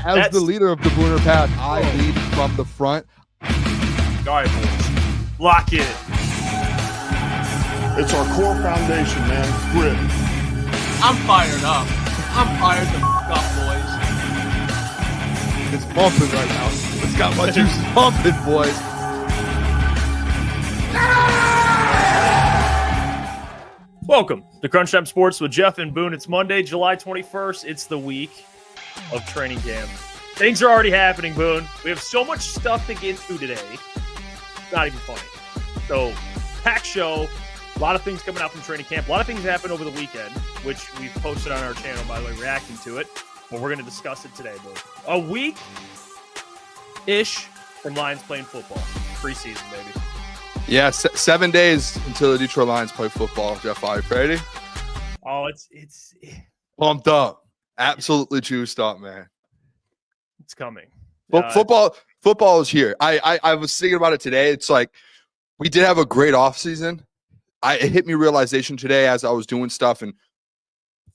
As the leader of the Booner Pack, I lead from the front. All right, boys. Lock in. It's our core foundation, man. Grit. I'm fired up. I'm fired the up, boys. It's bumping right now. It's got my juices pumping, boys. Welcome to Crunch Time Sports with Jeff and Boone. It's Monday, July 21st. It's the week of training camp. Things are already happening, Boone. We have so much stuff to get to today. It's not even funny. So, packed show. A lot of things coming out from training camp. A lot of things happened over the weekend, which we've posted on our channel, by the way, reacting to it. But we're going to discuss it today, Boone. A week-ish from Lions playing football. Preseason, baby. Yeah, 7 days until the Detroit Lions play football. Jeff Iafrate. Oh, it's Pumped up. Absolutely juiced up, man. It's coming. Well, football is here. I was thinking about it today. It's like we did have a great offseason. It hit me realization today as I was doing stuff and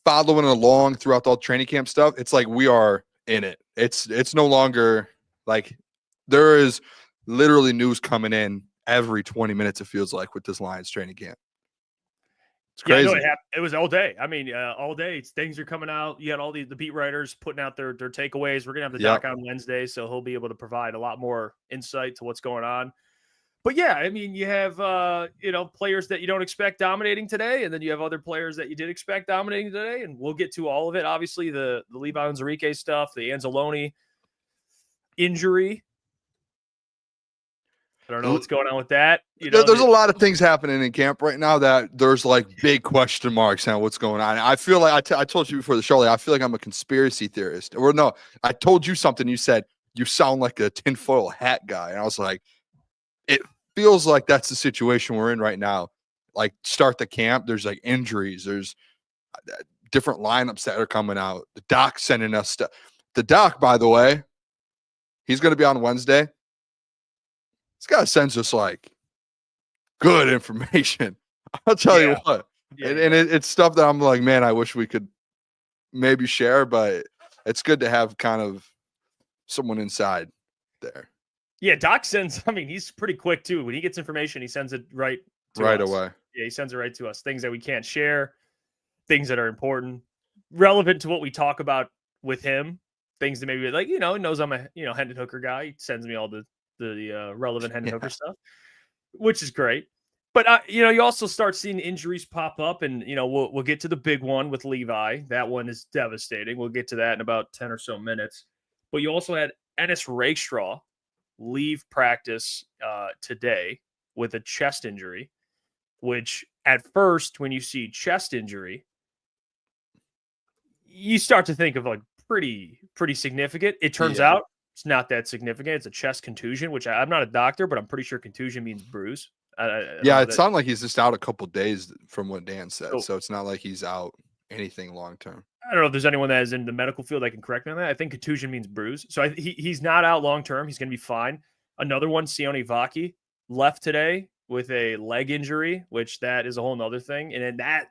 following along throughout all training camp stuff. It's like we are in it. It's no longer like there is literally news coming in every 20 minutes, it feels like, with this Lions training camp. It's crazy. Yeah, no, it was all day. I mean, all day. Things are coming out. You had all the beat writers putting out their takeaways. We're going to have the doc on Wednesday, so he'll be able to provide a lot more insight to what's going on. But, yeah, I mean, you have, players that you don't expect dominating today, and then you have other players that you did expect dominating today, and we'll get to all of it. Obviously, the Levi Onwuzurike stuff, the Anzalone injury. I don't know what's going on with that. There's a lot of things happening in camp right now that there's like big question marks on what's going on. I feel like I told you before the show, like, I feel like I'm a conspiracy theorist. Or no, I told you something. You said you sound like a tinfoil hat guy, and I was like, it feels like that's the situation we're in right now. Like, start the camp. There's like injuries. There's different lineups that are coming out. The doc sending us stuff. The doc, by the way, he's going to be on Wednesday. This guy sends us like good information. I'll tell you what. Yeah. And it's stuff that I'm like, man, I wish we could maybe share, but it's good to have kind of someone inside there. Yeah, Doc sends, I mean, he's pretty quick too. When he gets information, he sends it right away. Yeah, he sends it right to us. Things that we can't share, things that are important, relevant to what we talk about with him, things that maybe like, he knows I'm a, Hendon Hooker guy. He sends me all the relevant Hendon Hooker stuff, which is great. But, you also start seeing injuries pop up, and, we'll get to the big one with Levi. That one is devastating. We'll get to that in about 10 or so minutes. But you also had Ennis Rakestraw leave practice today with a chest injury, which at first, when you see chest injury, you start to think of like pretty significant. It turns out it's not that significant. It's a chest contusion, which I'm not a doctor, but I'm pretty sure contusion means bruise. It sounded like he's just out a couple days from what Dan said. So it's not like he's out anything long term. I don't know if there's anyone that is in the medical field that can correct me on that. I think contusion means bruise. So he's not out long term. He's going to be fine. Another one, Sione Vaki, left today with a leg injury, which that is a whole nother thing. And then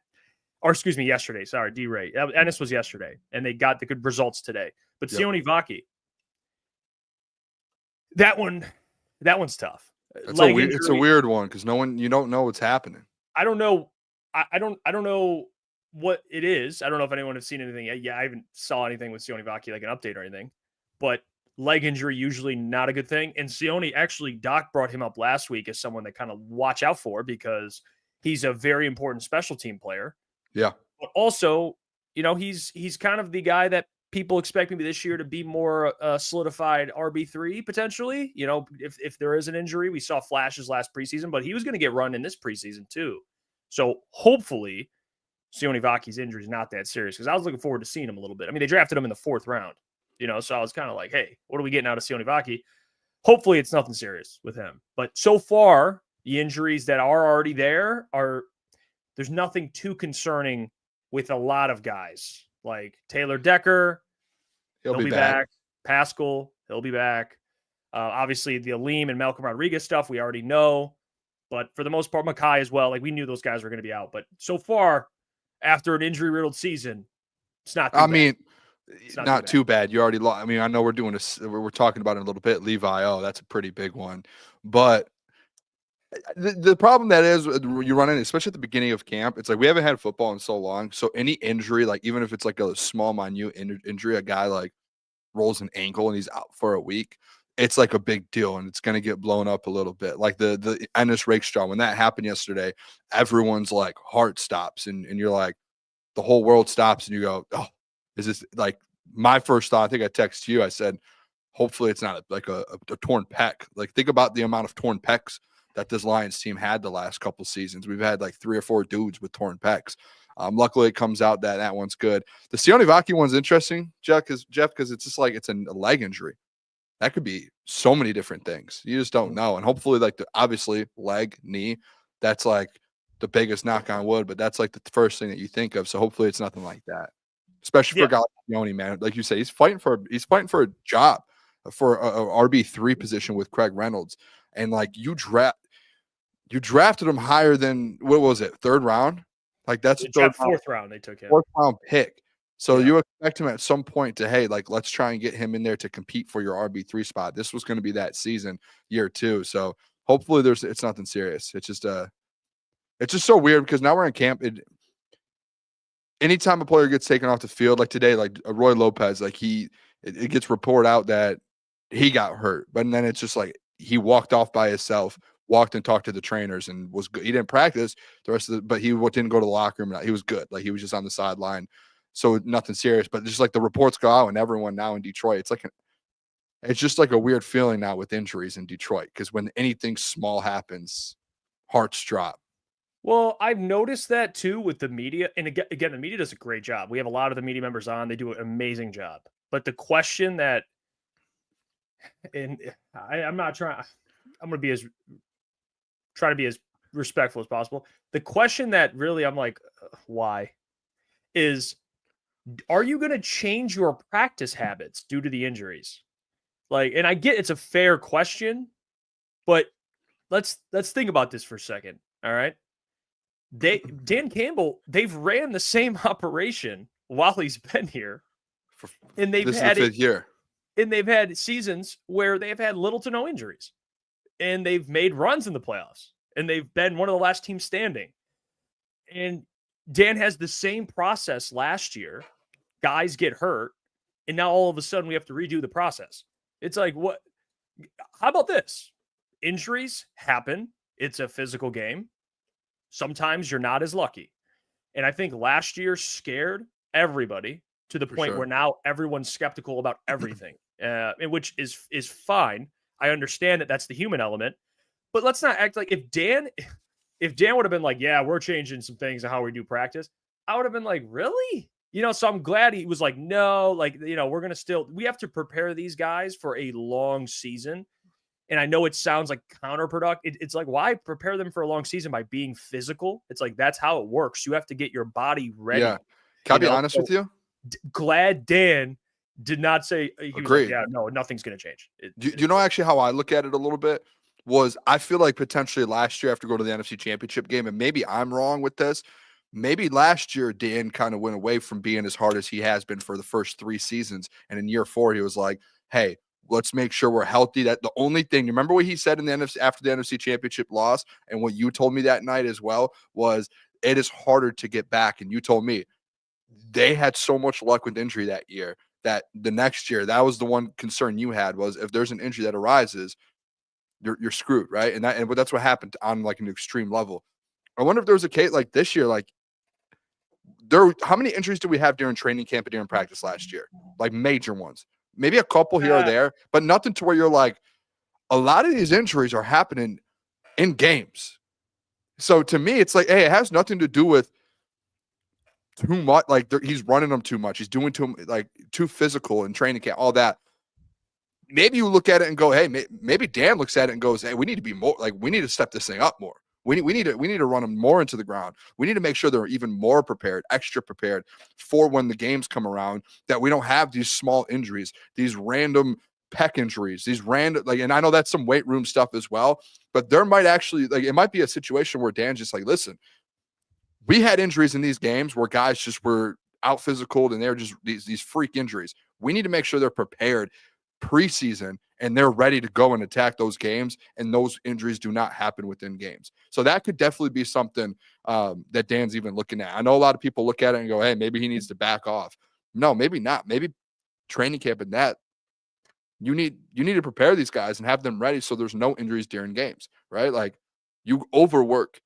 yesterday. Sorry, D-Ray. Ennis was yesterday, and they got the good results today. But Sione Vaki, that one's tough. It's a weird one because you don't know what's happening. I don't know. I don't know what it is. I don't know if anyone has seen anything yet. Yeah, I haven't saw anything with Sione Vaki, like an update or anything. But leg injury, usually not a good thing. And Sione, actually, Doc brought him up last week as someone that kind of watch out for because he's a very important special team player. Yeah. But also, he's kind of the guy that people expect maybe this year to be more solidified RB3 potentially. If there is an injury, we saw flashes last preseason, but he was going to get run in this preseason too. So hopefully Sione Vaki's injury is not that serious because I was looking forward to seeing him a little bit. I mean, they drafted him in the 4th round, so I was kind of like, hey, what are we getting out of Sione Vaki? Hopefully it's nothing serious with him. But so far, the injuries that are already there's nothing too concerning with a lot of guys. Like Taylor Decker, he'll be back. Pascal, he'll be back. Obviously, the Aleem and Malcolm Rodriguez stuff, we already know. But for the most part, Makai as well. Like, we knew those guys were going to be out. But so far, after an injury-riddled season, it's not too bad. mean, It's not too bad. You already lost. I mean, I know we're talking about it in a little bit. Levi, that's a pretty big one. But the problem that is you run in, especially at the beginning of camp, it's like we haven't had football in so long. So any injury, like even if it's like a small, minute injury, a guy like rolls an ankle and he's out for a week, it's like a big deal and it's going to get blown up a little bit. Like the Ennis Rakestraw, when that happened yesterday, everyone's like heart stops and you're like, the whole world stops and you go, oh, is this like my first thought? I think I texted you. I said, hopefully it's not like a torn pec. Like think about the amount of torn pecs that this Lions team had the last couple seasons. We've had like 3 or 4 dudes with torn pecs. Luckily, it comes out that one's good. The Sione Vaki one's interesting, Jeff, because it's just like it's a leg injury. That could be so many different things. You just don't know. And hopefully, like obviously, leg, knee, that's like the biggest knock on wood, but that's like the first thing that you think of. So hopefully, it's nothing like that. Especially for a guy like Sione, man. Like you say, he's fighting for a job for a RB3 position with Craig Reynolds, and like you drafted him higher than what was it, 3rd round? Like that's fourth round they took him. 4th round pick. So you expect him at some point to, hey, like let's try and get him in there to compete for your RB3 spot. This was going to be that season, year 2. So hopefully it's nothing serious. It's just so weird because now we're in camp. Anytime a player gets taken off the field, like today, like Roy Lopez, like it gets reported out that he got hurt, but then it's just like he walked off by himself, walked and talked to the trainers and was good. He didn't practice the rest of but he didn't go to the locker room. He was good. Like he was just on the sideline. So nothing serious, but just like the reports go out and everyone now in Detroit, it's just like a weird feeling now with injuries in Detroit. Cause when anything small happens, hearts drop. Well, I've noticed that too with the media. And again, the media does a great job. We have a lot of the media members on. They do an amazing job. But the question that, and I'm not trying, I'm going to try to be as respectful as possible. The question that really I'm like, why is, are you going to change your practice habits due to the injuries? Like, and I get it's a fair question, but let's think about this for a second. All right. Dan Campbell, they've ran the same operation while he's been here. And they've had the 5th year. And they've had seasons where they've had little to no injuries. And they've made runs in the playoffs. And they've been one of the last teams standing. And Dan has the same process last year. Guys get hurt. And now all of a sudden we have to redo the process. It's like, what? How about this? Injuries happen. It's a physical game. Sometimes you're not as lucky. And I think last year scared everybody to the point where now everyone's skeptical about everything, which is fine. I understand that that's the human element, but let's not act like if Dan would have been like, yeah, we're changing some things on how we do practice, I would have been like, really? So I'm glad he was like, no, like, we have to prepare these guys for a long season. And I know it sounds like counterproductive. It's like, why prepare them for a long season by being physical? It's like, that's how it works. You have to get your body ready. Yeah. Can I be honest with you? Glad Dan did not say, he was like, yeah, no, nothing's going to change. Do you know actually how I look at it a little bit? Was I feel like potentially last year after go to the NFC Championship game, and maybe I'm wrong with this, maybe last year Dan kind of went away from being as hard as he has been for the first 3 seasons. And in year 4, he was like, hey, let's make sure we're healthy. That the only thing, remember what he said in the NFC after the NFC Championship loss, and what you told me that night as well, was it is harder to get back. And you told me they had so much luck with injury that year that the next year, that was the one concern you had, was if there's an injury that arises, you're screwed, right? And that's what happened on like an extreme level. I wonder if there was a case like this year, like how many injuries did we have during training camp and during practice last year? Like major ones. Maybe a couple here or there, but nothing to where you're like, a lot of these injuries are happening in games. So to me, it's like, hey, it has nothing to do with too much. Like he's running them too much. He's doing too physical in training camp, all that. Maybe you look at it and go, hey, maybe Dan looks at it and goes, hey, we need to be more, like we need to step this thing up more. We need to run them more into the ground. We need to make sure they're even more prepared, extra prepared for when the games come around, that we don't have these small injuries, these random pec injuries, these random, like, and I know that's some weight room stuff as well, but there might actually, like, it might be a situation where Dan's just like, listen, we had injuries in these games where guys just were out physical and they're just these freak injuries. We need to make sure they're prepared preseason and they're ready to go and attack those games, and those injuries do not happen within games. So that could definitely be something that Dan's even looking at. I know a lot of people look at it and go, hey, maybe he needs to back off. No, maybe not. Maybe training camp and that you need to prepare these guys and have them ready so there's no injuries during games, right? Like, you overwork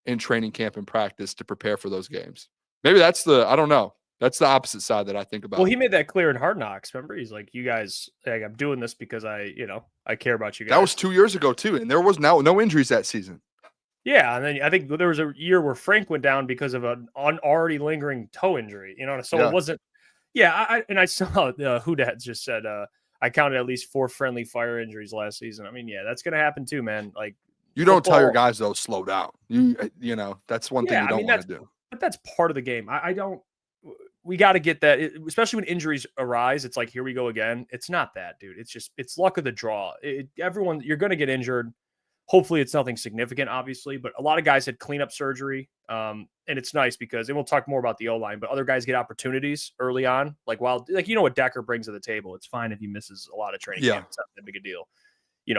in training camp and practice to prepare for those games. Maybe that's I don't know. That's the opposite side that I think about. Well, he made that clear in Hard Knocks. Remember, he's like, "You guys, like, I'm doing this because I care about you guys." That was 2 years ago too, and there was no injuries that season. Yeah, and then I think there was a year where Frank went down because of an already lingering toe injury. So it wasn't. Yeah, I saw Who Dat just said I counted at least 4 friendly fire injuries last season. I mean, yeah, that's gonna happen too, man. Like, you don't tell your guys though, slow down. That's one thing you don't want to do. But that's part of the game. I don't. We got to get that, especially when injuries arise. It's like, here we go again. It's not that, dude. It's luck of the draw. Everyone, you're going to get injured. Hopefully it's nothing significant, obviously, but a lot of guys had cleanup surgery. And it's nice because, and we'll talk more about the O-line, but other guys get opportunities early on. Like what Decker brings to the table. It's fine if he misses a lot of training camp. It's not that big a deal.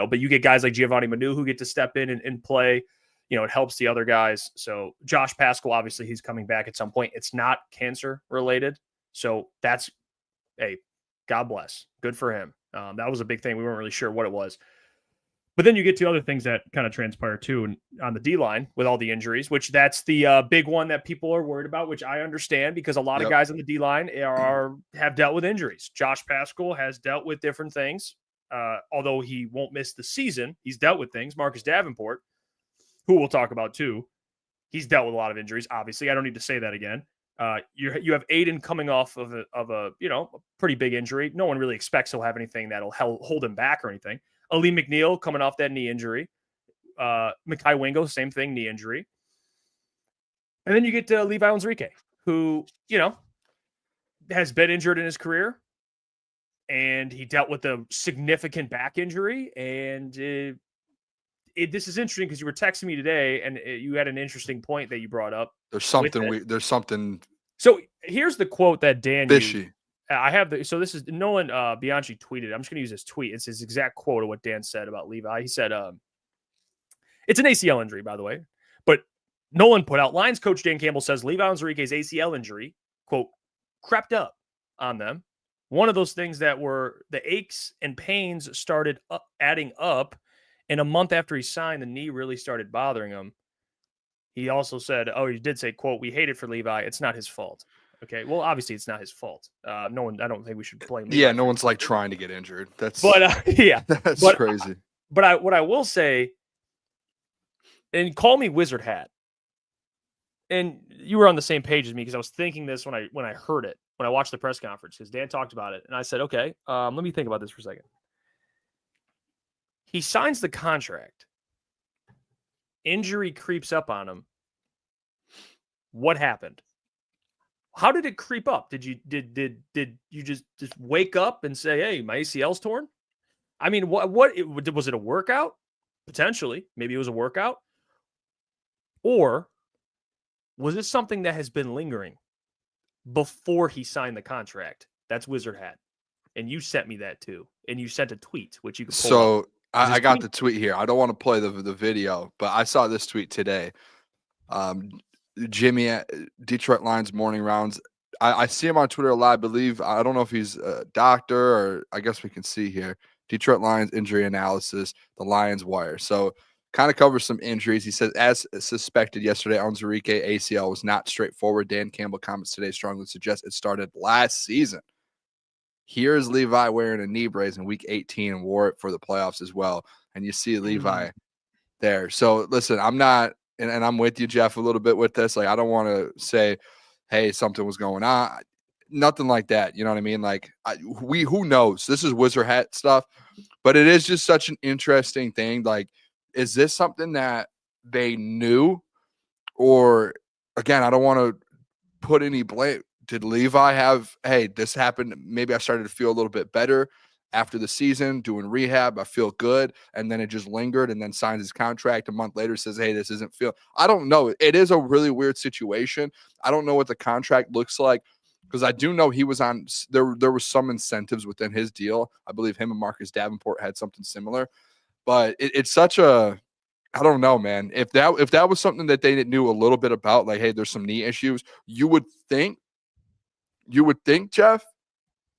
But you get guys like Giovanni Manu who get to step in and play. It helps the other guys. So Josh Pascal, obviously he's coming back at some point. It's not cancer related. So that's, hey, God bless. Good for him. That was a big thing. We weren't really sure what it was. But then you get to other things that kind of transpire too. And on the D-line with all the injuries, which that's the big one that people are worried about, which I understand because a lot of guys on the D-line have dealt with injuries. Josh Pascal has dealt with different things. Although he won't miss the season, he's dealt with things. Marcus Davenport, who we'll talk about too, he's dealt with a lot of injuries. Obviously, I don't need to say that again. You have Aiden coming off of a pretty big injury. No one really expects he'll have anything that'll hold him back or anything. Ali McNeil coming off that knee injury. Mekhi Wingo, same thing, knee injury. And then you get to Levi Onwuzurike, who has been injured in his career, and he dealt with a significant back injury. And this is interesting because you were texting me today, and you had an interesting point that you brought up. There's something. So here's the quote that Dan fishy. Used. I have so this is Nolan Bianchi tweeted. I'm just going to use his tweet. It's his exact quote of what Dan said about Levi. He said, it's an ACL injury, by the way, but Nolan put out, Lions coach Dan Campbell says Levi Onwuzurike's ACL injury, quote, crept up on them. One of those things that were the aches and pains started adding up. And a month after he signed, the knee really started bothering him. He also said, he did say, quote, we hate it for Levi. It's not his fault. Okay. Well, obviously it's not his fault. I don't think we should blame Levi. Yeah. No one's like trying to get injured. That's crazy. But what I will say, and call me Wizard Hat. And you were on the same page as me because I was thinking this when I heard it, when I watched the press conference, because Dan talked about it. And I said, okay, let me think about this for a second. He signs the contract. Injury creeps up on him. What happened? How did it creep up? Did you just wake up and say, "Hey, my ACL's torn"? I mean, what was it a workout? Potentially, maybe it was a workout. Or was it something that has been lingering before he signed the contract? That's Wizard Hat. And you sent me that too. And you sent a tweet, which you can pull up. I got the tweet here. I don't want to play the video, but I saw this tweet today. Jimmy at Detroit Lions morning rounds. I see him on Twitter a lot. I believe, I don't know if he's a doctor or I guess we can see here. Detroit Lions injury analysis, the Lions wire. So kind of covers some injuries. He says, as suspected yesterday, Onwuzurike ACL was not straightforward. Dan Campbell comments today strongly suggest it started last season. Here's Levi wearing a knee brace in week 18 and wore it for the playoffs as well. And you see Levi there. So listen, I'm not, and I'm with you, Jeff, a little bit with this. Like, I don't want to say, hey, something was going on. Nothing like that. You know what I mean? Like, who knows? This is Wizard Hat stuff, but it is just such an interesting thing. Like, is this something that they knew? Or, again, I don't want to put any blame. Did Levi have, hey, this happened, maybe I started to feel a little bit better after the season, doing rehab, I feel good, and then it just lingered, and then signs his contract a month later, says, hey, this isn't feel. I don't know. It is a really weird situation. I don't know what the contract looks like because I do know he was on there was some incentives within his deal. I believe him and Marcus Davenport had something similar, but it's such a, I don't know, man. If that was something that they knew a little bit about, like, hey, there's some knee issues, you would think, Jeff,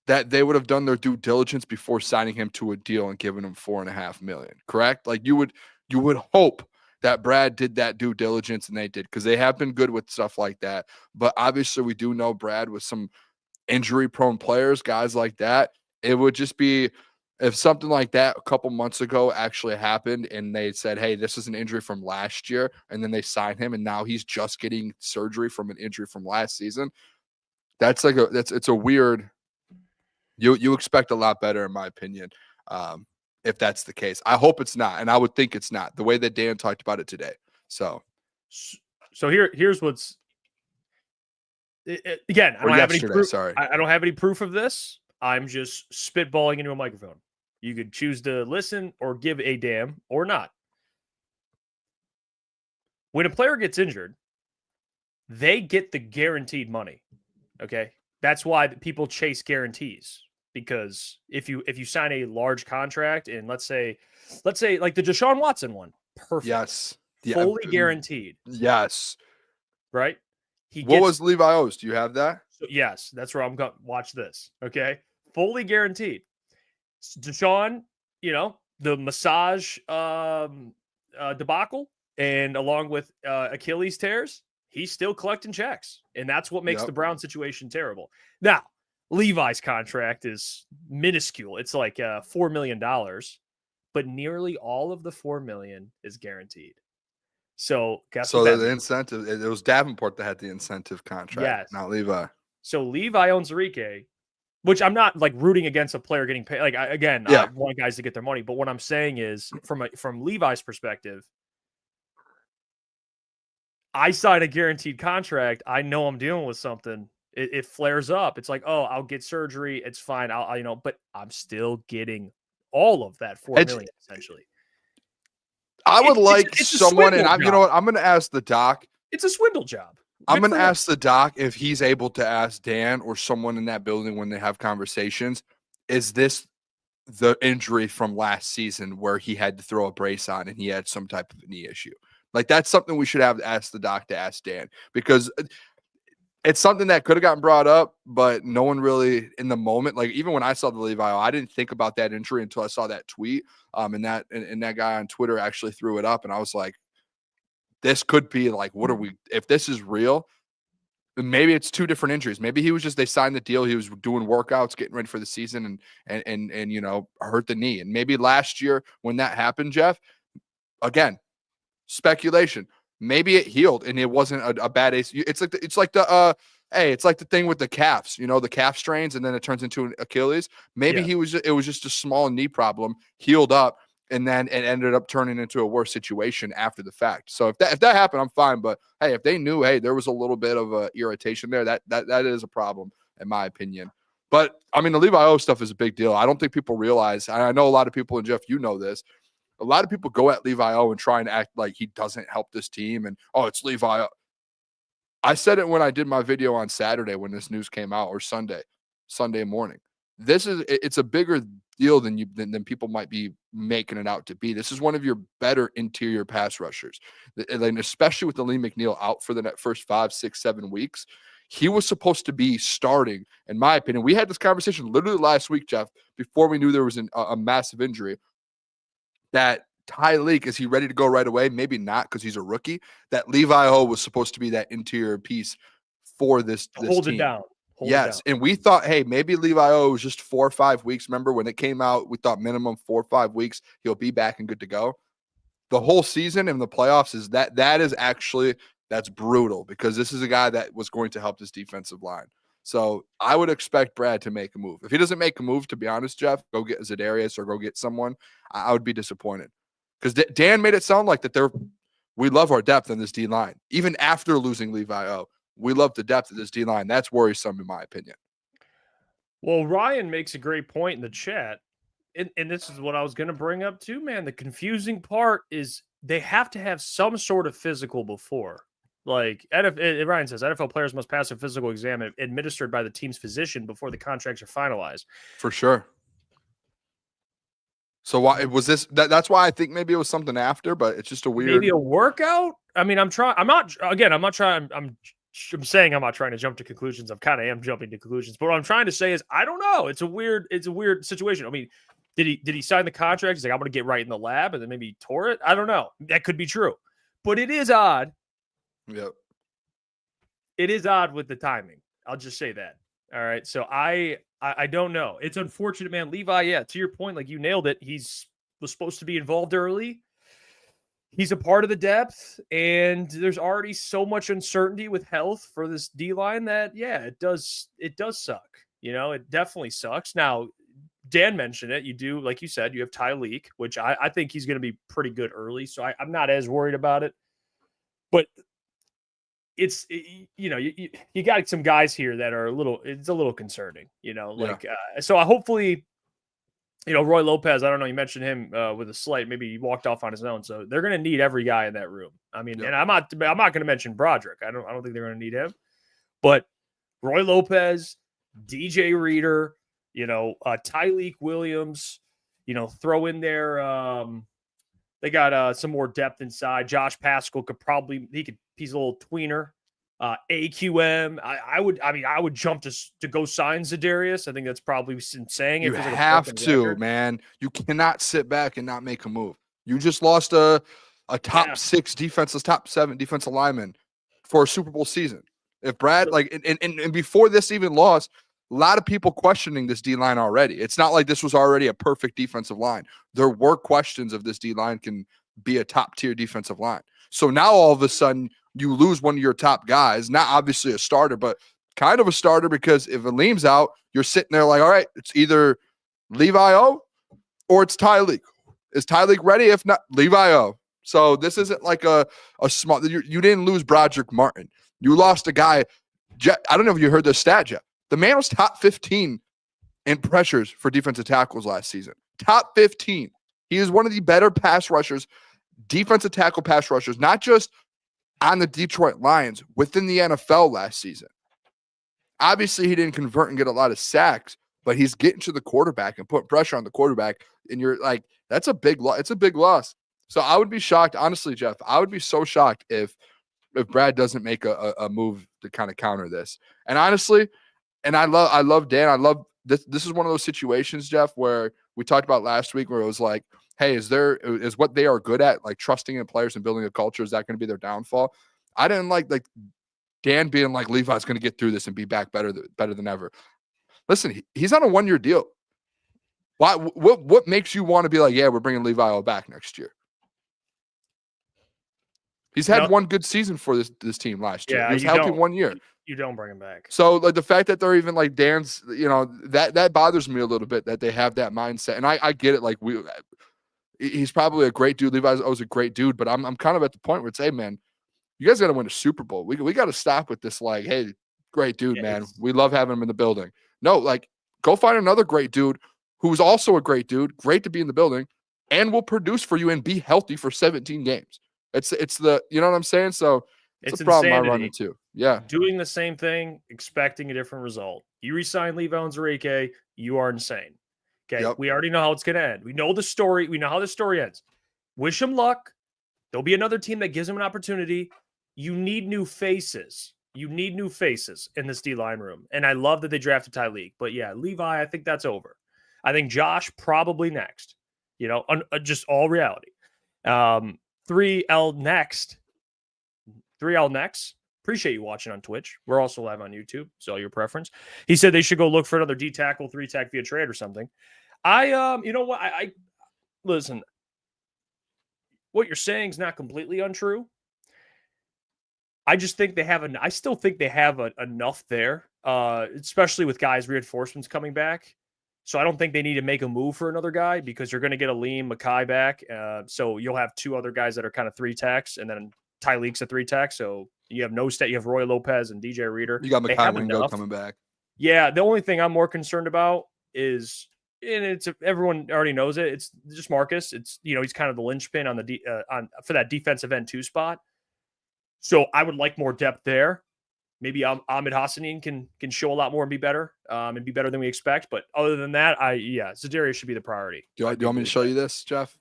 that they would have done their due diligence before signing him to a deal and giving him $4.5 million, correct? Like you would hope that Brad did that due diligence, and they did, because they have been good with stuff like that. But obviously we do know Brad with some injury prone players, guys like that. It would just be, if something like that a couple months ago actually happened and they said, hey, this is an injury from last year, and then they sign him and now he's just getting surgery from an injury from last season. It's a weird, you expect a lot better, in my opinion, if that's the case. I hope it's not, and I would think it's not, the way that Dan talked about it today. So here's what's again. I don't have any proof. Sorry, I don't have any proof of this. I'm just spitballing into a microphone. You could choose to listen or give a damn or not. When a player gets injured, they get the guaranteed money. Okay, that's why people chase guarantees. Because if you sign a large contract, and let's say like the Deshaun Watson one, perfect, yes, fully guaranteed, yes, right? What was Levi O's? Do you have that? So yes, that's where I'm going. Watch this, okay? Fully guaranteed. Deshaun, the massage debacle, and along with Achilles tears, he's still collecting checks, and that's what makes the Brown situation terrible. Now, Levi's contract is minuscule. It's like $4 million, but nearly all of the $4 million is guaranteed. So guess what? So the incentive, it was Davenport that had the incentive contract, not Levi. So Levi owns Enrique, which I'm not like rooting against a player getting paid. Like I want guys to get their money, but what I'm saying is from Levi's perspective, I sign a guaranteed contract. I know I'm dealing with something. It flares up. It's like, oh, I'll get surgery. It's fine. But I'm still getting all of that $4 million essentially. I would it's someone, and you know what? I'm going to ask the doc. It's a swindle job. I'm going to ask the doc if he's able to ask Dan or someone in that building when they have conversations, is this the injury from last season where he had to throw a brace on and he had some type of knee issue? Like, that's something we should have to ask the doc to ask Dan, because it's something that could have gotten brought up, but no one really in the moment. Like, even when I saw the Levi, I didn't think about that injury until I saw that tweet. And that guy on Twitter actually threw it up, and I was like, this could be like, what are we, if this is real, maybe it's two different injuries. Maybe he was just, they signed the deal, he was doing workouts, getting ready for the season, and hurt the knee. And maybe last year when that happened, Jeff, again, speculation, maybe it healed and it wasn't a bad ace. It's like the thing with the calves, the calf strains, and then it turns into an Achilles. Maybe it was just a small knee problem, healed up, and then it ended up turning into a worse situation after the fact. So if that happened, I'm fine. But hey, if they knew, hey, there was a little bit of irritation there, that is a problem in my opinion. But I mean, the Levi O stuff is a big deal. I don't think people realize. I know a lot of people, and Jeff, you know this. A lot of people go at Levi O and try and act like he doesn't help this team, and it's Levi O. I said it when I did my video on Saturday when this news came out, or Sunday morning. It's a bigger deal than people might be making it out to be. This is one of your better interior pass rushers, and especially with the Lee McNeil out for the first 5, 6, 7 weeks. He was supposed to be starting, in my opinion. We had this conversation literally last week, Jeff, before we knew there was a massive injury. That Tyreek, is he ready to go right away? Maybe not, because he's a rookie. That Levi O was supposed to be that interior piece for this hold team. It down. Yes, and we thought, hey, maybe Levi O was just 4 or 5 weeks. Remember when it came out, we thought minimum 4 or 5 weeks, he'll be back and good to go. The whole season in the playoffs is that's brutal, because this is a guy that was going to help this defensive line. So I would expect Brad to make a move. If he doesn't make a move, to be honest, Jeff, go get Za'Darius or go get someone, I would be disappointed. Because Dan made it sound like that we love our depth in this D line. Even after losing Levi O, we love the depth of this D line. That's worrisome, in my opinion. Well, Ryan makes a great point in the chat. And this is what I was going to bring up too, man. The confusing part is they have to have some sort of physical before. Like Ryan says, NFL players must pass a physical exam administered by the team's physician before the contracts are finalized. For sure. So why was this? That's why I think maybe it was something after, but it's just a weird. Maybe a workout. I mean, I'm saying I'm not trying to jump to conclusions. I kind of am jumping to conclusions. But what I'm trying to say is, I don't know. It's a weird situation. I mean, did he sign the contract? He's like, I'm going to get right in the lab, and then maybe he tore it. I don't know. That could be true, but it is odd. Yep. It is odd with the timing. I'll just say that. All right. So I don't know. It's unfortunate, man. Levi, yeah, to your point, like you nailed it. Was supposed to be involved early. He's a part of the depth, and there's already so much uncertainty with health for this D-line that, yeah, it does suck. You know, it definitely sucks. Now, Dan mentioned it. You do, like you said, you have Tyleek, which I think he's going to be pretty good early. So I'm not as worried about it. But you got some guys here that are it's a little concerning, so hopefully, Roy Lopez, I don't know, you mentioned him with a slight, maybe he walked off on his own. So they're going to need every guy in that room. I mean, and I'm not going to mention Broderick. I don't think they're going to need him, but Roy Lopez, DJ Reader, Tyleek Williams, throw in there. They got some more depth inside. Josh Pascal he's a little tweener. AQM. I would jump to go sign Za'Darius. I think that's probably insane. You have to, man. You cannot sit back and not make a move. You just lost a top 6 defenseless, top 7 defensive lineman for a Super Bowl season. If Brad, and before this even lost, a lot of people questioning this D-line already. It's not like this was already a perfect defensive line. There were questions if this D-line can be a top-tier defensive line. So now all of a sudden you lose one of your top guys, not obviously a starter, but kind of a starter, because if Aleem's out, you're sitting there like, all right, it's either Levi O or it's Tyleek. Is Tyleek ready? If not, Levi O. So this isn't like a small – you didn't lose Broderick Martin. You lost a guy – I don't know if you heard this stat, Jeff. The man was top 15 in pressures for defensive tackles last season. Top 15. He is one of the better pass rushers, defensive tackle pass rushers, not just on the Detroit Lions, within the NFL last season. Obviously, he didn't convert and get a lot of sacks, but he's getting to the quarterback and putting pressure on the quarterback. And you're like, that's a big loss. It's a big loss. So I would be shocked, honestly, Jeff. I would be so shocked if Brad doesn't make a move to kind of counter this. And honestly, and I love Dan. I love this. This is one of those situations, Jeff, where we talked about last week, where it was like, hey, is what they are good at, like trusting in players and building a culture, is that going to be their downfall? I didn't like Dan being like, Levi's going to get through this and be back better than ever. Listen, he's on a 1-year deal. What makes you want to be like, yeah, we're bringing Levi back next year? He's had one good season for this team last year. Yeah, he was healthy 1 year. You don't bring him back. So like the fact that they're even like Dan's, that bothers me a little bit, that they have that mindset. And I get it. Like he's probably a great dude. Levi's always a great dude, but I'm kind of at the point where it's, hey man, you guys got to win a Super Bowl. We got to stop with this. Like, hey, great dude, man. We love having him in the building. No, like go find another great dude who's also a great dude. Great to be in the building and will produce for you and be healthy for 17 games. It's the, you know what I'm saying? So it's a problem I run into. Yeah. Doing the same thing, expecting a different result. You resign Levi Onwuzurike, you are insane. Okay. Yep. We already know how it's going to end. We know the story. We know how the story ends. Wish him luck. There'll be another team that gives him an opportunity. You need new faces. You need new faces in this D-line room. And I love that they drafted Tyleek. But yeah, Levi, I think that's over. I think Josh probably next. Just all reality. 3L next. 3L next. Appreciate you watching on Twitch. We're also live on YouTube, so your preference. He said they should go look for another D tackle, 3-tech via trade or something. You know what? I listen. What you're saying is not completely untrue. I just think they have I still think they have enough there, especially with guys' reinforcements coming back. So I don't think they need to make a move for another guy, because you're going to get Aleem Mackay back. So you'll have 2 other guys that are kind of 3-techs, and then Tyleek's a 3-tech. So you have you have Roy Lopez and DJ Reader. You got Mackay Wingo coming back. Yeah, the only thing I'm more concerned about is, and everyone already knows it, it's just Marcus. It's he's kind of the linchpin on for that defensive end 2 spot. So I would like more depth there. Maybe Ahmed Hassanin can show a lot more and be better than we expect. But other than that, Zadarius should be the priority. Do you want me to show you this, Jeff?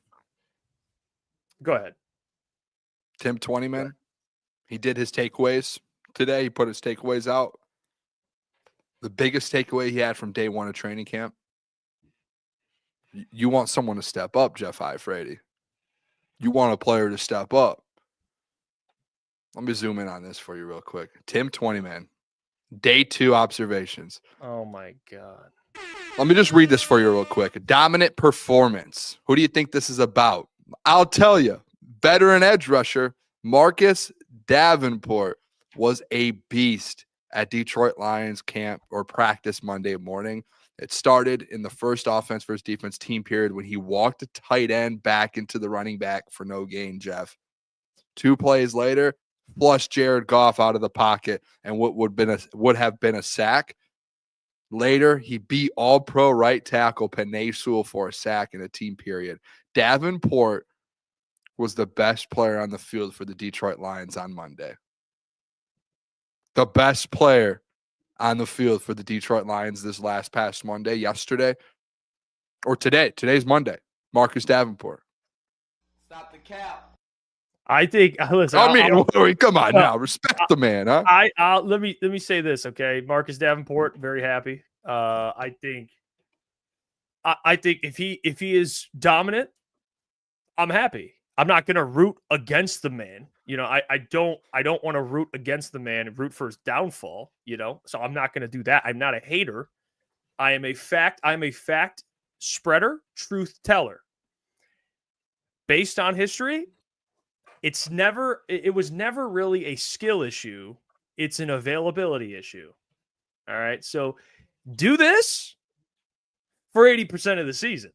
Go ahead. Tim 20 man. He did his takeaways today. He put his takeaways out. The biggest takeaway he had from day one of training camp. You want someone to step up, Jeff Iafrate. You want a player to step up. Let me zoom in on this for you real quick. Tim 20 man. Day 2 observations. Oh my God. Let me just read this for you real quick. A dominant performance. Who do you think this is about? I'll tell you. Veteran edge rusher Marcus Davenport was a beast at Detroit Lions camp or practice Monday morning. It started in the first offense versus defense team period when he walked a tight end back into the running back for no gain, Jeff. 2 plays later, flushed Jared Goff out of the pocket and what would have been a sack. Later, he beat all-pro right tackle Penei Sewell for a sack in a team period. Davenport was the best player on the field for the Detroit Lions on Monday. The best player on the field for the Detroit Lions this past Monday, yesterday, or today. Today's Monday. Marcus Davenport. Stop the cap. I think. Listen, come on now, respect the man, huh? Let me say this, okay? Marcus Davenport, very happy. I think if he is dominant, I'm happy. I'm not going to root against the man. I don't want to root against the man and root for his downfall, so I'm not going to do that. I'm not a hater. I'm a fact spreader, truth teller. Based on history, it was never really a skill issue. It's an availability issue. All right. So do this for 80% of the season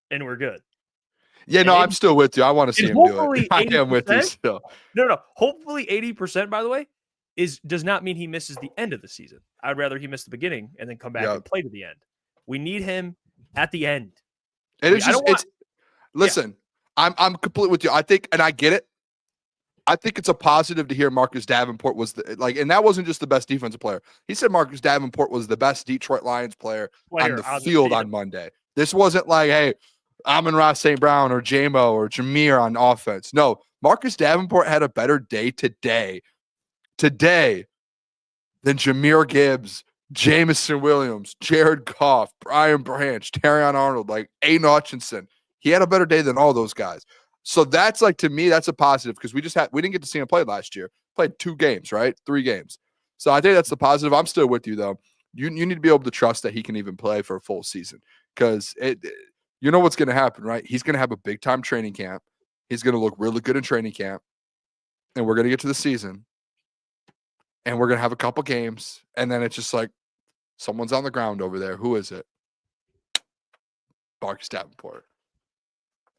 and we're good. Yeah, no, I'm still with you. I want to see him do it. I am with you still. No. Hopefully 80%, by the way, does not mean he misses the end of the season. I'd rather he miss the beginning and then come back and play to the end. We need him at the end. And listen, I'm complete with you. I think, and I get it. I think it's a positive to hear Marcus Davenport was and that wasn't just the best defensive player. He said Marcus Davenport was the best Detroit Lions player on the field on Monday. This wasn't like, hey, Amon-Ra St. Brown or J-Mo or Jameer on offense. No, Marcus Davenport had a better day today than Jahmyr Gibbs, Jameson Williams, Jared Goff, Brian Branch, Terrion Arnold, Aiden Hutchinson. He had a better day than all those guys. So that's to me, that's a positive because we didn't get to see him play last year. Played 2 games, right? 3 games. So I think that's the positive. I'm still with you though. You need to be able to trust that he can even play for a full season because you know what's going to happen, right? He's going to have a big time training camp. He's going to look really good in training camp. And we're going to get to the season. And we're going to have a couple games. And then it's just someone's on the ground over there. Who is it? Marcus Davenport.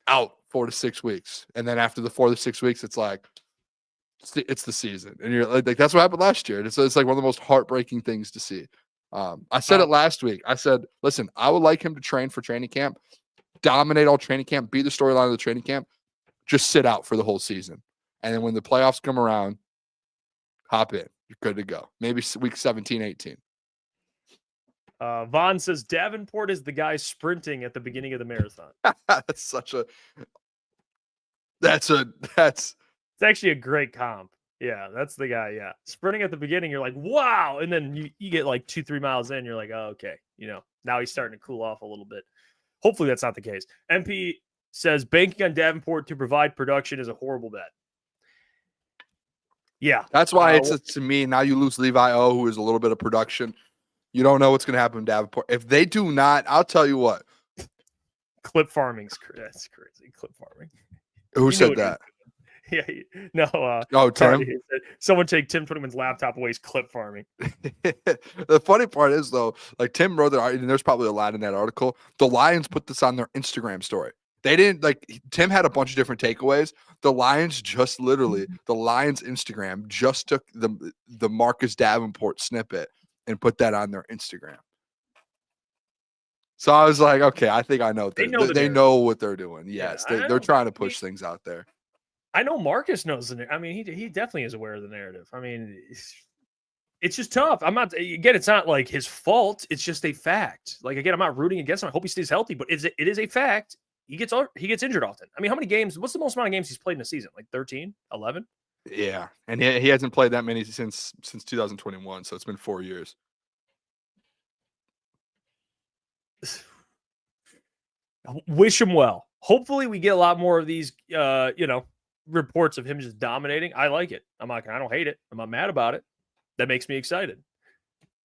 Out 4 to 6 weeks. And then after the 4 to 6 weeks, it's it's the season. And you're like that's what happened last year. It's one of the most heartbreaking things to see. I said it last week. I said, listen, I would like him to train for training camp. Dominate all training camp, be the storyline of the training camp, just sit out for the whole season. And then when the playoffs come around, hop in. You're good to go. Maybe week 17, 18. Vaughn says Davenport is the guy sprinting at the beginning of the marathon. It's actually a great comp. Yeah, that's the guy. Yeah. Sprinting at the beginning, you're like, wow. And then you get 2-3 miles in, you're like, oh, okay. Now he's starting to cool off a little bit. Hopefully that's not the case. MP says banking on Davenport to provide production is a horrible bet. Yeah. That's why to me, now you lose Levi O, who is a little bit of production. You don't know what's going to happen with Davenport. If they do not, I'll tell you what. Clip farming's that's crazy. Clip farming. Who said that? Yeah, no. Tim. Someone take Tim 21's laptop away. He's clip farming. The funny part is though, Tim wrote that, and there's probably a lot in that article. The Lions put this on their Instagram story. They didn't Tim had a bunch of different takeaways. The Lions the Lions Instagram just took the Marcus Davenport snippet and put that on their Instagram. So I was like, okay, I think I know. They know what they're doing. Yes, they're trying to push things out there. I know Marcus knows the narrative. I mean, he definitely is aware of the narrative. I mean, it's just tough. Again, it's not like his fault. It's just a fact. Like, again, I'm not rooting against him. I hope he stays healthy, but it is a fact. He gets injured often. I mean, how many games? What's the most amount of games he's played in a season? Like 13, 11? Yeah, and he hasn't played that many since 2021, so it's been 4 years. Wish him well. Hopefully, we get a lot more of these, reports of him just dominating. I like it. I don't hate it. I'm not mad about it. That makes me excited.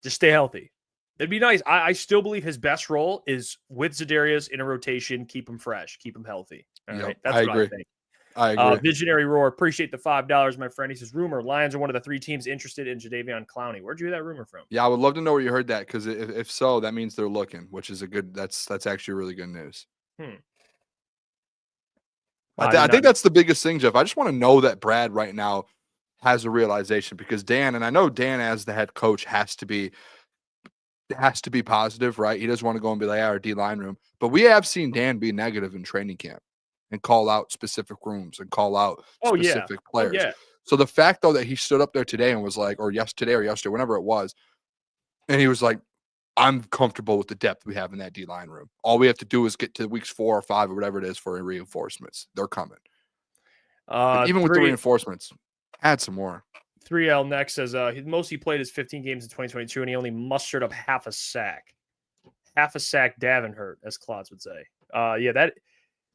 Just stay healthy. It'd be nice. I still believe his best role is with Za'Darius in a rotation. Keep him fresh. Keep him healthy. All right. That's what I think. I agree. Visionary Roar, appreciate the $5, my friend. He says, rumor, Lions are one of the 3 teams interested in Jadeveon Clowney. Where'd you hear that rumor from? Yeah, I would love to know where you heard that, because if so, that means they're looking, which is that's actually really good news. I think that's the biggest thing, Jeff. I just want to know that Brad right now has a realization, because Dan, and I know Dan as the head coach has to be positive, right? He doesn't want to go and be like, our D-line room. But we have seen Dan be negative in training camp and call out specific rooms and call out specific players. So the fact, though, that he stood up there today and was like, or yesterday, whenever it was, and he was like, I'm comfortable with the depth we have in that D-line room. All we have to do is get to weeks 4 or 5 or whatever it is for reinforcements. They're coming. Even with the reinforcements, add some more. 3L next says the most he played is 15 games in 2022, and he only mustered up half a sack. Half a sack Davenport, as Klotz would say.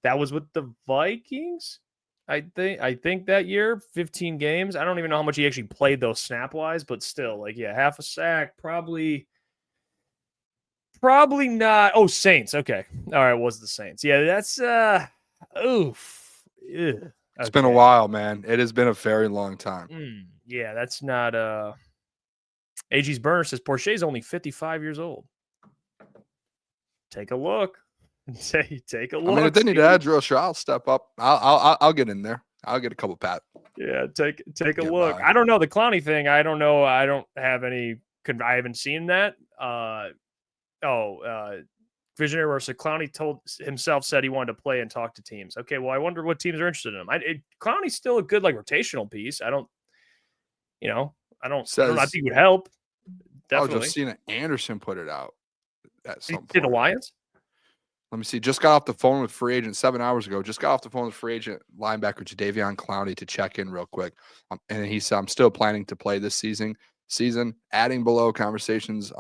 That was with the Vikings, I think that year, 15 games. I don't even know how much he actually played, though, snap-wise, but still, half a sack, probably not. Oh, Saints. Okay. All right, it was the Saints. Yeah, that's oof. Ugh. It's been a while, man. It has been a very long time. Yeah, that's not AG's Burner says Porsche's only 55 years old. Take a look. Take a look. I mean, if they need an edge rusher, I'll step up. I'll get in there. I'll get a couple pat. Yeah, take a look. I don't know the Clowney thing. I don't know. I don't have any. I haven't seen that. Visionary Roar said Clowney said he wanted to play and talk to teams. Okay, well, I wonder what teams are interested in him. Clowney's still a good rotational piece. I think it would help. Definitely. Josina Anderson put it out at some point. Did the Lions? Let me see. Just got off the phone with free agent 7 hours ago. Just got off the phone with free agent linebacker Jadeveon Clowney to check in real quick. And he said, I'm still planning to play this season. Adding below, conversations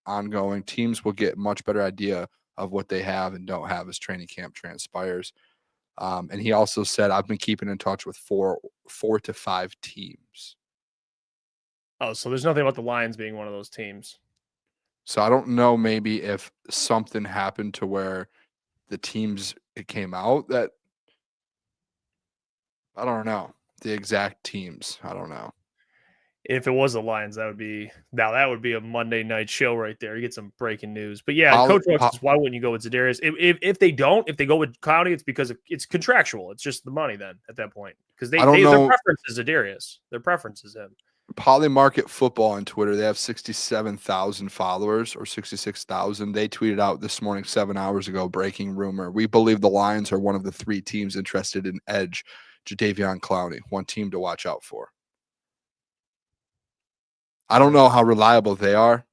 ongoing. Teams will get much better idea of what they have and don't have as training camp transpires. And he also said, I've been keeping in touch with four to 5 teams. Oh, so there's nothing about the Lions being one of those teams. So I don't know, maybe if something happened to where the teams it came out that I don't know the exact teams. I don't know. If it was the Lions, that would be a Monday night show right there. You get some breaking news. But yeah, Coach Roach says, why wouldn't you go with Za'Darius? If they go with Clowney, it's because it's contractual. It's just the money then at that point. Because their preference is Za'Darius. Their preference is him. Polymarket Football on Twitter, they have 67,000 followers or 66,000. They tweeted out this morning 7 hours ago, breaking rumor. We believe the Lions are one of the 3 teams interested in edge Jadeveon Clowney, one team to watch out for. I don't know how reliable they are.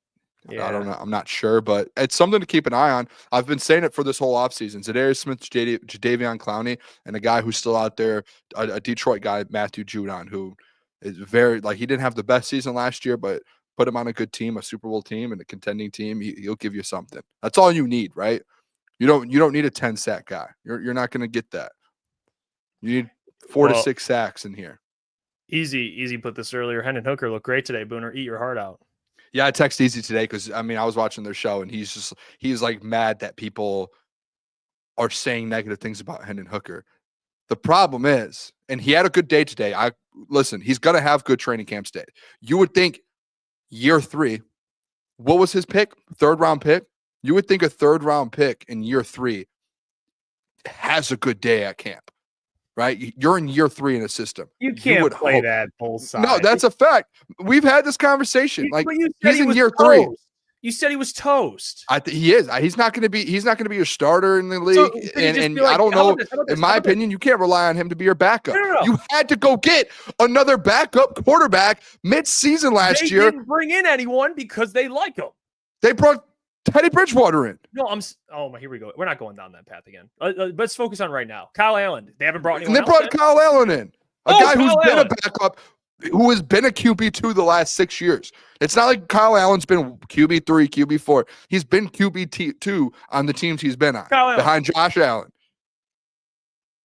Yeah. I don't know. I'm not sure, but it's something to keep an eye on. I've been saying it for this whole offseason. Za'Darius Smith, Jadeveon Clowney, and a guy who's still out there, a Detroit guy, Matthew Judon, who is very, he didn't have the best season last year, but put him on a good team, a Super Bowl team and a contending team. He'll give you something. That's all you need, right? You don't need a 10-sack guy. You're not going to get that. You need 4 to 6 sacks in here. Easy put this earlier. Hendon Hooker looked great today, Booner. Eat your heart out. Yeah, I texted Easy today because, I was watching their show, and he's mad that people are saying negative things about Hendon Hooker. The problem is, and he had a good day today. He's going to have good training camp day. You would think year 3, what was his pick? 3rd round pick? You would think a 3rd round pick in year 3 has a good day at camp. Right? You're in year 3 in a system. You can't play that both sides. No, that's a fact. We've had this conversation. He's in year 3. You said he was toast. He is. He's not going to be. He's not going to be your starter in the league. So, and like, I don't know. How about this? In my opinion, you can't rely on him to be your backup. No. You had to go get another backup quarterback mid-season last year. They didn't bring in anyone because they like him. They brought Teddy Bridgewater in. No, here we go. We're not going down that path again. Let's focus on right now. Kyle Allen. They haven't brought anyone. And they brought Kyle Allen in, a guy who's been Allen. a backup, who has been a QB2 the last 6 years. It's not like Kyle Allen's been QB3, QB4. He's been QB2 on the teams he's been on, behind Josh Allen.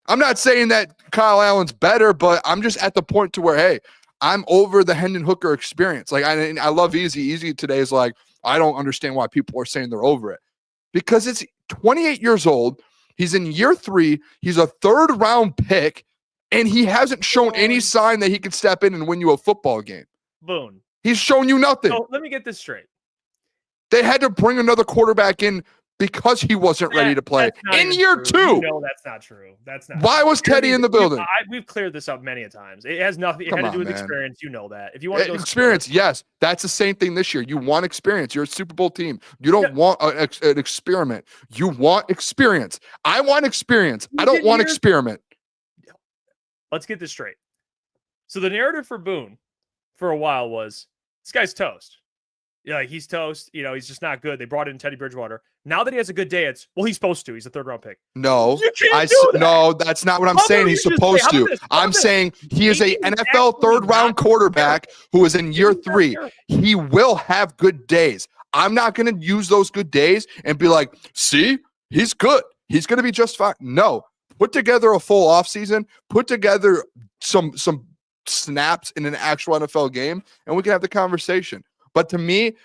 I'm not saying that Kyle Allen's better, but I'm just at the point to where, hey, I'm over the Hendon Hooker experience. Like, I love Easy. Easy today is like, I don't understand why people are saying they're over it. Because it's 28 years old. He's in year 3. He's a 3rd round pick, and he hasn't shown any sign that he could step in and win you a football game. Boone. He's shown you nothing. So let me get this straight. They had to bring another quarterback in because he wasn't ready to play in year 2. No, that's not true. That's not. Why was Teddy in the building? We've cleared this up many a times. It has nothing. It had to do with experience. You know that. If you want to go experience, yes, that's the same thing this year. You want experience. You're a Super Bowl team. You don't want an experiment. You want experience. I want experience. I don't want experiment. Let's get this straight. So the narrative for Boone for a while was this guy's toast. Yeah, like he's toast. You know, he's just not good. They brought in Teddy Bridgewater. Now that he has a good day, he's supposed to. He's a 3rd round pick. No, you can't do that. No, that's not what I'm saying. He's supposed to. I'm saying he is a NFL 3rd round quarterback who is in year 3. He will have good days. I'm not going to use those good days and be like, see, he's good. He's going to be just fine. No, put together a full offseason, put together some snaps in an actual NFL game, and we can have the conversation. But to me,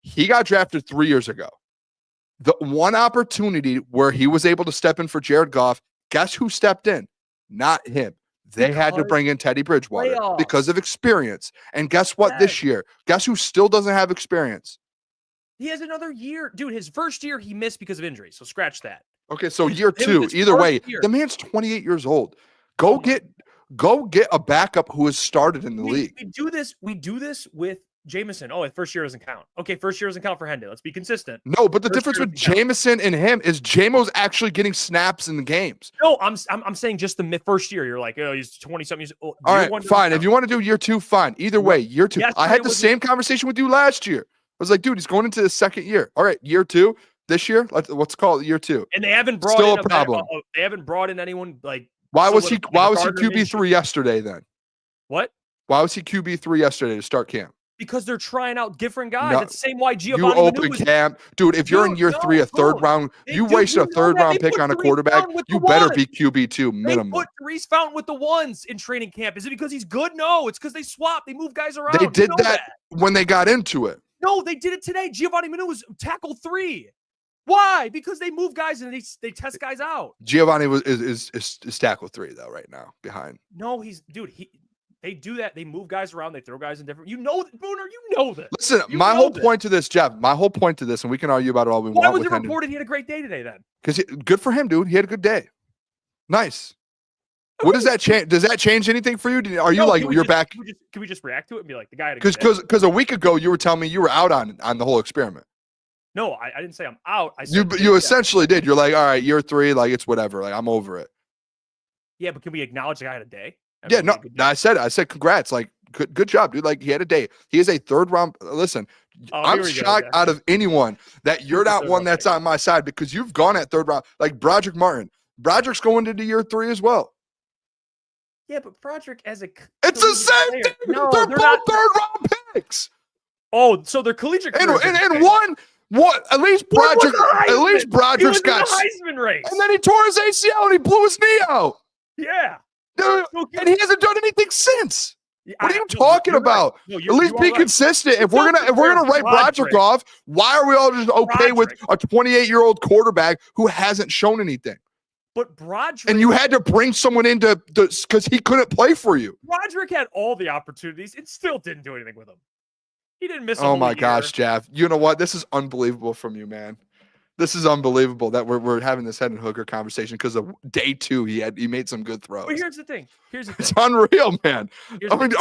he got drafted 3 years ago. The one opportunity where he was able to step in for Jared Goff, guess who stepped in? Not him. They had to bring in Teddy Bridgewater because of experience. And guess what this year? Guess who still doesn't have experience? He has another year. Dude, his first year he missed because of injury. So scratch that. Okay, so year 2. Either way, the man's 28 years old. Go get a backup who has started in the league. We do this with Jameson. Oh, first year doesn't count. Okay, first year doesn't count for Hendon. Let's be consistent. No, but the difference with Jameson and him is Jamo's actually getting snaps in the games. No, I'm saying just the first year. You're like, oh, he's 20-something years old. All right, fine. If you want to do year 2, fine. Either way, year 2. I had the same conversation with you last year. I was like, dude, he's going into the 2nd year. All right, year 2 this year. Let's call it year 2. And they haven't brought still a problem. They haven't brought in anyone like. Why was he QB3 yesterday then? What? Why was he QB3 yesterday to start camp? Because they're trying out different guys. No, it's the same why Giovanni you open camp. Dude, if you're in year 3, a 3rd round, you wasted a 3rd round pick on a quarterback, you better be QB2 minimum. They put Therese Fountain with the ones in training camp. Is it because he's good? No, it's because they swap. They move guys around. They did that when they got into it. No, they did it today. Giovanni Manu was tackle 3. Why? Because they move guys and they test guys out. Giovanni is tackle 3 though right now behind. No, they do that. They move guys around. They throw guys in different. You know, Booner, you know this. Listen, my whole point to this, Jeff. My whole point to this, and we can argue about it all we want. Why was it reported he had a great day today then? Because good for him, dude. He had a good day. Nice. Okay. What does that change? Does that change anything for you? Are you like you're back? Can we just react to it and be like the guy had a good day? Because a week ago you were telling me you were out on the whole experiment. No, I didn't say I'm out. I said you essentially did. You're like, all right, year 3, like it's whatever. Like I'm over it. Yeah, but can we acknowledge the guy had a day? I said congrats. Like good job, dude. Like he had a day. He is a 3rd round. Listen, I'm shocked out of anyone that you're not one that's on my side because you've gone at 3rd round. Like Broderick Martin. Broderick's going into year 3 as well. Yeah, but Broderick as a it's the same thing. No, they're both not 3rd round picks. Oh, so they're collegiate. And one. What? At least Broderick's got Heisman race, and then he tore his ACL and he blew his knee out. Yeah, dude, and he hasn't done anything since. What are you talking about? Right. At least be consistent. If we're gonna write Broderick off, why are we all just okay with a 28-year-old quarterback who hasn't shown anything? But Broderick, and you had to bring someone in because he couldn't play for you. Broderick had all the opportunities and still didn't do anything with them. He didn't miss. Oh my gosh, Jeff! You know what? This is unbelievable from you, man. This is unbelievable that we're having this Hendon Hooker conversation because of day 2 he made some good throws. But here's the thing. It's unreal, man. Here's I mean,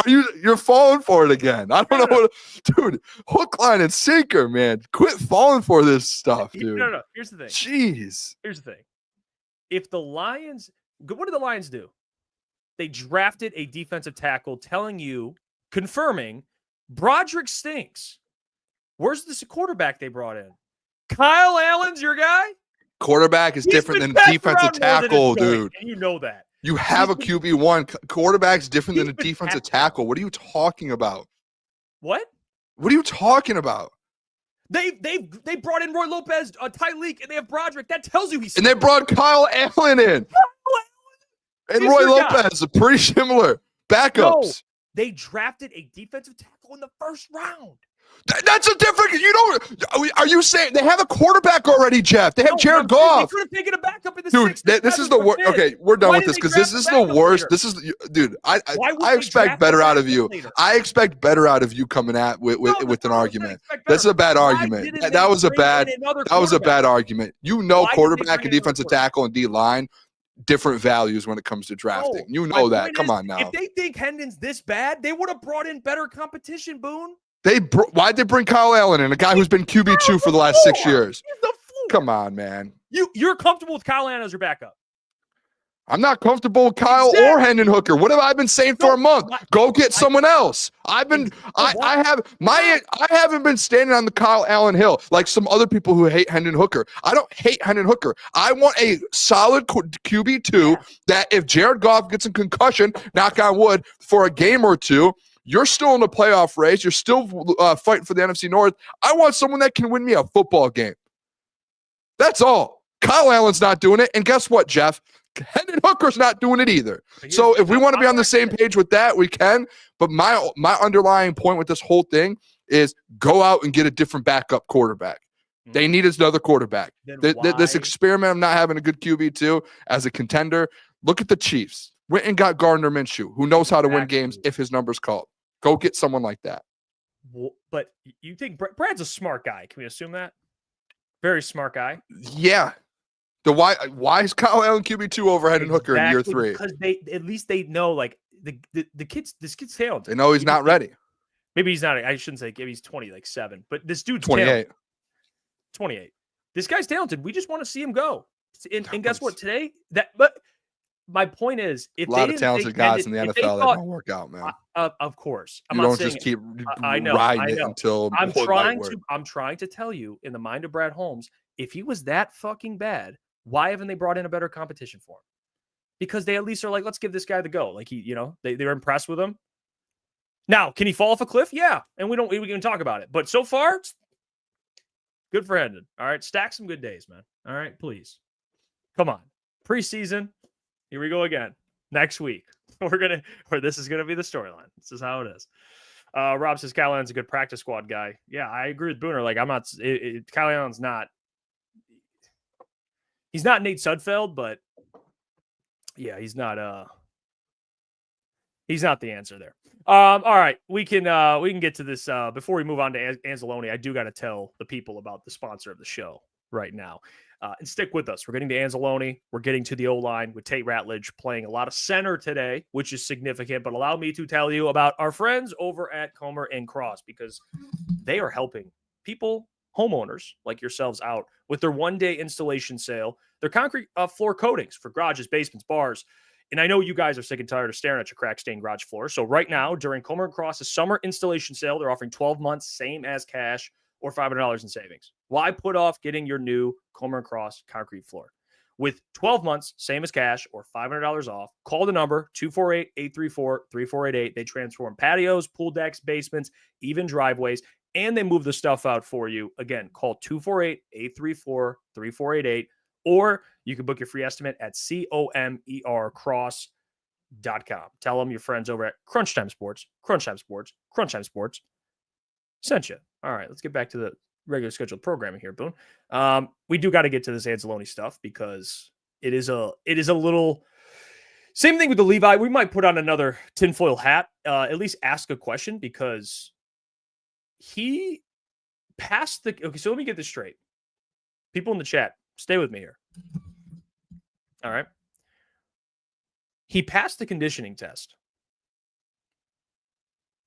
you're falling for it again? I don't know dude. Hook, line, and sinker, man. Quit falling for this stuff, dude. No. Here's the thing. Jeez. Here's the thing. If the Lions, what did the Lions do? They drafted a defensive tackle, confirming Broderick stinks. Where's this quarterback they brought in? Kyle Allen's your guy? Quarterback is different than defensive tackle, dude. And you know that. You have a QB1. Quarterback's different than a defensive tackle. What are you talking about? What? What are you talking about? They brought in Roy Lopez, Tyreek, and they have Broderick. That tells you he's. And they brought Kyle Allen in. And Roy Lopez are pretty similar backups. No, they drafted a defensive tackle in the first round. That's a different. You don't. Are you saying they have a quarterback already, Jeff? They have Jared Goff. They could have taken a backup in the dude. This is the worst. Okay, we're done with this because this is the worst. Later? This is, dude. I expect better out of you. I expect better out of you coming at with an argument. That's a bad argument. That was a bad. That was a bad argument. You know, quarterback and defensive tackle and D line. Different values when it comes to drafting. You know that. Come on now. If they think Hendon's this bad, they would have brought in better competition, Boone. Why'd they bring Kyle Allen in, a guy who's been QB2 for the last 6 years? Come on, man. You're comfortable with Kyle Allen as your backup. I'm not comfortable with Kyle or Hendon Hooker. What have I been saying for a month? Go get someone else. I haven't been standing on the Kyle Allen hill like some other people who hate Hendon Hooker. I don't hate Hendon Hooker. I want a solid QB2 that if Jared Goff gets a concussion, knock on wood, for a game or two, you're still in the playoff race. You're still fighting for the NFC North. I want someone that can win me a football game. That's all. Kyle Allen's not doing it. And guess what, Jeff? Hendon Hooker's not doing it either. So if we want to be on the same page with that, we can. But my underlying point with this whole thing is go out and get a different backup quarterback. They needed another quarterback. This experiment of not having a good QB2 as a contender, look at the Chiefs. Went and got Gardner Minshew, who knows how to win games if his number's called. Go get someone like that. But you think Brad's a smart guy. Can we assume that? Very smart guy. Yeah. Why is Kyle Allen QB2 over Hendon Hooker in year 3? Because at least they know like the kid's talented. They know he's not ready. Maybe he's not. I shouldn't say maybe he's 7, but this dude's 28. Talented. 28. This guy's talented. We just want to see him go. And guess what? Today but my point is, if a lot of talented guys in the NFL that don't work out, man. Of course, I'm not saying just keep riding it until I'm trying to tell you, in the mind of Brad Holmes, if he was that fucking bad, why haven't they brought in a better competition for him? Because they at least are like, let's give this guy the go. Like they're impressed with him. Now, can he fall off a cliff? Yeah, and we can talk about it. But so far, good for Hendon. All right, stack some good days, man. All right, please, come on, preseason. Here we go again. Next week, this is gonna be the storyline. This is how it is. Rob says Kyle Allen's a good practice squad guy. Yeah, I agree with Booner. Like, I'm not. Kyle Allen's not. He's not Nate Sudfeld, but yeah, he's not. He's not the answer there. All right, we can get to this before we move on to Anzalone. I do got to tell the people about the sponsor of the show right now. And stick with us. We're getting to Anzalone. We're getting to the O-line with Tate Ratledge playing a lot of center today, which is significant. But allow me to tell you about our friends over at Comer & Cross, because they are helping people, homeowners like yourselves, out with their one-day installation sale. Their concrete floor coatings for garages, basements, bars. And I know you guys are sick and tired of staring at your crack-stained garage floor. So right now, during Comer & Cross's summer installation sale, they're offering 12 months, same as cash, or $500 in savings. Why put off getting your new Comer & Cross concrete floor? With 12 months, same as cash, or $500 off, call the number 248-834-3488. They transform patios, pool decks, basements, even driveways, and they move the stuff out for you. Again, call 248-834-3488, or you can book your free estimate at comercross.com. Tell them your friends over at Crunch Time Sports sent you. All right, let's get back to the regular scheduled programming here, Boone. We do got to get to this Anzalone stuff because it is a little same thing with the Levi. We might put on another tinfoil hat, at least ask a question, because he passed the. Okay, so let me get this straight. People in the chat, stay with me here. All right. He passed the conditioning test,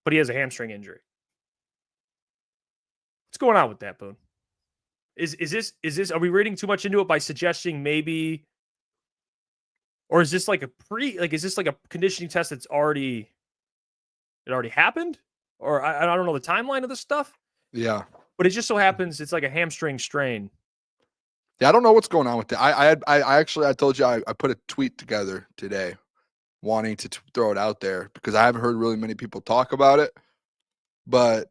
but he has a hamstring injury. What's going on with that, Boone? Is this are we reading too much into it by suggesting maybe, or is this like is this like a conditioning test that's already happened? Or I don't know the timeline of this stuff. Yeah. But it just so happens it's like a hamstring strain. Yeah, I don't know what's going on with that. I told you I put a tweet together today wanting to throw it out there because I haven't heard really many people talk about it. But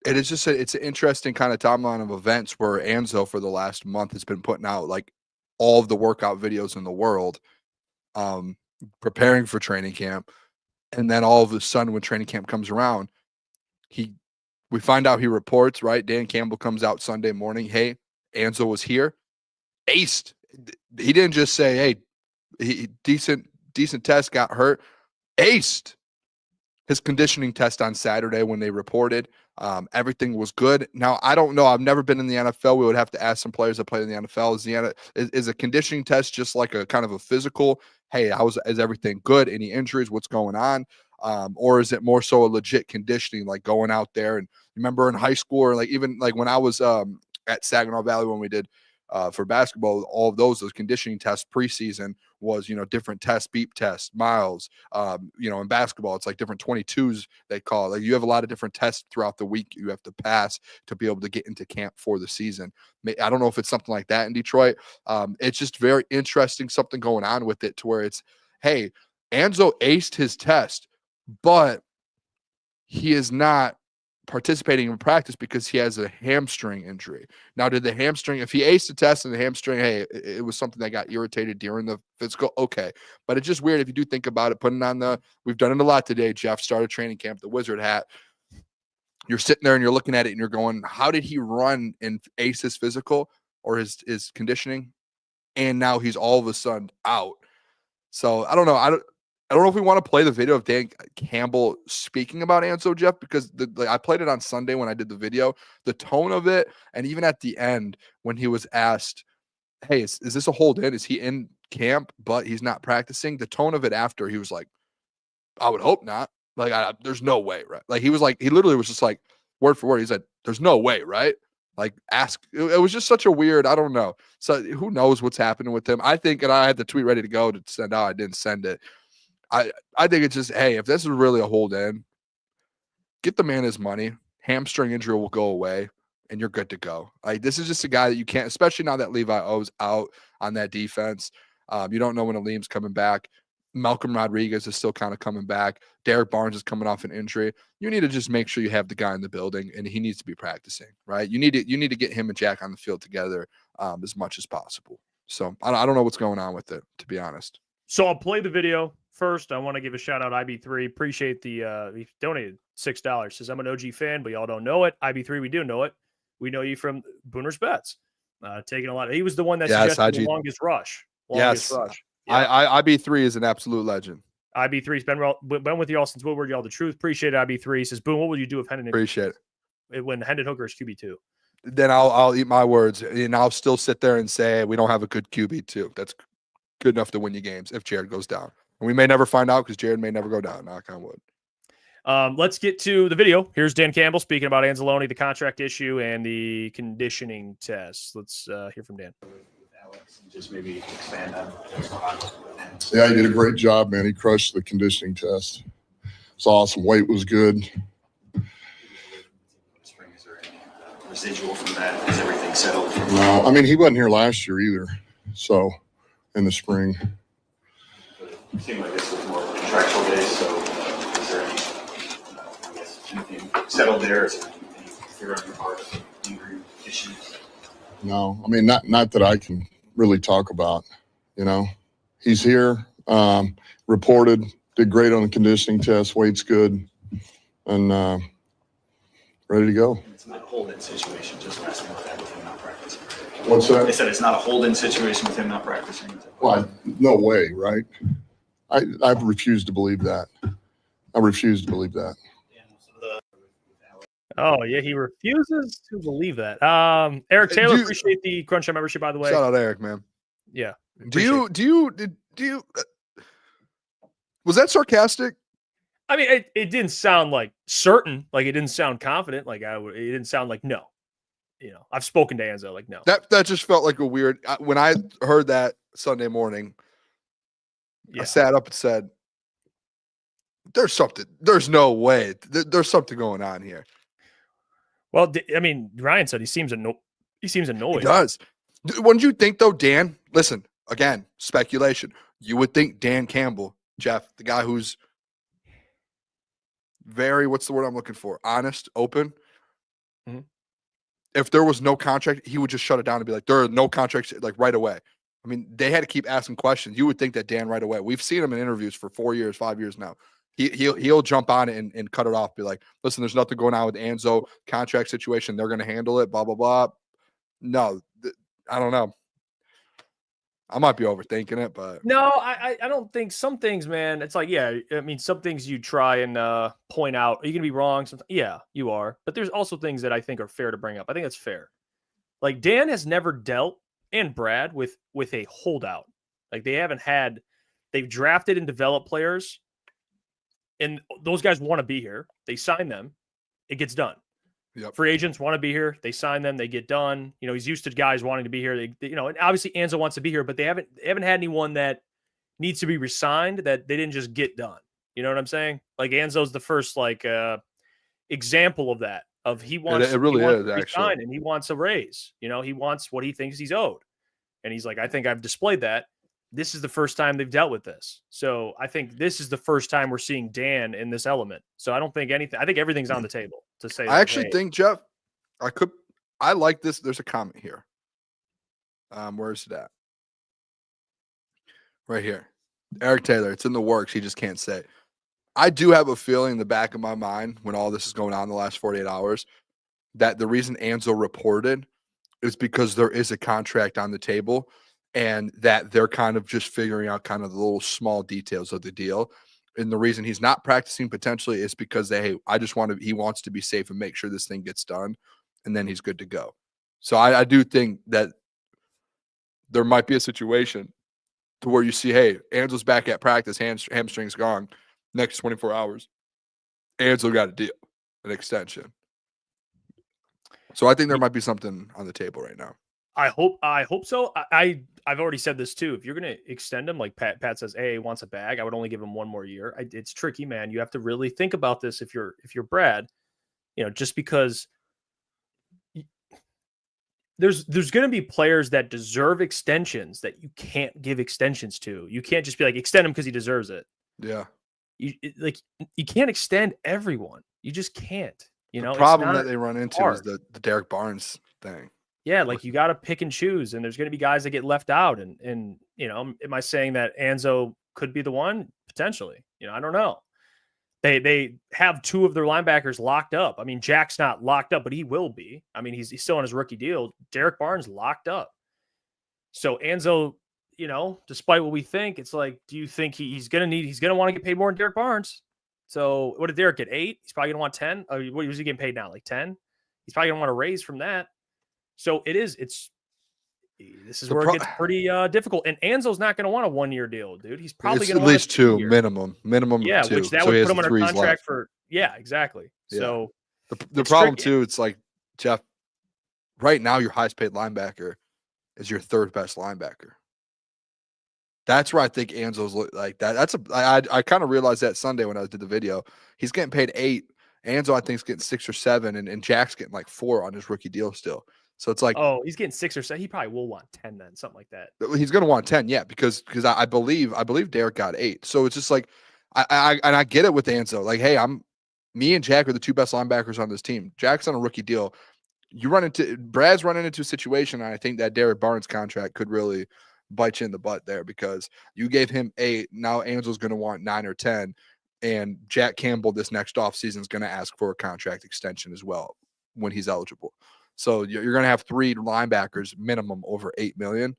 it is just it's an interesting kind of timeline of events where Anzo for the last month has been putting out like all of the workout videos in the world, preparing for training camp. And then all of a sudden when training camp comes around, we find out he reports, right? Dan Campbell comes out Sunday morning. Hey, Anzo was here. Aced. He didn't just say, hey, he decent test, got hurt. Aced his conditioning test on Saturday when they reported. Everything was good. Now, I don't know. I've never been in the NFL. We would have to ask some players that play in the NFL. Is a conditioning test just like a kind of a physical? Hey, is everything good? Any injuries? What's going on? Or is it more so a legit conditioning, like going out there? And remember in high school, or like even like when I was at Saginaw Valley when we did for basketball, all of those conditioning tests preseason was, different tests, beep tests, miles. In basketball, it's like different 22s they call it. Like you have a lot of different tests throughout the week you have to pass to be able to get into camp for the season. I don't know if it's something like that in Detroit. It's just very interesting, something going on with it to where it's, hey, Anzo aced his test, but he is not participating in practice because he has a hamstring injury. Now, did the hamstring, if he aced the test and the hamstring, hey, it was something that got irritated during the physical, okay. But it's just weird if you do think about it, putting on we've done it a lot today. Jeff started training camp, the wizard hat. You're sitting there and you're looking at it and you're going, how did he run and ace his physical or his conditioning? And now he's all of a sudden out. So I don't know. I don't know if we want to play the video of Dan Campbell speaking about Anzo, Jeff, because I played it on Sunday when I did the video. The tone of it, and even at the end when he was asked, hey, is this a hold in? Is he in camp, but he's not practicing? The tone of it after, he was like, I would hope not. Like, there's no way, right? Like, he literally was just like, word for word, he said, there's no way, right? Like, it was just such a weird, I don't know. So who knows what's happening with him? I think, and I had the tweet ready to go to send out, I didn't send it. I think it's just, hey, if this is really a hold in, get the man his money. Hamstring injury will go away, and you're good to go. Like, this is just a guy that you can't, especially now that Levi O's out on that defense. You don't know when Aleem's coming back. Malcolm Rodriguez is still kind of coming back. Derek Barnes is coming off an injury. You need to just make sure you have the guy in the building, and he needs to be practicing, right? You need to get him and Jack on the field together as much as possible. So I don't know what's going on with it, to be honest. So I'll play the video. First, I want to give a shout out IB3. Appreciate he donated $6. Says, I'm an OG fan, but y'all don't know it. IB3, we do know it. We know you from Booner's Bets. Taking a lot. He was the one that suggested the longest rush. Yes. Rush. Yeah. IB3 is an absolute legend. IB3's been with y'all since Woodward, y'all the truth. Appreciate it, IB3. Says, Boone, what would you do if Hendon? Appreciate it. When Hendon Hooker is QB2? Then I'll eat my words, and I'll still sit there and say we don't have a good QB2. That's good enough to win you games if Jared goes down. And we may never find out because Jared may never go down. Knock on wood. Let's get to the video. Here's Dan Campbell speaking about Anzalone, the contract issue, and the conditioning test. Let's hear from Dan. Just maybe expand on. Yeah, he did a great job, man. He crushed the conditioning test. It's awesome. Weight was good. Spring, is there any residual from that? Is everything settled? No, I mean, he wasn't here last year either. So, in the spring. It seemed like this was more contractual based, so is there anything settled there? Is there anything figure on your part of injury issues? No, I mean, not that I can really talk about, He's here, reported, did great on the conditioning test, weight's good, and ready to go. It's not a hold-in situation, just last month that with him not practicing. What's that? They said it's not a hold-in situation with him not practicing. Well, no way, right? I refuse to believe that. I refuse to believe that. Oh yeah, he refuses to believe that. Eric Taylor, appreciate the Crunch Time membership, by the way. Shout out Eric, man. Yeah. Do you was that sarcastic? I mean, it didn't sound like certain, like it didn't sound confident, like it didn't sound like no. I've spoken to Enzo, like no. That just felt like a weird. When I heard that Sunday morning, I sat up and said, "There's something. There's no way. There's something going on here." Well, I mean, Ryan said he seems annoyed. He does. Wouldn't you think though, Dan? Listen, again, speculation. You would think Dan Campbell, Jeff, the guy who's very, what's the word I'm looking for? Honest, open. Mm-hmm. If there was no contract, he would just shut it down and be like, there are no contracts, like right away. I mean, they had to keep asking questions. You would think that Dan right away. We've seen him in interviews for 4 years, 5 years now. He'll jump on it and cut it off. Be like, listen, there's nothing going on with Enzo contract situation. They're going to handle it. Blah blah blah. No, I don't know. I might be overthinking it, but no, I don't think some things, man. It's like, yeah, I mean, some things you try and point out. Are you gonna be wrong? Sometimes, yeah, you are. But there's also things that I think are fair to bring up. I think that's fair. Like Dan has never dealt, and Brad, with a holdout. Like they've drafted and developed players, and those guys want to be here. They sign them, it gets done. Yep. Free agents want to be here. They sign them. They get done. He's used to guys wanting to be here. And obviously Enzo wants to be here, but they haven't had anyone that needs to be resigned that they didn't just get done. You know what I'm saying? Like Enzo's the first example of that. Of he wants. It really is to actually, and he wants a raise. He wants what he thinks he's owed, and he's like, I think I've displayed that. This is the first time they've dealt with this. So I think this is the first time we're seeing Dan in this element. So I don't think anything. I think everything's on the table to say. I actually think, Jeff, I like this. There's a comment here. Where's it at? Right here. Eric Taylor. It's in the works. He just can't say. I do have a feeling in the back of my mind when all this is going on in the last 48 hours that the reason Enzo reported is because there is a contract on the table. And that they're kind of just figuring out kind of the little small details of the deal. And the reason he's not practicing potentially is because he wants to be safe and make sure this thing gets done. And then he's good to go. So I do think that there might be a situation to where you see, hey, Enzo's back at practice, hamstring's gone. Next 24 hours, Enzo got a deal, an extension. So I think there might be something on the table right now. I hope so. I've already said this too. If you're going to extend him, like Pat says, he wants a bag, I would only give him one more year. It's tricky, man. You have to really think about this. If you're Brad, just because there's going to be players that deserve extensions that you can't give extensions to. You can't just be like, extend him because he deserves it. Yeah. You can't extend everyone. You just can't. The problem that they run into is the Derek Barnes thing. Yeah, like you got to pick and choose, and there's going to be guys that get left out. And am I saying that Enzo could be the one? Potentially. I don't know. They have two of their linebackers locked up. I mean, Jack's not locked up, but he will be. I mean, he's still on his rookie deal. Derek Barnes locked up. So Enzo, despite what we think, it's like, do you think he's going to want to get paid more than Derek Barnes? So what did Derek get? 8? He's probably going to want 10. What was he getting paid now? Like 10? He's probably going to want a raise from that. So this is where it gets pretty difficult. And Enzo's not going to want a 1-year deal, dude. He's probably going to want at least 2 minimum. Yeah, 2. which that would put him under contract for. Yeah, exactly. Yeah. So the problem too, it's like, Jeff, right now your highest paid linebacker is your third best linebacker. That's where I think Enzo's like that. I kind of realized that Sunday when I did the video. He's getting paid 8. Enzo, I think, is getting 6 or 7, and Jack's getting like 4 on his rookie deal still. So it's like, oh, he's getting 6 or 7. He probably will want 10 then, something like that. He's going to want 10, yeah, because I believe Derek got 8. So it's just like, I get it with Enzo. Like, hey, me and Jack are the 2 best linebackers on this team. Jack's on a rookie deal. Brad's running into a situation, and I think that Derek Barnes contract could really bite you in the butt there because you gave him 8. Now Enzo's going to want 9 or 10, and Jack Campbell this next offseason is going to ask for a contract extension as well when he's eligible. So you're going to have 3 linebackers minimum over $8 million,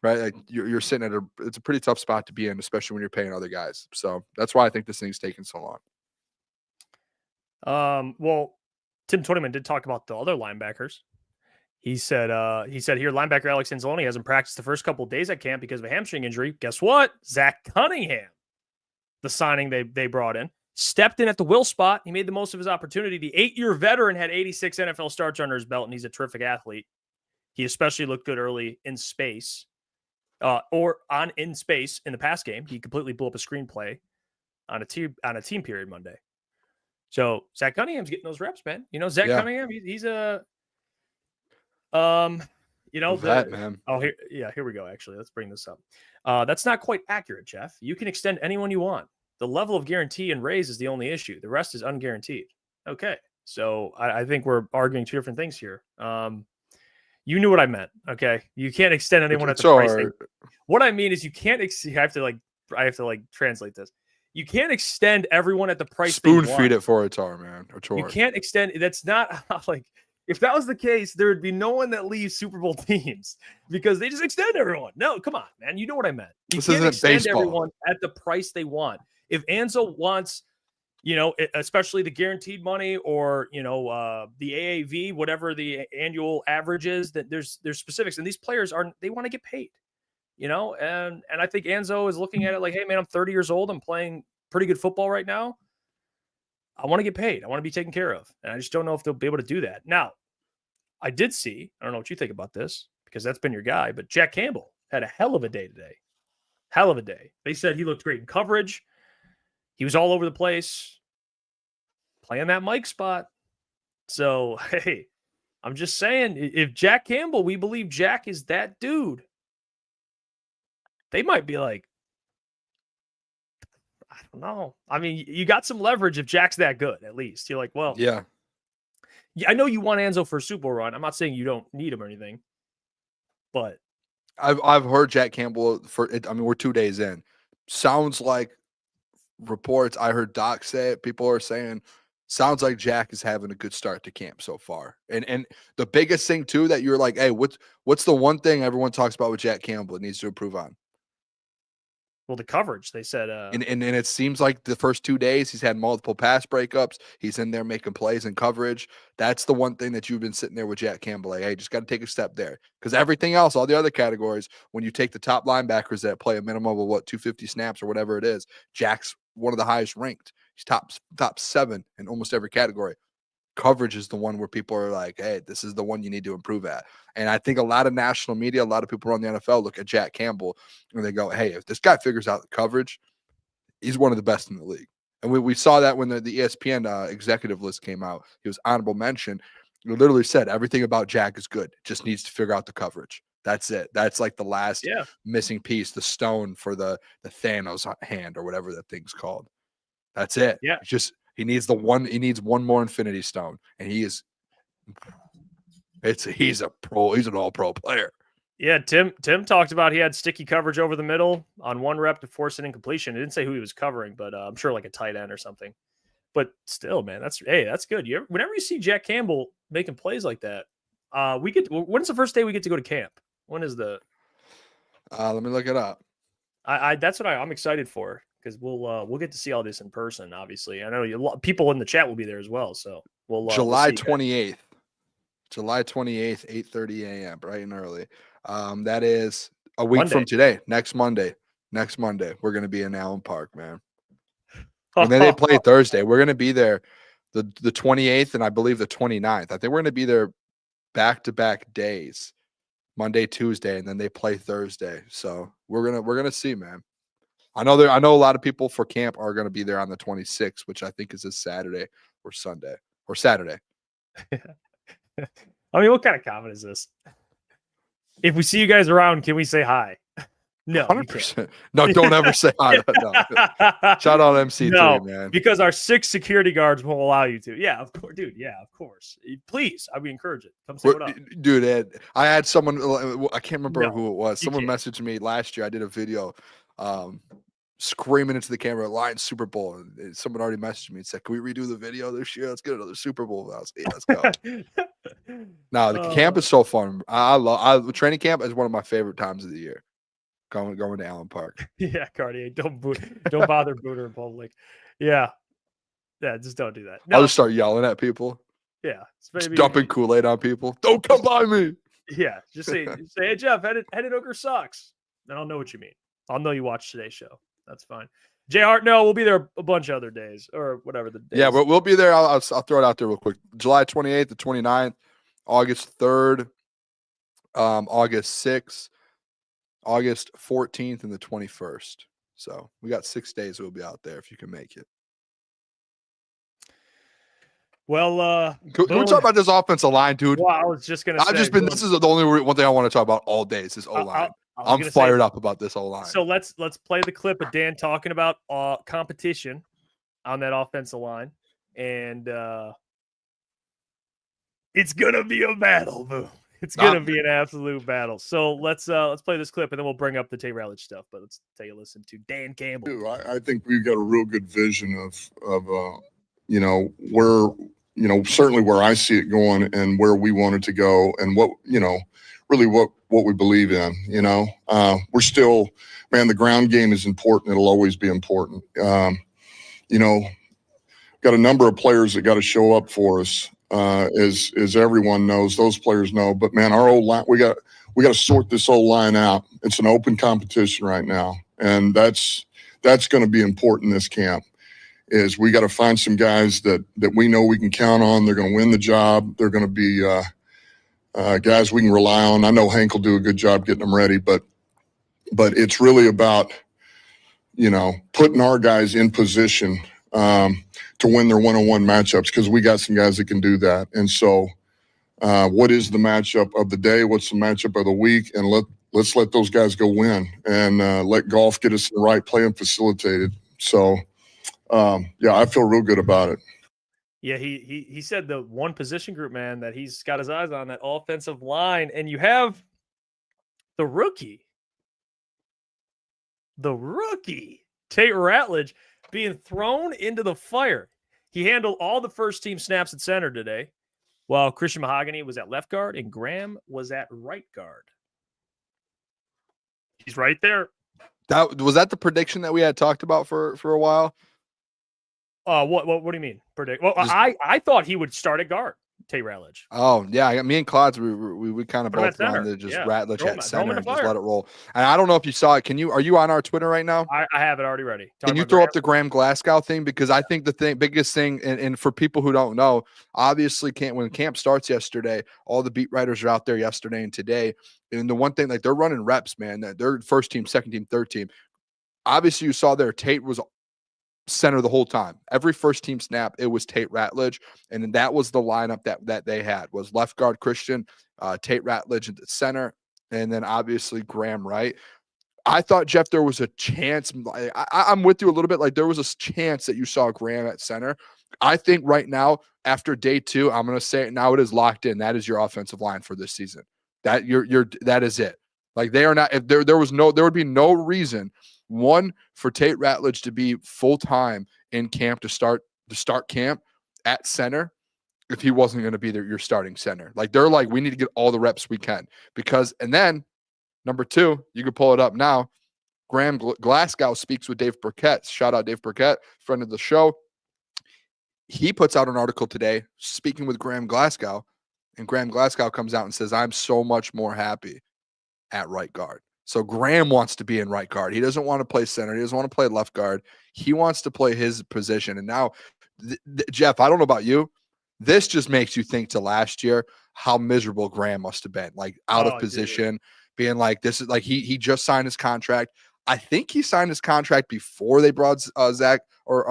right? Like you're sitting at it's a pretty tough spot to be in, especially when you're paying other guys. So that's why I think this thing's taking so long. Well, Tim Twentyman did talk about the other linebackers. He said here, linebacker Alex Anzalone hasn't practiced the first couple of days at camp because of a hamstring injury. Guess what? Zach Cunningham, the signing they brought in, stepped in at the will spot. He made the most of his opportunity. The 8-year veteran had 86 NFL starts under his belt, and he's a terrific athlete. He especially looked good early in space, in space in the pass game. He completely blew up a screenplay on a team period Monday. So Zach Cunningham's getting those reps, man. Zach Cunningham, he's a that, man. Oh, here we go. Actually, let's bring this up. That's not quite accurate, Jeff. You can extend anyone you want. The level of guarantee and raise is the only issue. The rest is unguaranteed. Okay, so I think we're arguing two different things here. You knew what I meant. Okay, you can't extend anyone at the price. What I mean is you can't. I have to translate this. You can't extend everyone at the price. Spoon feed it for a tar, man. Or chore. You can't extend. That's not like. If that was the case, there would be no one that leaves Super Bowl teams because they just extend everyone. No, come on, man. You know what I meant. You can't extend baseball. Everyone at the price they want. If Anzo wants, especially the guaranteed money or, the AAV, whatever the annual average is, that there's specifics. And these players they want to get paid, and I think Anzo is looking at it like, hey, man, I'm 30 years old. I'm playing pretty good football right now. I want to get paid. I want to be taken care of. And I just don't know if they'll be able to do that. Now, I did see, I don't know what you think about this because that's been your guy, but Jack Campbell had a hell of a day today. Hell of a day. They said he looked great in coverage. He was all over the place playing that Mike spot. So, hey, I'm just saying, if Jack Campbell, we believe Jack is that dude, they might be like, I don't know. I mean, you got some leverage if Jack's that good, at least. You're like, well, yeah, I know you want Anzo for a Super Bowl run. I'm not saying you don't need him or anything, but I've heard Jack Campbell we're 2 days in. Sounds like reports. I heard Doc say it. People are saying, sounds like Jack is having a good start to camp so far. And the biggest thing too, that you're like, hey, what's the one thing everyone talks about with Jack Campbell it needs to improve on? Well, the coverage, they said. And it seems like the first 2 days he's had multiple pass breakups. He's in there making plays and coverage. That's the one thing that you've been sitting there with Jack Campbell. Like, hey, just got to take a step there. Because everything else, all the other categories, when you take the top linebackers that play a minimum of 250 snaps or whatever it is, Jack's one of the highest ranked. He's top 7 in almost every category. Coverage is the one where people are like, hey, this is the one you need to improve at. And I think a lot of national media, a lot of people around the NFL look at Jack Campbell and they go, hey, if this guy figures out the coverage, he's one of the best in the league. And we saw that when the ESPN executive list came out. He was honorable mention. He literally said everything about Jack is good. Just needs to figure out the coverage. That's it. That's like the last missing piece, the stone for the Thanos hand or whatever that thing's called. That's it. Yeah. He needs one more Infinity Stone, and he's a pro. He's an all-pro player. Yeah, Tim talked about he had sticky coverage over the middle on one rep to force an incompletion. It didn't say who he was covering, but I'm sure like a tight end or something. But still, man, that's good. Whenever you see Jack Campbell making plays like that, when's the first day we get to go to camp? When is the? Let me look it up. That's what I'm excited for. Because we'll get to see all this in person. Obviously, I know people in the chat will be there as well. So we'll July 28th, July 28th, 8:30 a.m. bright and early. That is a week from today. Next Monday, we're gonna be in Allen Park, man. And then they play Thursday. We're gonna be there the 28th and I believe the 29th. I think we're gonna be there back-to-back days, Monday, Tuesday, and then they play Thursday. So we're gonna see, man. I know a lot of people for camp are going to be there on the 26th, which I think is this Saturday or Sunday or Saturday. I mean, what kind of comment is this? If we see you guys around, can we say hi? No, 100%. No, don't ever say hi. No. Shout out MC3, man. Because our 6 security guards won't allow you to. Yeah, of course, dude. Yeah, of course. Please, I would encourage it. Come say what up, dude. Ed, I had someone. I can't remember who it was. Someone messaged me last year. I did a video. Screaming into the camera, Lions Super Bowl, and someone already messaged me and said, "Can we redo the video this year? Let's get another Super Bowl." I was like, yeah, let's go. No, the camp is so fun. Training camp is one of my favorite times of the year. Going to Allen Park. Yeah, Cartier, don't bother Booner in public. Yeah, just don't do that. No. I'll just start yelling at people. Yeah. It's Just maybe, dumping Kool-Aid on people. Don't come by me. yeah. Just say, hey, Jeff, headed Hooker sucks. Then I'll know what you mean. I'll know you watched today's show. That's fine. Jay Hart, no, we'll be there a bunch of other days or whatever the days. Yeah, we'll be there. I'll throw it out there real quick. July 28th to 29th, August 3rd, August 6th, August 14th, and the 21st. So we got 6 days we'll be out there if you can make it. Well, Can we talk about this offensive line, dude? Well, I was just going to say. This is the only one thing I want to talk about all day is this O-line. I'm fired up about this O-line. So let's play the clip of Dan talking about competition on that offensive line. And it's going to be a battle, boo. It's going to be an absolute battle. So let's play this clip, and then we'll bring up the Tate Ratledge stuff. But let's take a listen to Dan Campbell. I think we've got a real good vision of where, certainly where I see it going and where we want it to go and what, really what we believe in, we're still, man, the ground game is important. It'll always be important. Got a number of players that got to show up for us. As everyone knows, those players know, but man, our old line, we got to sort this old line out. It's an open competition right now. And that's going to be important this camp. Is we got to find some guys that we know we can count on. They're going to win the job. They're going to be guys we can rely on. I know Hank will do a good job getting them ready, but it's really about, putting our guys in position to win their one-on-one matchups because we got some guys that can do that. And so what is the matchup of the day? What's the matchup of the week? And let's let those guys go win and let golf get us in the right play and facilitate it. So, I feel real good about it. Yeah, he said the one position group, man, that he's got his eyes on, that offensive line. And you have the rookie, Tate Ratledge, being thrown into the fire. He handled all the first-team snaps at center today, while Christian Mahogany was at left guard and Graham was at right guard. He's right there. Was that the prediction that we had talked about for a while? What do you mean predict? Well, I thought he would start at guard, Tate Ratledge. Oh yeah, me and Klotz, we kind of both wanted to just Ratledge at center and just let it roll. And I don't know if you saw it. Are you on our Twitter right now? I have it already ready. Can you throw up the Graham Glasgow thing? Because I think the biggest thing, and for people who don't know, obviously when camp starts yesterday, all the beat writers are out there yesterday and today. And the one thing, like, they're running reps, man. They're first team, second team, third team. Obviously, you saw there Tate was center the whole time. Every first team snap, it was Tate Ratledge, and that was the lineup that they had was left guard Christian, Tate Ratledge at the center, and then obviously Graham right. I thought, Jeff, there was a chance. I'm with you a little bit. Like, there was a chance that you saw Graham at center. I think right now, after day 2, I'm going to say it now, it is locked in. That is your offensive line for this season. That that is it. Like, they are not. If there would be no reason. One, for Tate Ratledge to be full-time in camp to start camp at center if he wasn't going to be your starting center. Like, they're like, we need to get all the reps we can and then number 2, you can pull it up now. Graham Glasgow speaks with Dave Burkett. Shout out Dave Burkett, friend of the show. He puts out an article today speaking with Graham Glasgow, and Graham Glasgow comes out and says, I'm so much more happy at right guard. So Graham wants to be in right guard. He doesn't want to play center. He doesn't want to play left guard. He wants to play his position. And now, Jeff, I don't know about you. This just makes you think to last year how miserable Graham must have been, like out of position, being like, this is like he just signed his contract. I think he signed his contract before they brought Zach or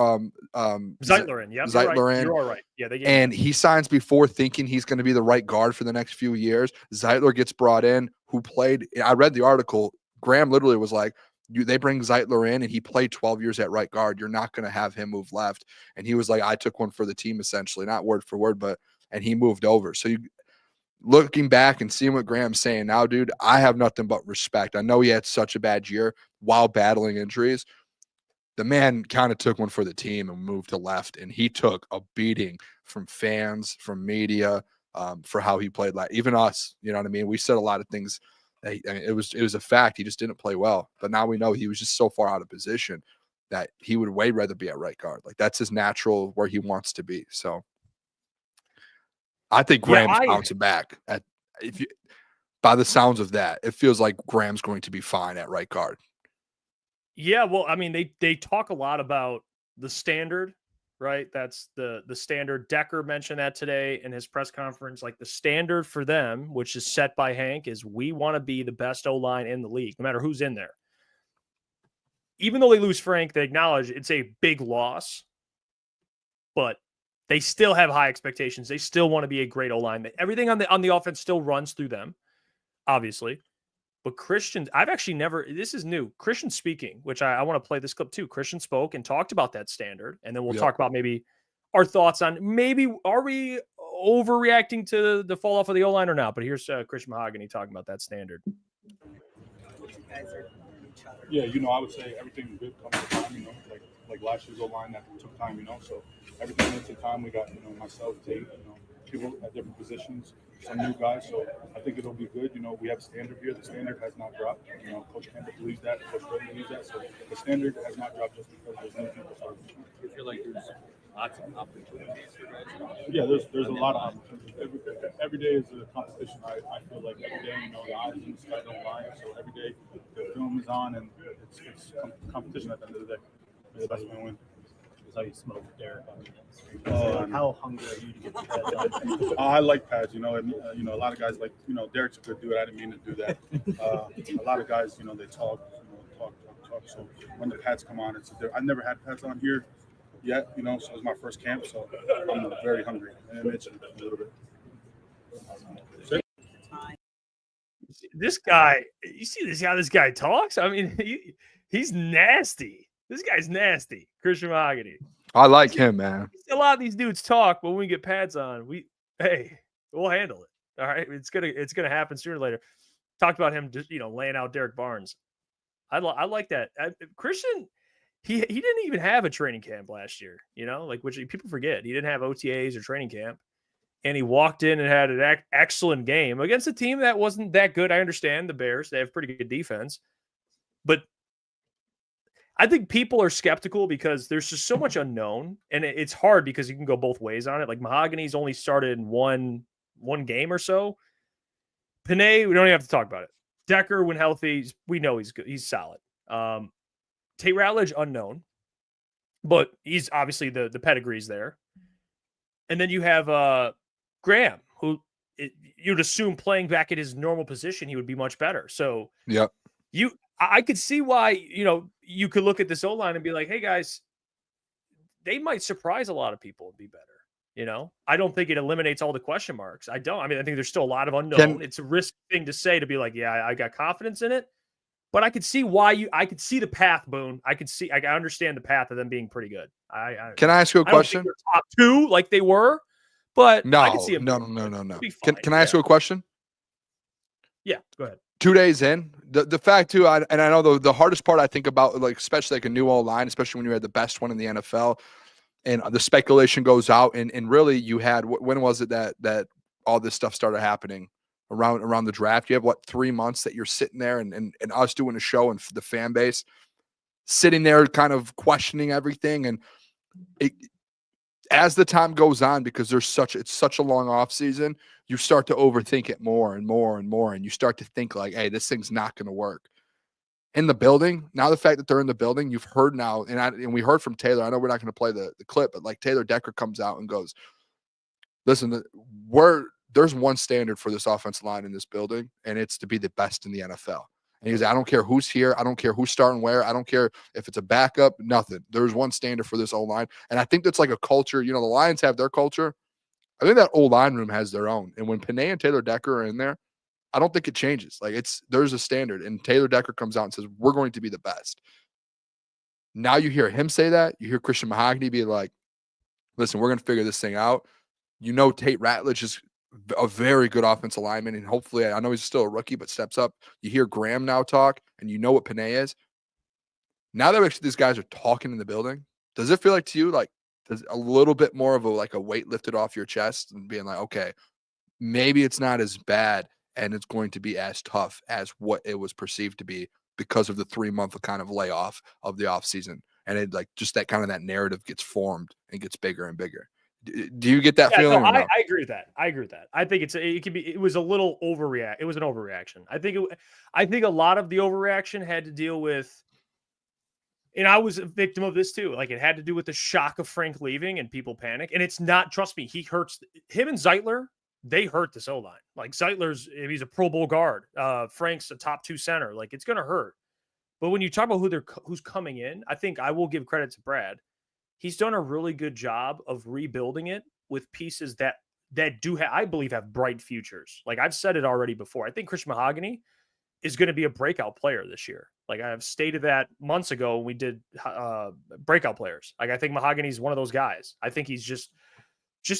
Zeitler in. Yeah, Zeitler in. You're all right. Yeah, and he signs before thinking he's going to be the right guard for the next few years. Zeitler gets brought in, who played. I read the article. Graham literally was like, they bring Zeitler in, and he played 12 years at right guard. You're not going to have him move left. And he was like, I took one for the team, essentially, not word for word, and he moved over. So looking back and seeing what Graham's saying now, dude, I have nothing but respect. I know he had such a bad year while battling injuries. The man kind of took one for the team and moved to left, and he took a beating from fans, from media, for how he played. Even us, you know what I mean? We said a lot of things. It was a fact. He just didn't play well. But now we know he was just so far out of position that he would way rather be at right guard. Like, that's his natural where he wants to be. So I think Yeah, Graham's bouncing back. By the sounds of that, it feels like Graham's going to be fine at right guard. Yeah, well, I mean, they talk a lot about the standard, right? That's the standard. Decker mentioned that today in his press conference. Like the standard for them, which is set by Hank, is we want to be the best O-line in the league, no matter who's in there. Even though they lose Frank, they acknowledge it's a big loss, but they still have high expectations. They still want to be a great O-line. Everything on the offense still runs through them, obviously. But Christian, I've actually never, this is new. Christian speaking, which I want to play this clip too. Christian spoke and talked about that standard. And then we'll talk about maybe our thoughts on are we overreacting to the fall off of the O-line or not? But here's Christian Mahogany talking about that standard. Yeah, I would say everything good comes with time, like last year's O-line that took time, so everything that took time. We got, myself, Tate, people at different positions, some new guys, so I think it'll be good. We have standard here. The standard has not dropped. Coach Campbell believes that. Coach Brady believes that. So the standard has not dropped just because there's new people starting. You feel like there's lots of opportunities for guys? Yeah, there's a lot of opportunities. Every day is a competition. I feel like every day, the eyes in the sky don't lie. So every day the film is on, and it's competition at the end of the day. The best man win. How you smoke Derek on the how hungry are you to get the pads on? I like pads, and a lot of guys like, Derek's a good dude. I didn't mean to do that. A lot of guys, they talk. So when the pads come on, I've never had pads on here yet, so it's my first camp, so I'm very hungry and itching a little bit. This guy, you see how this guy talks? I mean, he's nasty. This guy's nasty. Christian Mahogany. I like him, man. A lot of these dudes talk, but when we get pads on, we'll handle it. All right, it's gonna happen sooner or later. Talked about him just laying out Derek Barnes. I like that. Christian, he didn't even have a training camp last year. Which people forget. He didn't have OTAs or training camp, and he walked in and had an excellent game against a team that wasn't that good. I understand the Bears; they have pretty good defense, but I think people are skeptical because there's just so much unknown, and it's hard because you can go both ways on it. Like Mahogany's only started in one game or so. Panay, we don't even have to talk about it. Decker, when healthy, we know he's good. He's solid. Tate Ratledge, unknown, but he's obviously the pedigree's there. And then you have Graham, who you'd assume playing back at his normal position, he would be much better. So yep. I could see why, you could look at this O-line and be like, hey, guys, they might surprise a lot of people and be better. I don't think it eliminates all the question marks. I don't. I mean, I think there's still a lot of unknown. It's a risk thing to say, to be like, yeah, I got confidence in it. But I could see why I could see the path, Boone. I understand the path of them being pretty good. Can I ask you a question? I don't think they're top two like they were, but no, I can see no. Can I ask you a question? Yeah, go ahead. 2 days in, the fact too, and I know the hardest part I think about, like especially like a new O-line, especially when you had the best one in the NFL, and the speculation goes out, and really you had, when was it that all this stuff started happening around the draft? You have 3 months that you're sitting there, and us doing a show and the fan base sitting there kind of questioning everything, and as the time goes on, because it's such a long off season, you start to overthink it more and more and more. And you start to think like, hey, this thing's not going to work. In the building, now the fact that they're in the building, you've heard now, and we heard from Taylor. I know we're not going to play the clip, but like Taylor Decker comes out and goes, listen, there's one standard for this offensive line in this building, and it's to be the best in the NFL. And he goes, I don't care who's here. I don't care who's starting where. I don't care if it's a backup, nothing. There's one standard for this O-line. And I think that's like a culture. The Lions have their culture. I think that O-line room has their own. And when Panay and Taylor Decker are in there, I don't think it changes. Like there's a standard. And Taylor Decker comes out and says, we're going to be the best. Now you hear him say that. You hear Christian Mahogany be like, listen, we're going to figure this thing out. Tate Ratledge is a very good offensive lineman, and hopefully, I know he's still a rookie, but steps up. You hear Graham now talk, and you know what Panay is. Now that actually these guys are talking in the building, does it feel like to you like there's a little bit more of a weight lifted off your chest and being like, okay, maybe it's not as bad and it's going to be as tough as what it was perceived to be because of the 3-month kind of layoff of the offseason, and it just that kind of that narrative gets formed and gets bigger and bigger. Do you get that Yeah, feeling? no, Or no? I agree with that. I agree with that. I think it was a little overreact. It was an overreaction. I think a lot of the overreaction had to deal with, and I was a victim of this too. Like, it had to do with the shock of Frank leaving and people panic. And it's not, trust me, him and Zeitler, they hurt this O-line. Like, he's a Pro Bowl guard. Frank's a top 2 center. Like, it's going to hurt. But when you talk about who's coming in, I think I will give credit to Brad. He's done a really good job of rebuilding it with pieces that do I believe have bright futures. Like, I've said it already before. I think Christian Mahogany is going to be a breakout player this year. Like, I have stated that months ago when we did breakout players. Like, I think Mahogany is one of those guys. I think he's just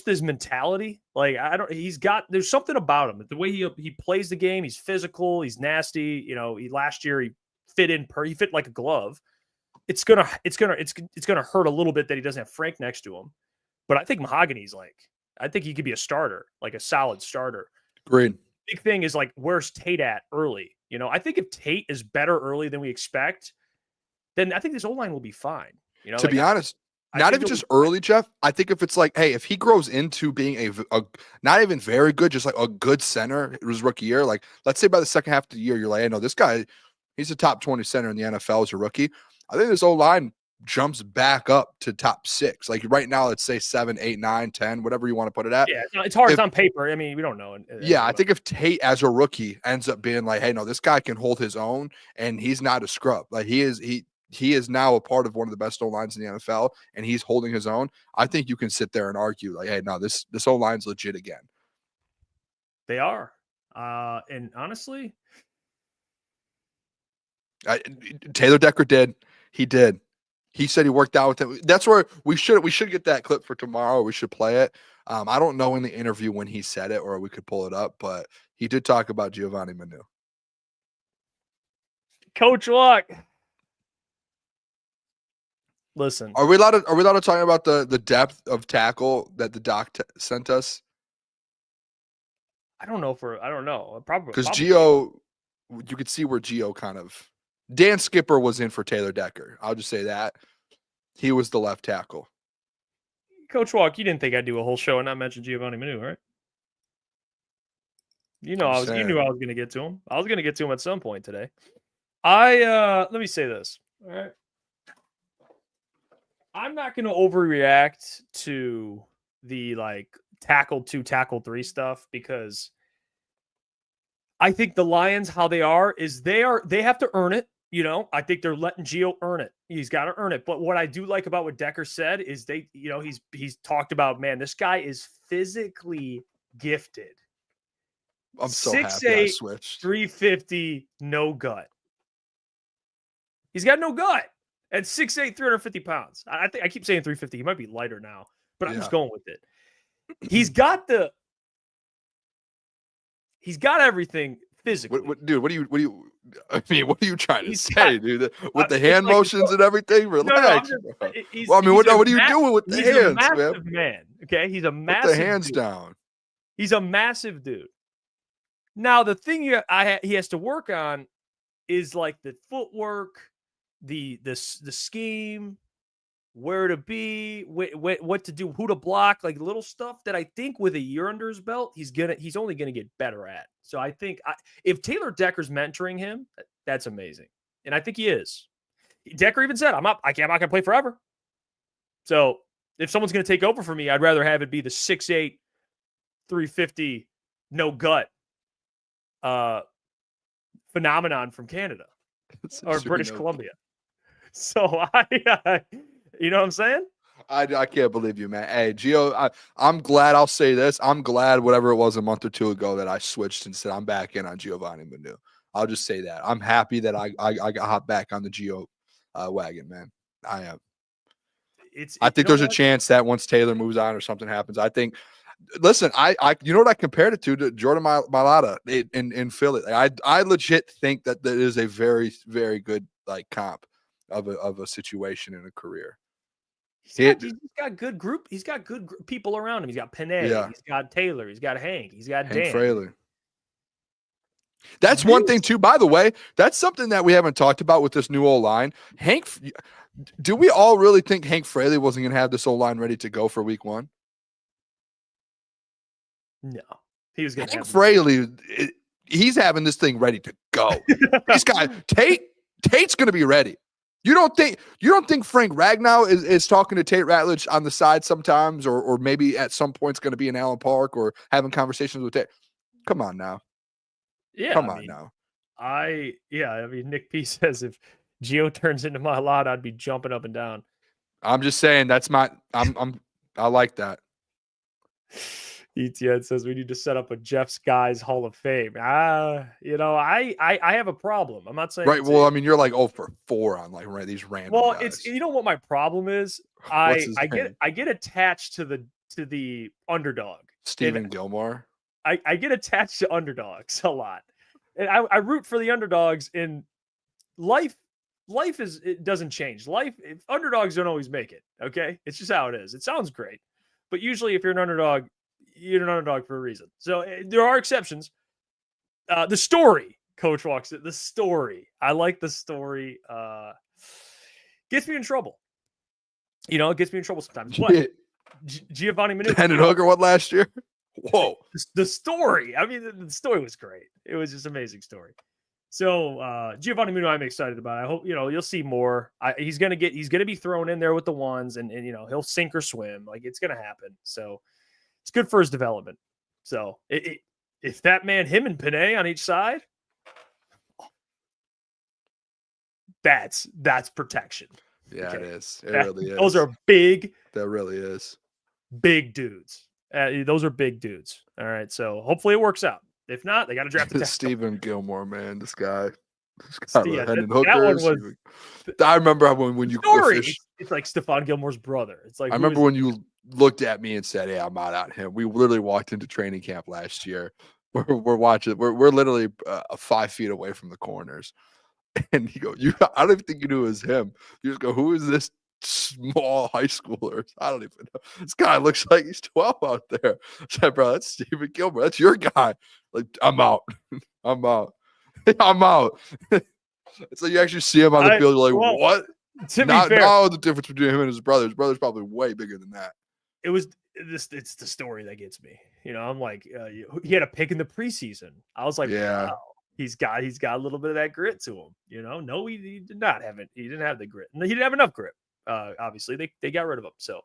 his mentality. Like, there's something about him. The way he plays the game, he's physical, he's nasty. You know, last year he fit like a glove. It's gonna hurt a little bit that he doesn't have Frank next to him. But I think Mahogany's I think he could be a starter, like a solid starter. Agreed. Big thing is, like, where's Tate at early? You know, I think if Tate is better early than we expect, then I think this O-line will be fine. You know, To be honest, not even just early, Jeff. I think if it's like, hey, if he grows into being a not even very good, just like a good center his rookie year, like, let's say by the second half of the year, you're like, hey, no, this guy, he's a top 20 center in the NFL as a rookie. I think this O-line jumps back up to top 6. Like, right now, let's say 7, 8, 9, 10, whatever you want to put it at. Yeah, it's hard. It's on paper. I mean, we don't know. Yeah, I think if Tate as a rookie ends up being like, hey, no, this guy can hold his own and he's not a scrub. Like, he is now a part of one of the best O-lines in the NFL and he's holding his own. I think you can sit there and argue like, hey, no, this O-line's legit again. They are. And honestly, Taylor Decker did. He did. He said he worked out with him. That's where we should get that clip for tomorrow. We should play it. I don't know in the interview when he said it, or we could pull it up, but he did talk about Giovanni Manu. Coach Luck. Listen, Are we allowed to talk about the depth of tackle that the doc sent us? I don't know. Probably Because Gio, you could see where Gio kind of. Dan Skipper was in for Taylor Decker. I'll just say that. He was the left tackle. Coach Walk, you didn't think I'd do a whole show and not mention Giovanni Manu, right? You knew I was going to get to him. I was going to get to him at some point today. Let me say this. All right. I'm not going to overreact to the tackle 2, tackle 3 stuff, because I think the Lions, how they are, is they have to earn it. You know, I think they're letting Gio earn it. He's got to earn it. But what I do like about what Decker said is he's talked about, man, this guy is physically gifted. I'm so happy I switched. 350, no gut. He's got no gut at 6'8", 350 pounds. I think I keep saying 350. He might be lighter now, but I'm just going with it. He's got everything physically. Dude, what are you trying to say, dude? With the hand motions and everything? Relax. What are you doing with the hands, he's a massive man. Okay, he's a massive. Put the hands down. He's a massive dude. Now the thing he has to work on is like the footwork, the scheme, where to be, what to do, who to block, like little stuff that I think with a year under his belt, he's only gonna get better at. So I think if Taylor Decker's mentoring him, that's amazing, and I think he is. Decker even said, I'm not gonna play forever. So if someone's gonna take over for me, I'd rather have it be the 6'8", 350, no gut phenomenon from Canada or British Columbia. So you know what I'm saying? I can't believe you, man. Hey, Gio, I'm glad. I'll say this. I'm glad whatever it was a month or two ago that I switched and said I'm back in on Giovanni Manu. I'll just say that. I'm happy that I got hopped back on the Gio wagon, man. I am. I think there's a chance that once Taylor moves on or something happens, I think. Listen, you know what I compared it to Jordan Mailata in Philly. I legit think that is a very, very good comp of a situation in a career. He's got good group. He's got good people around him. He's got Panay. Yeah. He's got Taylor. He's got Hank. He's got Dan. Fraley. That's one thing too. By the way, that's something that we haven't talked about with this new O-line. Do we all really think Hank Fraley wasn't going to have this O-line ready to go for week 1? No, he was going to Hank have Fraley, he's having this thing ready to go. This guy, Tate's going to be ready. You don't think Frank Ragnow is talking to Tate Ratledge on the side sometimes, or maybe at some point it's going to be in Allen Park or having conversations with Tate? Come on now. Yeah, Come on now. I mean, Nick P says if Gio turns into my lot, I'd be jumping up and down. I'm just saying I like that. ETN says we need to set up a Jeff Skies Hall of Fame. I have a problem. I'm not saying Right. Well, I mean, you're like 0 for 4 on like these random. Well, guys. it's what my problem is. I get attached to the underdog. Stephen Gilmore. I get attached to underdogs a lot, and I root for the underdogs. In life it doesn't change. Underdogs don't always make it. Okay, it's just how it is. It sounds great, but usually if you're an underdog for a reason. So there are exceptions. The story, Coach walks it. The story. I like the story. Gets me in trouble. It gets me in trouble sometimes. But Giovanni Minucci. Hendon Hooker what last year? Whoa. The story. I mean, the story was great. It was just an amazing story. So Giovanni Minucci, I'm excited about. I hope you'll see more. He's gonna be thrown in there with the ones, and he'll sink or swim. Like it's gonna happen. So it's good for his development. So if that man, him and Panay on each side, that's protection. Yeah, okay? it is. It really is. Those are big. That really is. Big dudes. Those are big dudes. All right. So hopefully it works out. If not, they got to draft the Stephen Gilmore, man. This guy. Yeah, Hendon that one Hooker. I remember when you it's like Stephon Gilmore's brother. It's like I remember when you looked at me and said, "Hey, I'm out on him." We literally walked into training camp last year. We're watching. We're literally 5 feet away from the corners, and you go, I don't even think you knew it was him. You just go, "Who is this small high schooler?" I don't even know. This guy looks like he's 12 out there. I said, "Bro, that's Stephen Gilmore. That's your guy." Like, I'm out. I'm out. I'm out. So you actually see him on the field, you're like, what? To be fair, now the difference between him and his brother. His brother's probably way bigger than that. It's the story that gets me. I'm like, he had a pick in the preseason. I was like, yeah, wow, he's got a little bit of that grit to him. No, he did not have it. He didn't have the grit. He didn't have enough grit. Obviously, they got rid of him. So,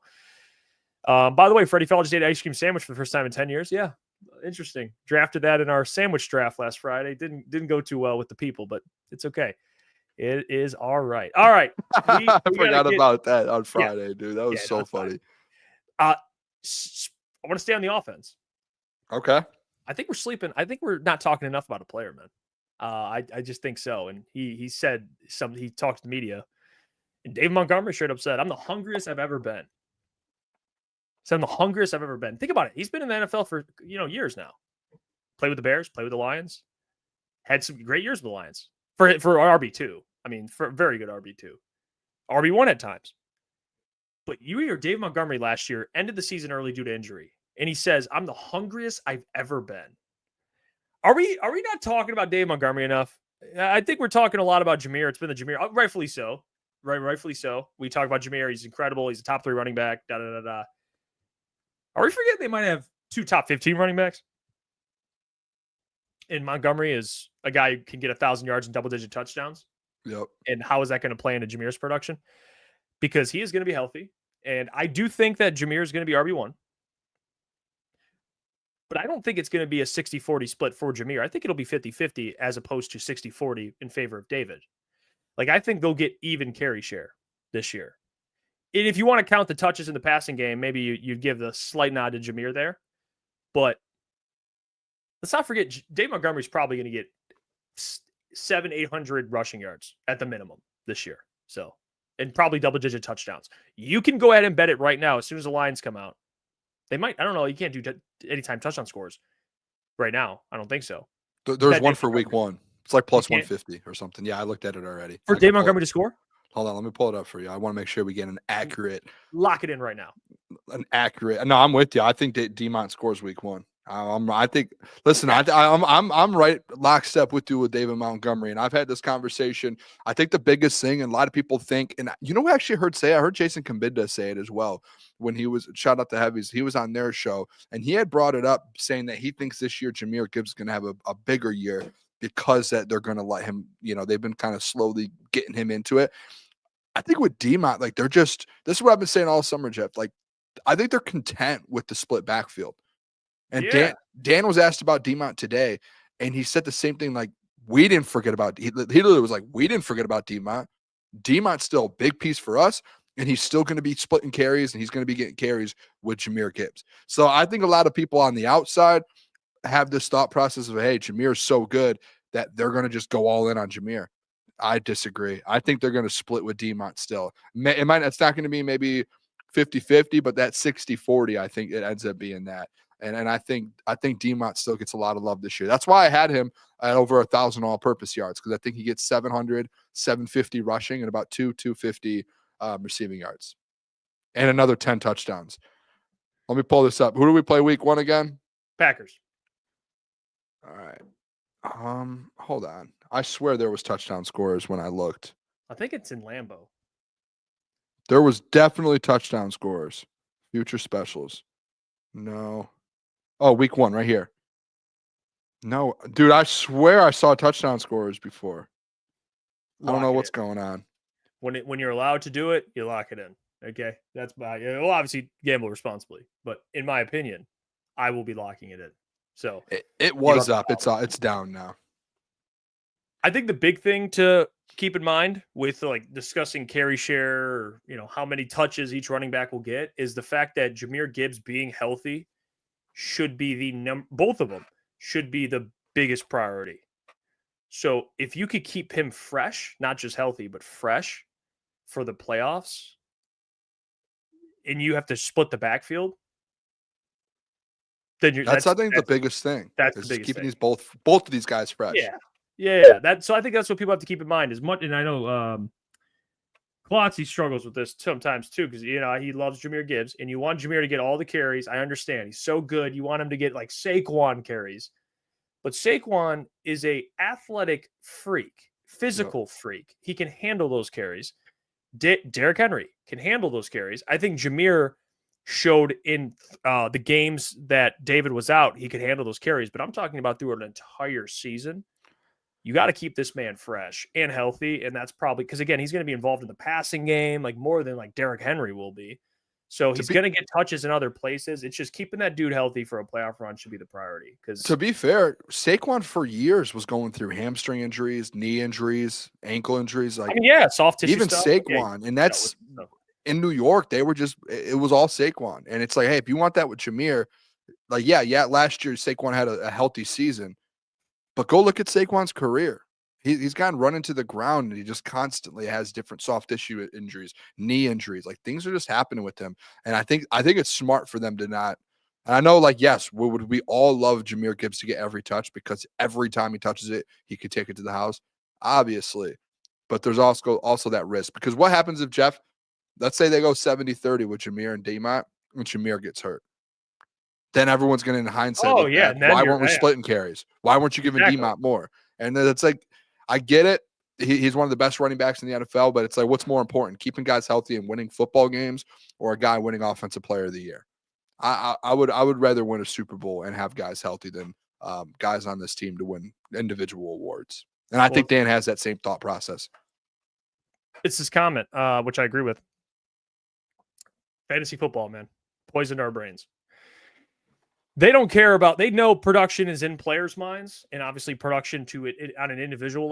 by the way, Freddie Fowler just ate an ice cream sandwich for the first time in 10 years. Yeah. Interesting. Drafted that in our sandwich draft last Friday. Didn't go too well with the people, but it's okay. It is all right. All right. I forgot about that on Friday, dude. That was so funny. I want to stay on the offense. Okay. I think we're sleeping. I think we're not talking enough about a player, man. I just think so. And he said something. He talked to the media, and Dave Montgomery straight up said, "I'm the hungriest I've ever been." I'm the hungriest I've ever been. Think about it. He's been in the NFL for years now. Played with the Bears, played with the Lions, had some great years with the Lions for RB2. I mean, for a very good RB2, RB1 at times. But you hear Dave Montgomery last year ended the season early due to injury, and he says, "I'm the hungriest I've ever been." Are we not talking about Dave Montgomery enough? I think we're talking a lot about Jameer. It's been the Jameer, rightfully so. Rightfully so. We talk about Jameer. He's incredible. He's a top 3 running back. Are we forgetting they might have 2 top 15 running backs? And Montgomery is a guy who can get 1,000 yards and double-digit touchdowns. Yep. And how is that going to play into Jameer's production? Because he is going to be healthy. And I do think that Jameer is going to be RB1. But I don't think it's going to be a 60-40 split for Jameer. I think it'll be 50-50 as opposed to 60-40 in favor of David. Like, I think they'll get even carry share this year. And if you want to count the touches in the passing game, maybe you give the slight nod to Jameer there. But let's not forget, Dave Montgomery's probably going to get 700-800 rushing yards at the minimum this year. So, and probably double-digit touchdowns. You can go ahead and bet it right now as soon as the lines come out. They might. I don't know. You can't do anytime touchdown scores right now. I don't think so. There's one for week 1. It's like plus 150 or something. Yeah, I looked at it already. For Dave Montgomery to score? Hold on, let me pull it up for you. I want to make sure we get an accurate. Lock it in right now. No, I'm with you. I think that DeMont scores week 1. I think. Listen, I'm right lockstep with you with David Montgomery, and I've had this conversation. I think the biggest thing, and a lot of people think, and you know, who I actually heard say, I heard Jason Kambinda say it as well when he was shout out to Heavies. He was on their show, and he had brought it up, saying that he thinks this year Jahmyr Gibbs is going to have a bigger year because that they're going to let him. You know, they've been kind of slowly getting him into it. I think with D-Mont, like this is what I've been saying all summer, Jeff. Like, I think they're content with the split backfield. And Dan was asked about D-Mont today, and he said the same thing. Like, we didn't forget about, he literally was like, we didn't forget about D-Mont. D-Mont's still a big piece for us, and he's still going to be splitting carries, and he's going to be getting carries with Jahmyr Gibbs. So I think a lot of people on the outside have this thought process of, hey, Jahmyr's so good that they're going to just go all in on Jahmyr. I disagree. I think they're going to split with D-Mont still. It's not going to be maybe 50-50, but that 60-40, I think it ends up being that. And I think D-Mont still gets a lot of love this year. That's why I had him at over 1,000 all-purpose yards, because I think he gets 700, 750 rushing and about 250 receiving yards, and another 10 touchdowns. Let me pull this up. Who do we play week 1 again? Packers. All right. Hold on. I swear there was touchdown scorers when I looked. I think it's in Lambeau. There was definitely touchdown scorers. Future specials. No. Oh, week 1 right here. No, dude, I swear I saw touchdown scorers before. I don't know what's going on. When you're allowed to do it, you lock it in. Okay, that's well, obviously gamble responsibly, but in my opinion, I will be locking it in. So it was up. It's down now. I think the big thing to keep in mind with like discussing carry share, or, you know, how many touches each running back will get, is the fact that Jahmyr Gibbs being healthy should be both of them should be the biggest priority. So if you could keep him fresh, not just healthy, but fresh for the playoffs, and you have to split the backfield, then that's I think the biggest thing. That's the biggest keeping thing. both of these guys fresh. Yeah. So I think that's what people have to keep in mind. As much, and I know Klotz, he struggles with this sometimes too, because, you know, he loves Jahmyr Gibbs, and you want Jahmyr to get all the carries. I understand he's so good. You want him to get like Saquon carries, but Saquon is a athletic freak, physical freak. He can handle those carries. Derrick Henry can handle those carries. I think Jahmyr showed in the games that David was out, he could handle those carries. But I'm talking about through an entire season. You got to keep this man fresh and healthy, and that's probably because, again, he's going to be involved in the passing game like more than like Derrick Henry will be. So he's going to get touches in other places. It's just keeping that dude healthy for a playoff run should be the priority. Because to be fair, Saquon for years was going through hamstring injuries, knee injuries, ankle injuries. Like, soft tissue even stuff. Saquon, and that's in New York. They were it was all Saquon, and it's like, hey, if you want that with Jahmyr, like, last year Saquon had a healthy season, but go look at Saquon's career. He's gotten run into the ground, and he just constantly has different soft tissue injuries, knee injuries. Like, things are just happening with him. And I think it's smart for them to not. And I know, like, yes, we all love Jahmyr Gibbs to get every touch, because every time he touches it, he could take it to the house, obviously. But there's also that risk, because what happens if Jeff, let's say they go 70-30 with Jahmyr and D-Mont, and Jahmyr gets hurt? Then everyone's going to, in hindsight, why weren't we splitting carries? Why weren't you giving D-Mont more? And then it's like, I get it. He's one of the best running backs in the NFL, but it's like, what's more important, keeping guys healthy and winning football games, or a guy winning Offensive Player of the Year? I would rather win a Super Bowl and have guys healthy than guys on this team to win individual awards. And I think Dan has that same thought process. It's his comment, which I agree with. Fantasy football, man, poisoned our brains. They don't care about. They know production is in players' minds, and obviously production to it on an individual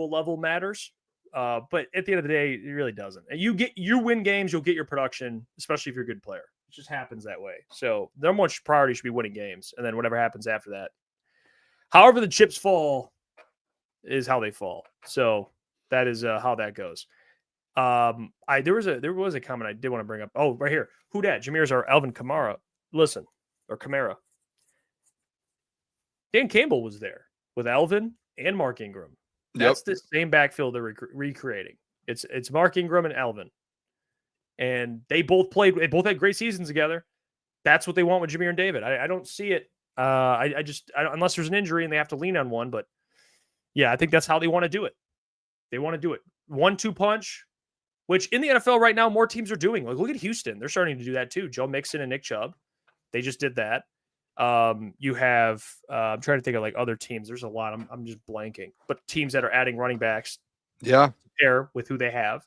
level matters. But at the end of the day, it really doesn't. And you win games, you'll get your production, especially if you're a good player. It just happens that way. So their much priority should be winning games, and then whatever happens after that. However, the chips fall is how they fall. So that is how that goes. There was a comment I did want to bring up. Oh, right here. Who dat? Jahmyr's our Alvin Kamara. Listen. Or Kamara. Dan Campbell was there with Alvin and Mark Ingram. That's the same backfield they're recreating. It's Mark Ingram and Alvin. And they both had great seasons together. that's what they want with Jameer and David. I don't see it. I don't, unless there's an injury and they have to lean on one. But yeah, I think that's how they want to do it. They want to do it 1-2 punch, which in the NFL right now, more teams are doing. Like, look at Houston. They're starting to do that too. Joe Mixon and Nick Chubb. They just did that. You have, I'm trying to think of like other teams. There's a lot. I'm just blanking. But teams that are adding running backs. Yeah. Pair with who they have.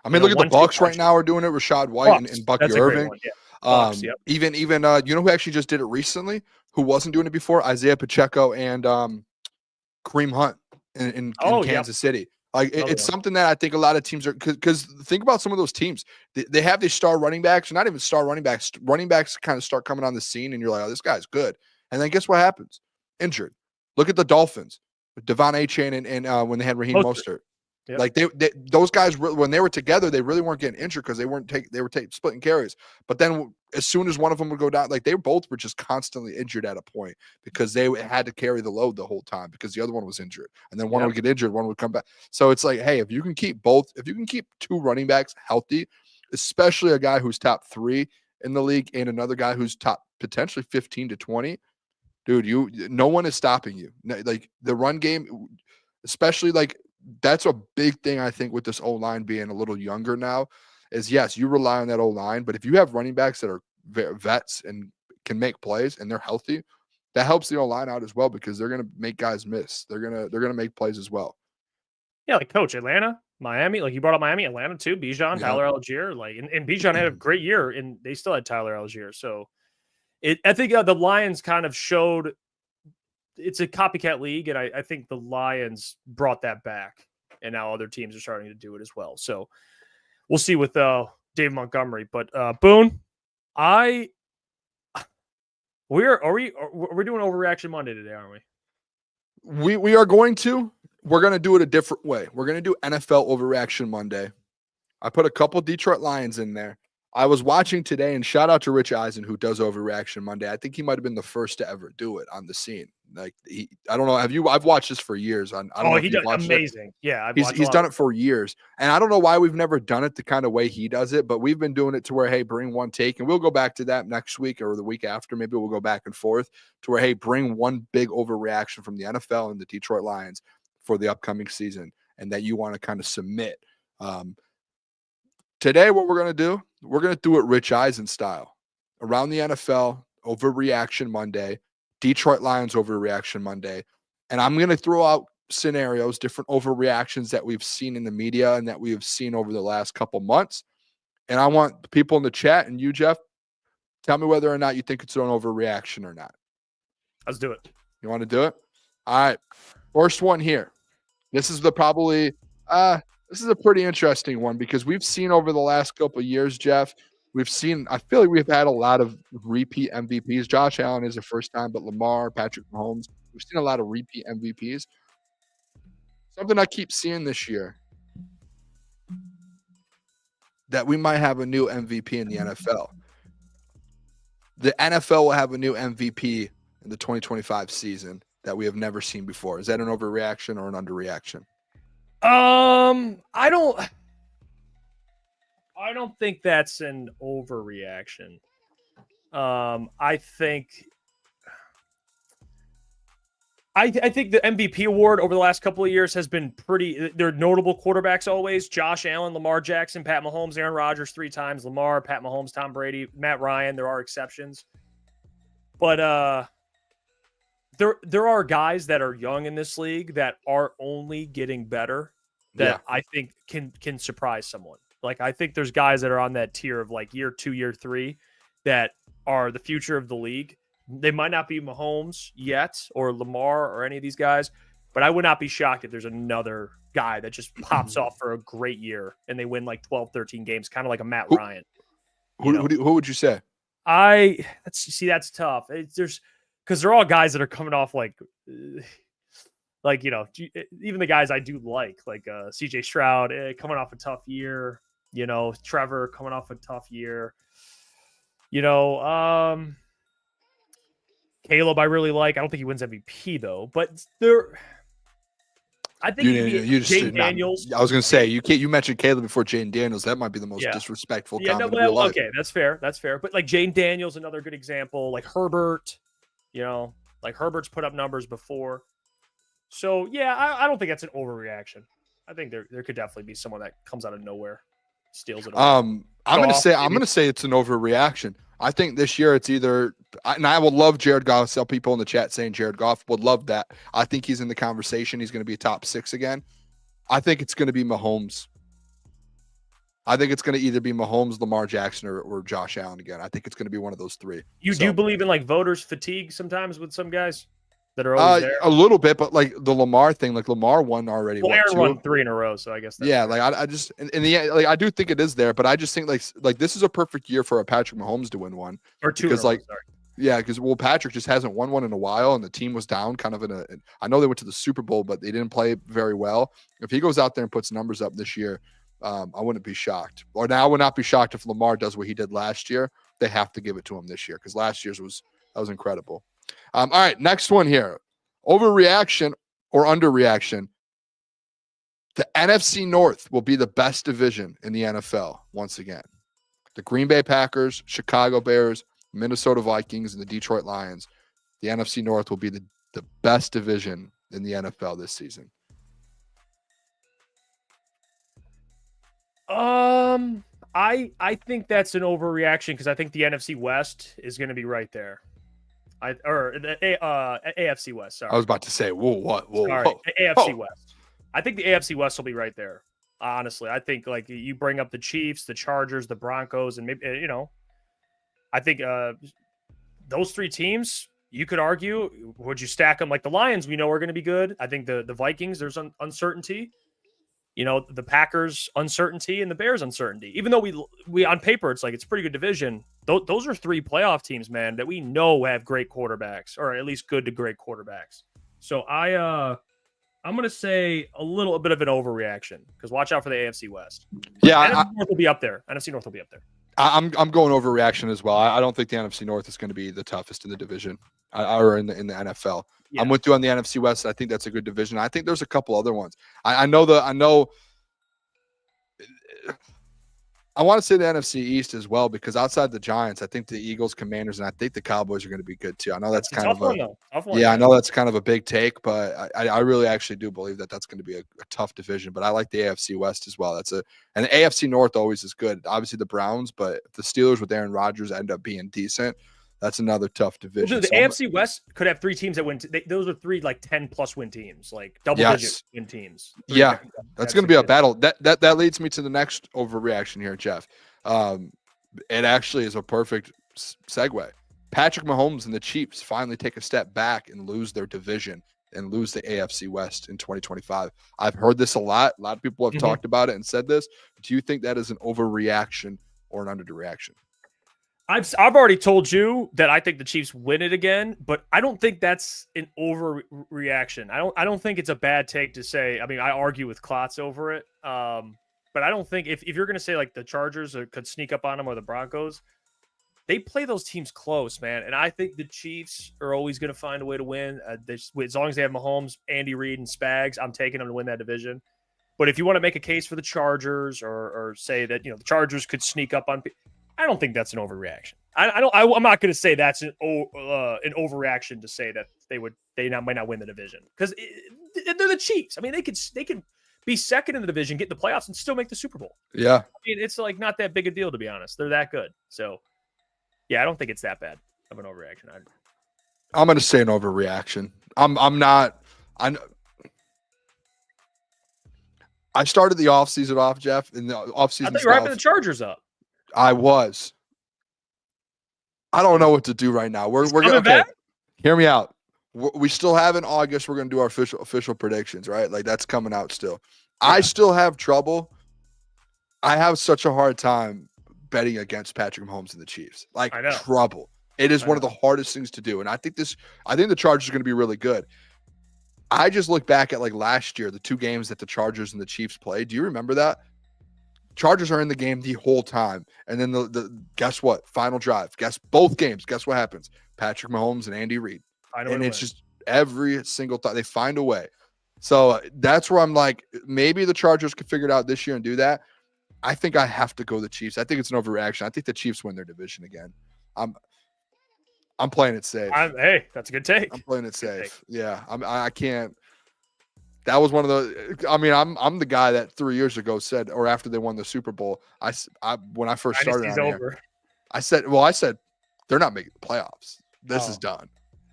I mean, look at the Bucks right now are doing it. Rashad White and Bucky Irving. Yeah. Bucks, yep. Even you know who actually just did it recently, who wasn't doing it before? Isaiah Pacheco and Kareem Hunt in Kansas City. Like it's something that I think a lot of teams are, because think about some of those teams. They have these star running backs, not even star running backs. Running backs kind of start coming on the scene, and you're like, oh, this guy's good. And then guess what happens? Injured. Look at the Dolphins with Devon Achane and when they had Raheem Mostert. Yep. Like those guys, when they were together, they really weren't getting injured because they were splitting carries. But then as soon as one of them would go down, like they both were just constantly injured at a point because they had to carry the load the whole time because the other one was injured. And then one would get injured, one would come back. So it's like, hey, if you can keep two running backs healthy, especially a guy who's top 3 in the league and another guy who's top potentially 15 to 20, dude, no one is stopping you. Like the run game, especially like, that's a big thing, I think, with this O-line being a little younger now is, yes, you rely on that O-line, but if you have running backs that are vets and can make plays and they're healthy, that helps the O-line out as well because they're going to make guys miss. They're going to make plays as well. Yeah, like Coach, Atlanta, Miami, like you brought up Miami, Atlanta too, Bijan, Tyler Algier, like, and Bijan had a great year and they still had Tyler Algier. So I think the Lions kind of showed it's a copycat league, and I think the Lions brought that back, and now other teams are starting to do it as well. So we'll see with Dave Montgomery. But Boone, we're doing Overreaction Monday today, aren't we? We are going to. We're going to do it a different way. We're going to do NFL Overreaction Monday. I put a couple Detroit Lions in there. I was watching today, and shout out to Rich Eisen, who does Overreaction Monday. I think he might have been the first to ever do it on the scene. Like I don't know. I've watched this for years. He does amazing. It. Yeah, he's done it for years, and I don't know why we've never done it the kind of way he does it. But we've been doing it to where, hey, bring one take, and we'll go back to that next week or the week after. Maybe we'll go back and forth to where, hey, bring one big overreaction from the NFL and the Detroit Lions for the upcoming season, and that you want to kind of submit. Today, what we're going to do it Rich Eisen style. Around the NFL, Overreaction Monday, Detroit Lions Overreaction Monday. And I'm going to throw out scenarios, different overreactions that we've seen in the media and that we have seen over the last couple months. And I want the people in the chat and you, Jeff, tell me whether or not you think it's an overreaction or not. Let's do it. You want to do it? All right. First one here. This is this is a pretty interesting one because we've seen over the last couple of years, Jeff, I feel like we've had a lot of repeat MVPs. Josh Allen is the first time, but Lamar, Patrick Mahomes, we've seen a lot of repeat MVPs. Something I keep seeing this year, that we might have a new MVP in the NFL. The NFL will have a new MVP in the 2025 season that we have never seen before. Is that an overreaction or an underreaction? I don't think that's an overreaction. I think the MVP award over the last couple of years has been they're notable quarterbacks always. Josh Allen, Lamar Jackson, Pat Mahomes, Aaron Rodgers 3 times, Lamar, Pat Mahomes, Tom Brady, Matt Ryan. There are exceptions. But there are guys that are young in this league that are only getting better that I think can surprise someone. Like, I think there's guys that are on that tier of like year 2, year 3 that are the future of the league. They might not be Mahomes yet or Lamar or any of these guys, but I would not be shocked if there's another guy that just pops off for a great year and they win like 12, 13 games, kind of like a Matt Ryan. Who would you say? That's tough. Because they're all guys that are coming off like, even the guys I do like CJ Stroud coming off a tough year, Trevor coming off a tough year, Caleb I really like. I don't think he wins MVP though, but I think You just Jaden did not- Daniels. I was going to say you mentioned Caleb before Jaden Daniels. That might be the most Yeah. disrespectful Yeah, no, comment of your life. okay, that's fair. That's fair. But like Jaden Daniels, another good example. Like Herbert, like Herbert's put up numbers before. So yeah, I don't think that's an overreaction. I think there could definitely be someone that comes out of nowhere, steals it. I'm going to Goff, say it's an overreaction. I think this year it's either, and I would love Jared Goff. Some people in the chat saying Jared Goff would love that. I think he's in the conversation. He's going to be a top 6 again. I think it's going to be Mahomes. I think it's going to either be Mahomes, Lamar Jackson, or Josh Allen again. I think it's going to be one of those 3. You do believe in like voters fatigue sometimes with some guys that are always there? A little bit, but like the Lamar thing, like Lamar won already. Well, Aaron won 3 in a row, so I guess that's yeah. Like I just in the end, like I do think it is there, but I just think like this is a perfect year for a Patrick Mahomes to win one or 2 because in a row, like sorry. yeah, because Patrick just hasn't won one in a while, and the team was down kind of I know they went to the Super Bowl, but they didn't play very well. If he goes out there and puts numbers up this year, I wouldn't be shocked. Or now I would not be shocked if Lamar does what he did last year. They have to give it to him this year because last year's was incredible. All right, next one here. Overreaction or underreaction? The NFC North will be the best division in the NFL once again. The Green Bay Packers, Chicago Bears, Minnesota Vikings, and the Detroit Lions. The NFC North will be the best division in the NFL this season. I think that's an overreaction because I think the NFC West is going to be right there. AFC West. Sorry, I was about to say, whoa. Sorry, AFC West. I think the AFC West will be right there. Honestly, I think like you bring up the Chiefs, the Chargers, the Broncos, and maybe I think those 3 teams. You could argue, would you stack them like the Lions? We know are going to be good. I think the Vikings, there's uncertainty. The Packers uncertainty and the Bears uncertainty. Even though we on paper it's like it's a pretty good division. Those are 3 playoff teams, man, that we know have great quarterbacks, or at least good to great quarterbacks. So I'm gonna say a little bit of an overreaction because watch out for the AFC West. Yeah, NFC North will be up there. NFC North will be up there. I'm going overreaction as well. I don't think the NFC North is going to be the toughest in the division or in the NFL. Yeah. I'm with you on the NFC West. I think that's a good division. I think there's a couple other ones. I want to say the NFC East as well because outside the Giants, I think the Eagles, Commanders, and I think the Cowboys are going to be good too. I know that's kind of I know that's kind of a big take, but I really actually do believe that that's going to be a tough division. But I like the AFC West as well. And the AFC North always is good. Obviously the Browns, but if the Steelers with Aaron Rodgers end up being decent, that's another tough division. Well, the AFC West could have 3 teams that win. Those are 3 like 10+ win teams, like double-digit win teams. Yeah, that's going to be a battle. That leads me to the next overreaction here, Jeff. It actually is a perfect segue. Patrick Mahomes and the Chiefs finally take a step back and lose their division and lose the AFC West in 2025. I've heard this a lot. A lot of people have talked about it and said this. Do you think that is an overreaction or an underreaction? I've already told you that I think the Chiefs win it again, but I don't think that's an overreaction. I don't think it's a bad take to say. I mean, I argue with Klotz over it, but I don't think if you're going to say like the Chargers could sneak up on them or the Broncos, they play those teams close, man. And I think the Chiefs are always going to find a way to win. As long as they have Mahomes, Andy Reid, and Spags, I'm taking them to win that division. But if you want to make a case for the Chargers or say that the Chargers could sneak up on. I don't think that's an overreaction. I'm not going to say that's an overreaction to say that they might not win the division because they're the Chiefs. I mean, they could be second in the division, get in the playoffs, and still make the Super Bowl. Yeah, I mean, it's like not that big a deal to be honest. They're that good. So, yeah, I don't think it's that bad of an overreaction. I'm going to say an overreaction. I'm not. I started the offseason off, Jeff. In the offseason, I thought you were hyping the Chargers up. I was. I don't know what to do right now. We're going to hear me out. We still have in August. We're going to do our official predictions, right? Like that's coming out still. Yeah. I still have trouble. I have such a hard time betting against Patrick Mahomes and the Chiefs. Like trouble. It is one of the hardest things to do. And I think the Chargers are going to be really good. I just look back at like last year, the 2 games that the Chargers and the Chiefs played. Do you remember that? Chargers are in the game the whole time. And then the guess what? Final drive. Both games. Guess what happens? Patrick Mahomes and Andy Reid. And it's just every single time they find a way. So that's where I'm like, maybe the Chargers could figure it out this year and do that. I think I have to go the Chiefs. I think it's an overreaction. I think the Chiefs win their division again. I'm playing it safe. Hey, that's a good take. I'm playing it Good safe. Yeah, I can't. That was one of the. I mean, I'm the guy that 3 years ago said, or after they won the Super Bowl, when I first started Dynasty's on here, over. I said they're not making the playoffs. This is done.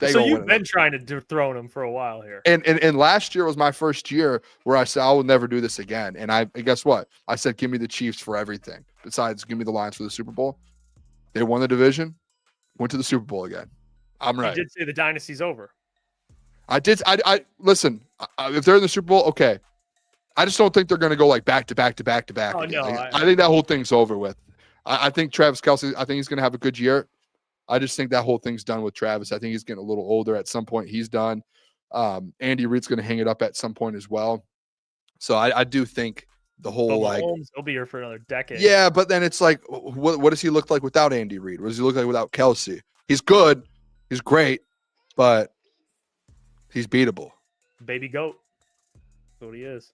So you've been trying to throw them for a while here. And last year was my first year where I said I will never do this again. And guess what? I said give me the Chiefs for everything. Besides, give me the Lions for the Super Bowl. They won the division, went to the Super Bowl again. I'm right. You did say the dynasty's over. I did. I listen. If they're in the Super Bowl, okay. I just don't think they're going to go like back to back to back to back. Oh, again. no, I think that whole thing's over with. I think Travis Kelce. I think he's going to have a good year. I just think that whole thing's done with Travis. I think he's getting a little older. At some point, he's done. Andy Reid's going to hang it up at some point as well. So I do think the whole he'll be here for another decade. Yeah, but then it's like, what does he look like without Andy Reid? What does he look like without Kelce? He's good. He's great, but he's beatable. Baby goat. That's what he is.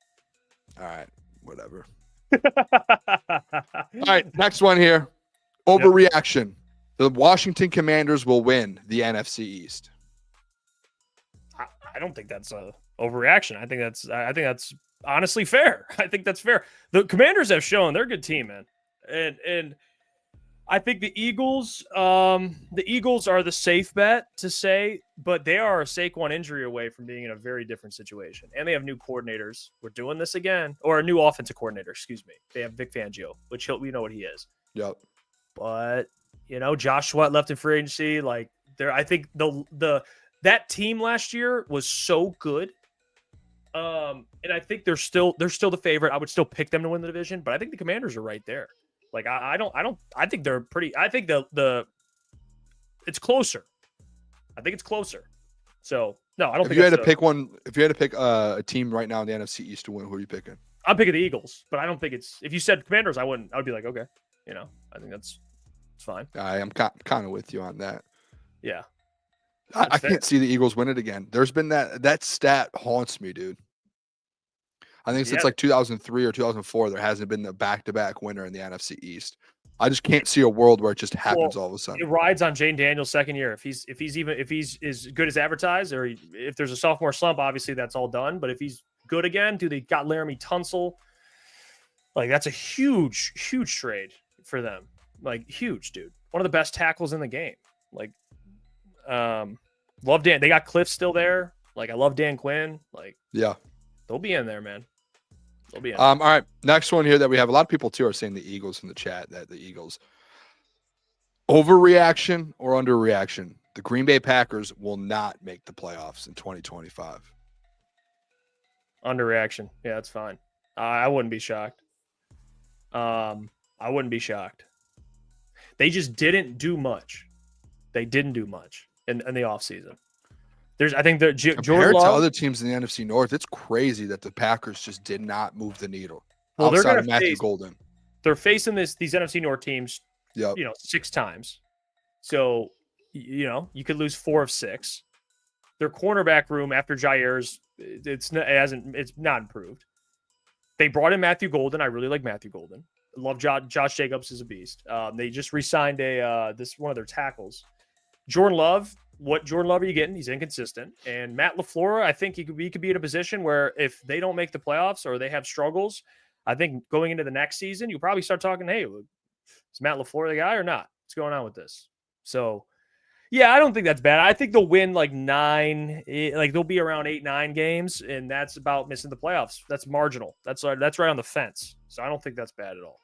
All right, whatever. All right, next one here. Overreaction. The Washington Commanders will win the NFC East. I don't think that's a overreaction. I think that's honestly fair. I think that's fair. The Commanders have shown they're a good team, man. And I think the Eagles are the safe bet to say, but they are a Saquon injury away from being in a very different situation. And they have new coordinators. We're doing this again. Or a new offensive coordinator, excuse me. They have Vic Fangio, which we know what he is. Yep. But Josh Sweat left in free agency. Like I think that team last year was so good. And I think they're still the favorite. I would still pick them to win the division, but I think the Commanders are right there. Like I think they're pretty. I think it's closer. I think it's closer. So no, I don't. If you had to pick a team right now in the NFC East to win, who are you picking? I'm picking the Eagles, but I don't think it's. If you said Commanders, I wouldn't. I would be like, okay, I think it's fine. I am kind of with you on that. Yeah, I can't see the Eagles win it again. There's been that stat haunts me, dude. I think since like 2003 or 2004, there hasn't been a back-to-back winner in the NFC East. I just can't see a world where it just happens all of a sudden. It rides on Jane Daniels' second year. If he's as good as advertised, or if there's a sophomore slump, obviously that's all done. But if he's good again, they got Laramie Tunsil. Like that's a huge trade for them. Like huge, dude. One of the best tackles in the game. Like, love Dan. They got Cliff still there. Like I love Dan Quinn. Like yeah, they'll be in there, man. They'll be in. All right, next one here that we have. A lot of people too are saying the Eagles in the chat. That the Eagles overreaction or underreaction. The Green Bay Packers will not make the playoffs in 2025. Underreaction. Yeah, that's fine. I wouldn't be shocked. I wouldn't be shocked. They just didn't do much. They didn't do much in the offseason. I think that compared to other teams in the NFC North, it's crazy that the Packers just did not move the needle. Well, outside of Matthew Golden. They're facing these NFC North teams, 6 times. So, you could lose 4 of 6. Their cornerback room after Jair's, it's not improved. They brought in Matthew Golden. I really like Matthew Golden. I love Josh Jacobs is a beast. They just re-signed one of their tackles. Jordan Love. What Jordan Love are you getting? He's inconsistent. And Matt LaFleur, I think he could be in a position where if they don't make the playoffs or they have struggles, I think going into the next season, you'll probably start talking, hey, is Matt LaFleur the guy or not? What's going on with this? So, yeah, I don't think that's bad. I think they'll win like 9, like they'll be around 8-9 games, and that's about missing the playoffs. That's marginal. That's right on the fence. So I don't think that's bad at all.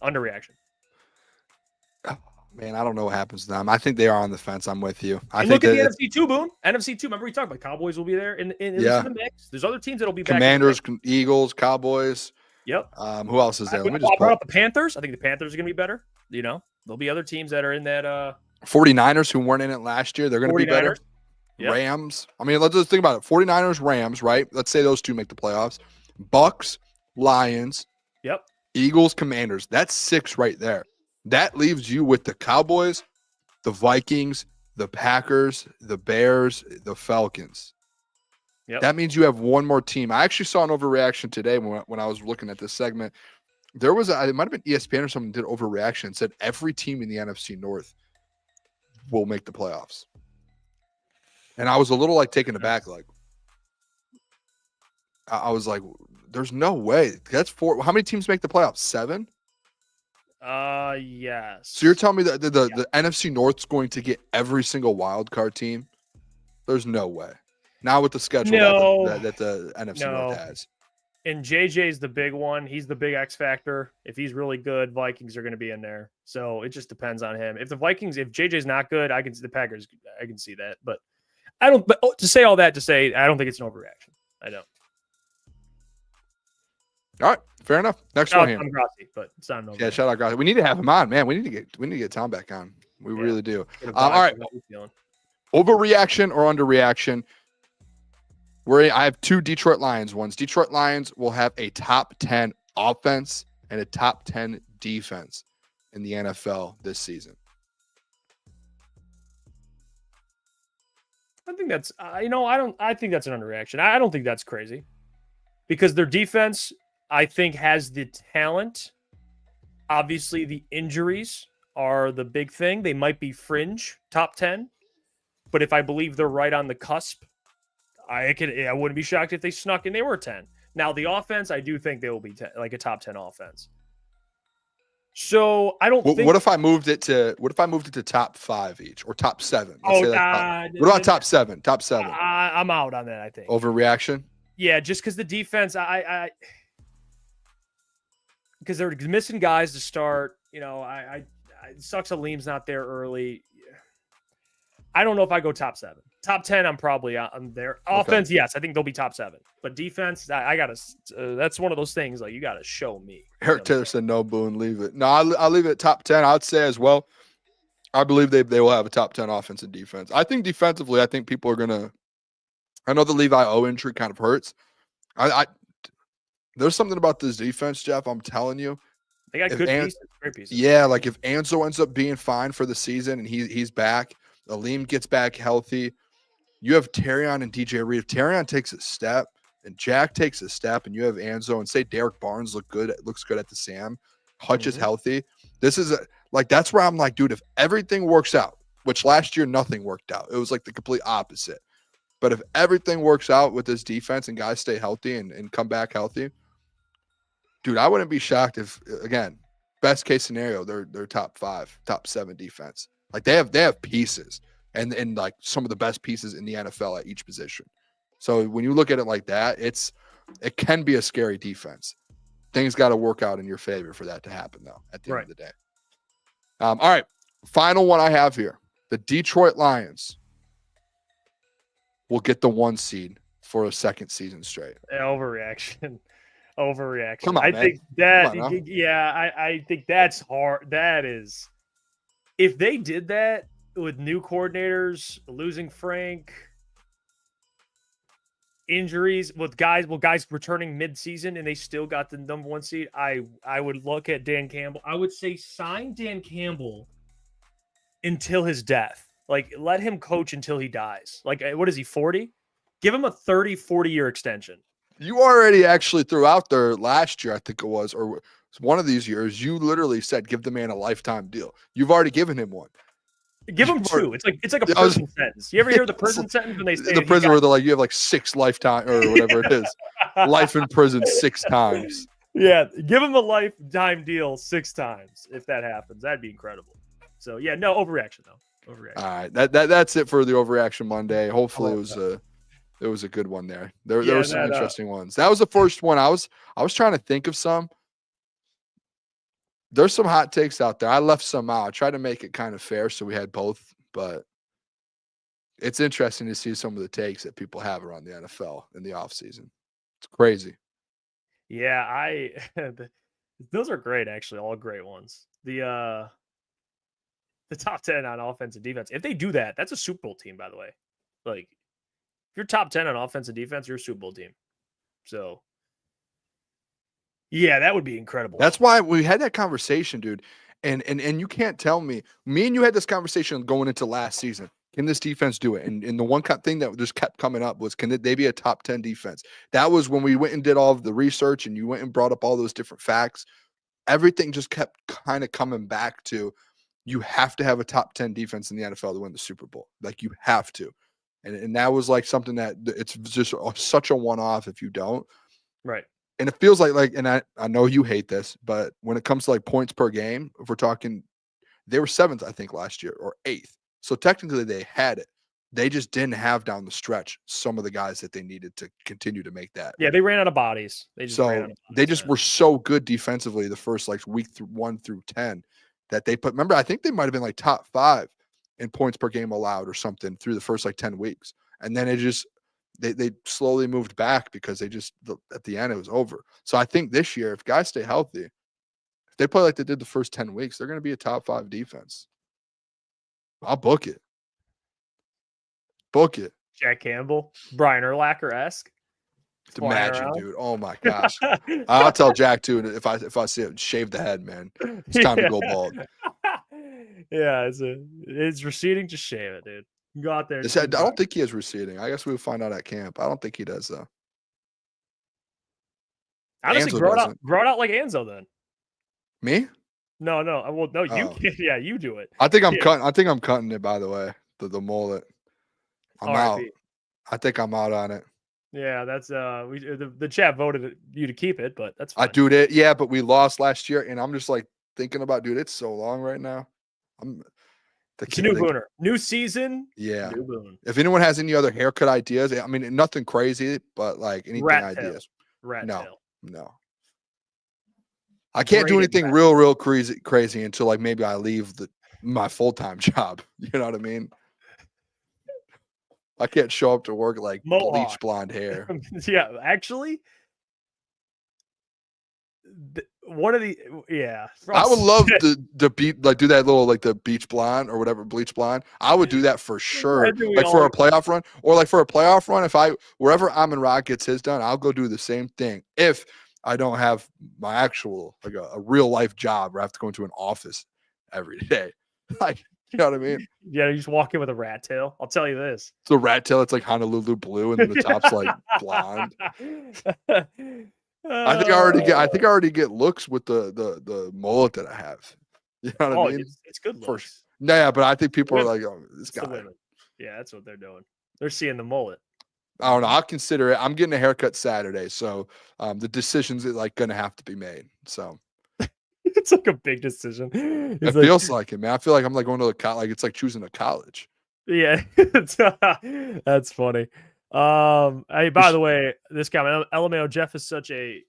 Underreaction. Man, I don't know what happens to them. I think they are on the fence. I'm with you. Look at the NFC 2, Boone. NFC 2. Remember we talked about Cowboys will be there in the mix. There's other teams that'll be back. Commanders, Eagles, Cowboys. Yep. Who else is there? I brought up the Panthers. I think the Panthers are going to be better. There'll be other teams that are in that. 49ers who weren't in it last year. They're going to be better. Yep. Rams. I mean, let's just think about it. 49ers, Rams, right? Let's say those two make the playoffs. Bucks, Lions. Yep. Eagles, Commanders. That's 6 right there. That leaves you with the Cowboys, the Vikings, the Packers, the Bears, the Falcons. Yep. That means you have one more team. I actually saw an overreaction today when I was looking at this segment. There was it might have been ESPN or something did overreaction and said every team in the NFC North will make the playoffs. And I was a little like taken aback. Like I was like, there's no way. That's 4. How many teams make the playoffs? 7? Yes. So you're telling me that the NFC North's going to get every single wild card team? There's no way. Now with the schedule that the NFC North has. And JJ's the big one. He's the big X factor. If he's really good, Vikings are going to be in there. So it just depends on him. If JJ's not good, I can see the Packers. I can see that. But I don't. But to say all that, I don't think it's an overreaction. I don't. All right, fair enough. Next one here. Grassi, but it's not an overreaction. Yeah, shout out Grassi. We need to have him on, man. We need to get Tom back on. We really do. All right. Overreaction or underreaction? I have 2 Detroit Lions ones. Detroit Lions will have a top 10 offense and a top 10 defense in the NFL this season. I think that's I think that's an underreaction. I don't think that's crazy because their defense, I think, has the talent. Obviously, the injuries are the big thing. They might be fringe top 10, but if I believe they're right on the cusp, I wouldn't be shocked if they snuck and they were 10. Now, the offense, I do think they will be like a top 10 offense. So I don't think. What if I moved it to top 5 each or top 7? What about top 7? Top 7. I'm out on that. I think overreaction. Yeah, just because the defense, because they're missing guys to start. It sucks Aleem's not there early. I don't know if I go top 7. Top 10, I'm probably on there. Offense, yes, I think they'll be top 7. But defense, I gotta. That's one of those things like you gotta show me. Eric Taylor said no, Boone, leave it. No, I'll leave it at top 10. I'd say as well. I believe they will have a top 10 offense and defense. I think defensively, I think people are gonna. I know the Levi O injury kind of hurts. There's something about this defense, Jeff. I'm telling you. They got good pieces, great pieces. Yeah, like if Anzo ends up being fine for the season and he's back, Aleem gets back healthy. You have Terrion and DJ Reed. If Terrion takes a step and Jack takes a step and you have Anzo and say Derek Barnes looks good at the Sam, Hutch is healthy. This is that's where I'm like, dude, if everything works out, which last year nothing worked out. It was like the complete opposite. But if everything works out with this defense and guys stay healthy and come back healthy, dude, I wouldn't be shocked if, again, best case scenario, they're top 5, top 7 defense. Like they have pieces and like some of the best pieces in the NFL at each position. So when you look at it like that, it can be a scary defense. Things got to work out in your favor for that to happen, though, at the end of the day. All right, final one I have here. The Detroit Lions will get the 1 seed for a second season straight. Overreaction. Come on, I man. think that, Come on, huh? yeah, I think that's hard. That is, if they did that with new coordinators, losing Frank, injuries with guys returning mid-season and they still got the number 1 seed, I would look at Dan Campbell. I would say sign Dan Campbell until his death. Like, let him coach until he dies. Like, what is he, 40? Give him a 30, 40-year extension. You already actually threw out there last year, I think it was, or one of these years, you literally said give the man a lifetime deal. You've already given him one. Give him 2. It's like a prison sentence. You ever hear the prison sentence when they say the prison where they're like you have like 6 lifetime or whatever it is, life in prison 6 times. Yeah, give him a lifetime deal 6 times if that happens. That'd be incredible. So yeah, no overreaction though. Overreaction. All right, that's it for the overreaction Monday. Hopefully it was a good one there. There were some interesting ones. That was the first one. I was trying to think of some. There's some hot takes out there. I left some out. I tried to make it kind of fair so we had both, but it's interesting to see some of the takes that people have around the NFL in the offseason. It's crazy. Yeah, those are great, actually. All great ones. The top 10 on offense and defense. If they do that, that's a Super Bowl team, by the way. Like, if you're top 10 on offense and defense, you're a Super Bowl team. So, yeah, that would be incredible. That's why we had that conversation, dude. And you can't tell me and you had this conversation going into last season. Can this defense do it? And the one thing that just kept coming up was, can they be a top 10 defense? That was when we went and did all of the research and you went and brought up all those different facts. Everything just kept kind of coming back to, you have to have a top 10 defense in the NFL to win the Super Bowl. Like, you have to. And that was like something that it's just such a one-off if you don't. Right. And it feels like, and I know you hate this, but when it comes to like points per game, if we're talking, they were 7th, I think, last year, or 8th. So technically they had it. They just didn't have down the stretch some of the guys that they needed to continue to make that. Yeah, they ran out of bodies. They just were so good defensively the first like week 1 through 10 that they put. Remember, I think they might have been like top 5 in points per game allowed or something through the first like 10 weeks, and then it just they slowly moved back because they just at the end it was over. So I think this year, if guys stay healthy, if they play like they did the first 10 weeks, they're going to be a top 5 defense. I'll book it. Book it. Jack Campbell, Brian Urlacher-esque. Imagine, dude. Oh my gosh. I'll tell Jack too. If I see it, shave the head, man. It's time to go bald. Yeah, it's receding. Just shave it, dude. Go out there. I don't think he is receding. I guess we'll find out at camp. I don't think he does though. Honestly, grow it out like Anzo then. Me? No. Well, no, you can't. Yeah, you do it. I think I'm cutting. I think I'm cutting it. By the way, the mullet. I'm out. I think I'm out on it. Yeah, that's the chat voted you to keep it, but that's fine. I do it. Yeah, but we lost last year, and I'm just like thinking about, dude, it's so long right now. It's a new Booner, new season. Yeah. New Boone. If anyone has any other haircut ideas, I mean, nothing crazy, but like anything ideas. No. I can't do anything real crazy until like maybe I leave my full-time job. You know what I mean? I can't show up to work like bleach blonde hair. Yeah, actually, one of the I would love to beat like do that little like the beach blonde or whatever, bleach blonde. I would do that for sure. Like for a playoff run, or like for a playoff run, if wherever Amon Ra gets his done, I'll go do the same thing. If I don't have my actual like a real life job where I have to go into an office every day, like. You know what I mean? Yeah, you just walk in with a rat tail. I'll tell you this. It's a rat tail. It's like Honolulu blue, and then the top's like blonde. I think I already get looks with the mullet that I have. You know what I mean? It's good looks. Yeah, but I think people are like, oh, this guy. Yeah, that's what they're doing. They're seeing the mullet. I don't know. I'll consider it. I'm getting a haircut Saturday, so the decisions are like going to have to be made. So. It's like a big decision. It feels like it, man. I feel like I'm like going to like it's like choosing a college. Yeah, that's funny. Hey, by the way, this comment, LMAO, Jeff is such a.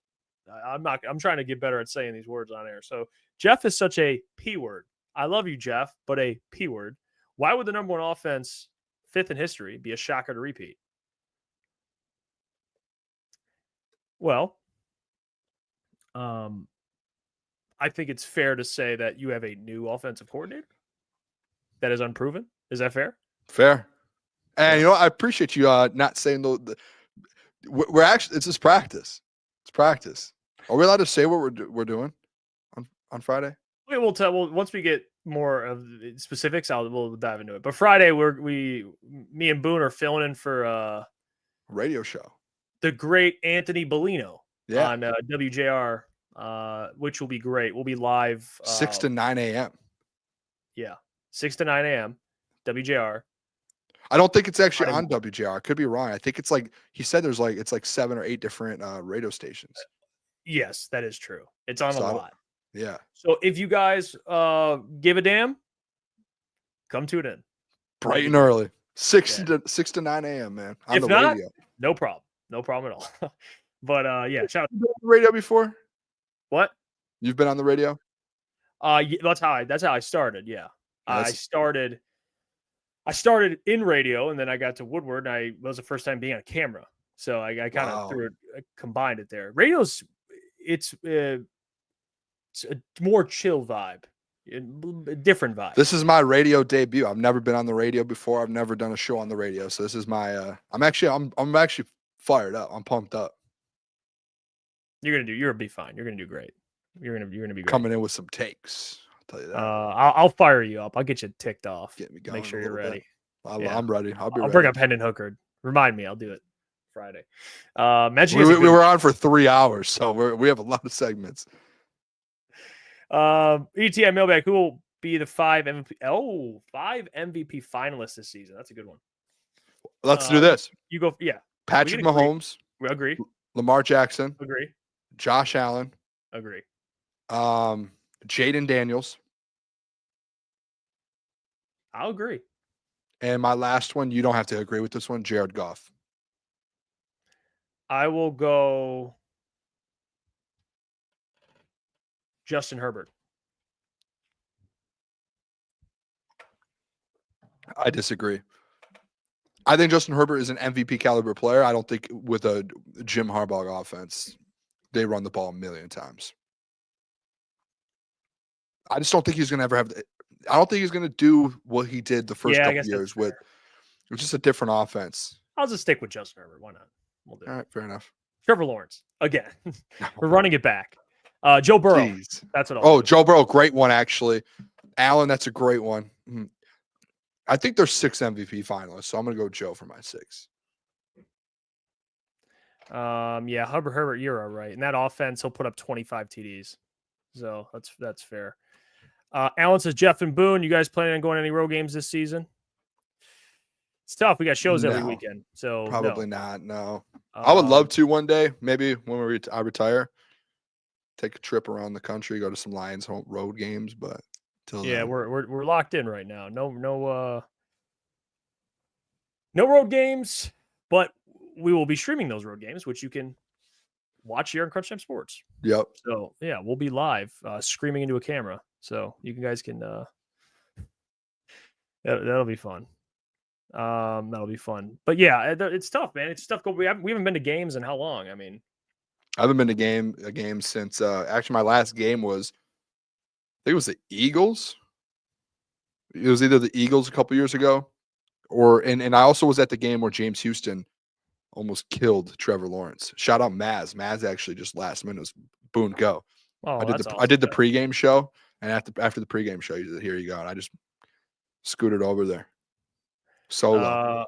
I'm trying to get better at saying these words on air. So Jeff is such a P word. I love you, Jeff, but a P word. Why would the number 1 offense, 5th in history, be a shocker to repeat? Well, I think it's fair to say that you have a new offensive coordinator that is unproven. Is that fair? Fair. And you know, I appreciate you not saying we're actually it's just practice. It's practice. Are we allowed to say what we're doing on Friday? Okay, we'll tell. Well, once we get more of the specifics, we'll dive into it. But Friday, me and Boone are filling in for a radio show. The great Anthony Bellino on WJR. Which will be great. We'll be live 6 to 9 a.m. Yeah, 6 to 9 a.m. WJR. I don't think it's actually on WJR. I could be wrong. I think it's like he said. There's like it's like 7 or 8 different radio stations. Yes, that is true. It's on a lot. Yeah. So if you guys give a damn, come tune in. Bright and early, 6 to 9 a.m. Man. If not, no problem. No problem at all. But yeah, shout out. You've been on the radio before? What? You've been on the radio? That's how I started. Yeah. I started in radio, and then I got to Woodward, and it was the first time being on camera. So I kind of combined it there. Radio's it's a more chill vibe, a different vibe. This is my radio debut. I've never been on the radio before. I've never done a show on the radio. So this is my I'm actually fired up. I'm pumped up. You're gonna be fine. You're gonna do great. You're gonna be great. Coming in with some takes. I'll tell you that. I'll fire you up. I'll get you ticked off. Get me going. Make sure you're ready. I'm ready. I'll I'll ready. bring up Hendon Hooker. Remind me, I'll do it Friday. Mention We were on for 3 hours, so we have a lot of segments. ETM mailbag. Who will be the 5 MVP? Oh, 5 MVP finalists this season. That's a good one. Let's do this. You go. Yeah. Patrick agree. Mahomes. We agree. Lamar Jackson. Agree. Josh Allen. Agree. Jaden Daniels. I'll agree. And my last one, you don't have to agree with this one, Jared Goff. I will go Justin Herbert. I disagree. I think Justin Herbert is an MVP caliber player. I don't think with a Jim Harbaugh offense, they run the ball a million times. I just don't think he's going to ever have I don't think he's going to do what he did the first couple years with. It was just a different offense. I'll just stick with Justin Herbert. Why not? We'll do it. All right, fair enough. Trevor Lawrence. Again. We're running it back. Joe Burrow. Jeez. That's what I'll do. Joe Burrow, great one, actually. Allen, that's a great one. I think there's 6 MVP finalists, so I'm going to go Joe for my 6. Yeah, Herbert, you're all right. In that offense, he'll put up 25 TDs. So that's fair. Alan says, Jeff and Boone, you guys planning on going to any road games this season? It's tough. We got shows every weekend. So probably not. No. I would love to one day. Maybe when I retire, take a trip around the country, go to some Lions home road games, but till then. we're locked in right now. No road games, but we will be streaming those road games, which you can watch here on Crunch Time Sports. Yep. So yeah, we'll be live screaming into a camera. So you guys can that'll be fun. That'll be fun. But yeah, it's tough, man. It's tough. We haven't been to games in how long? I mean, I haven't been to a game since actually my last game was, I think it was the Eagles. It was either the Eagles a couple years ago, and I also was at the game where James Houston almost killed Trevor Lawrence. Shout out Maz. Maz actually just last minute was Boone go. Oh, I did the pregame show, and after the pregame show, he said, "Here you go," and I just scooted over there. Solo.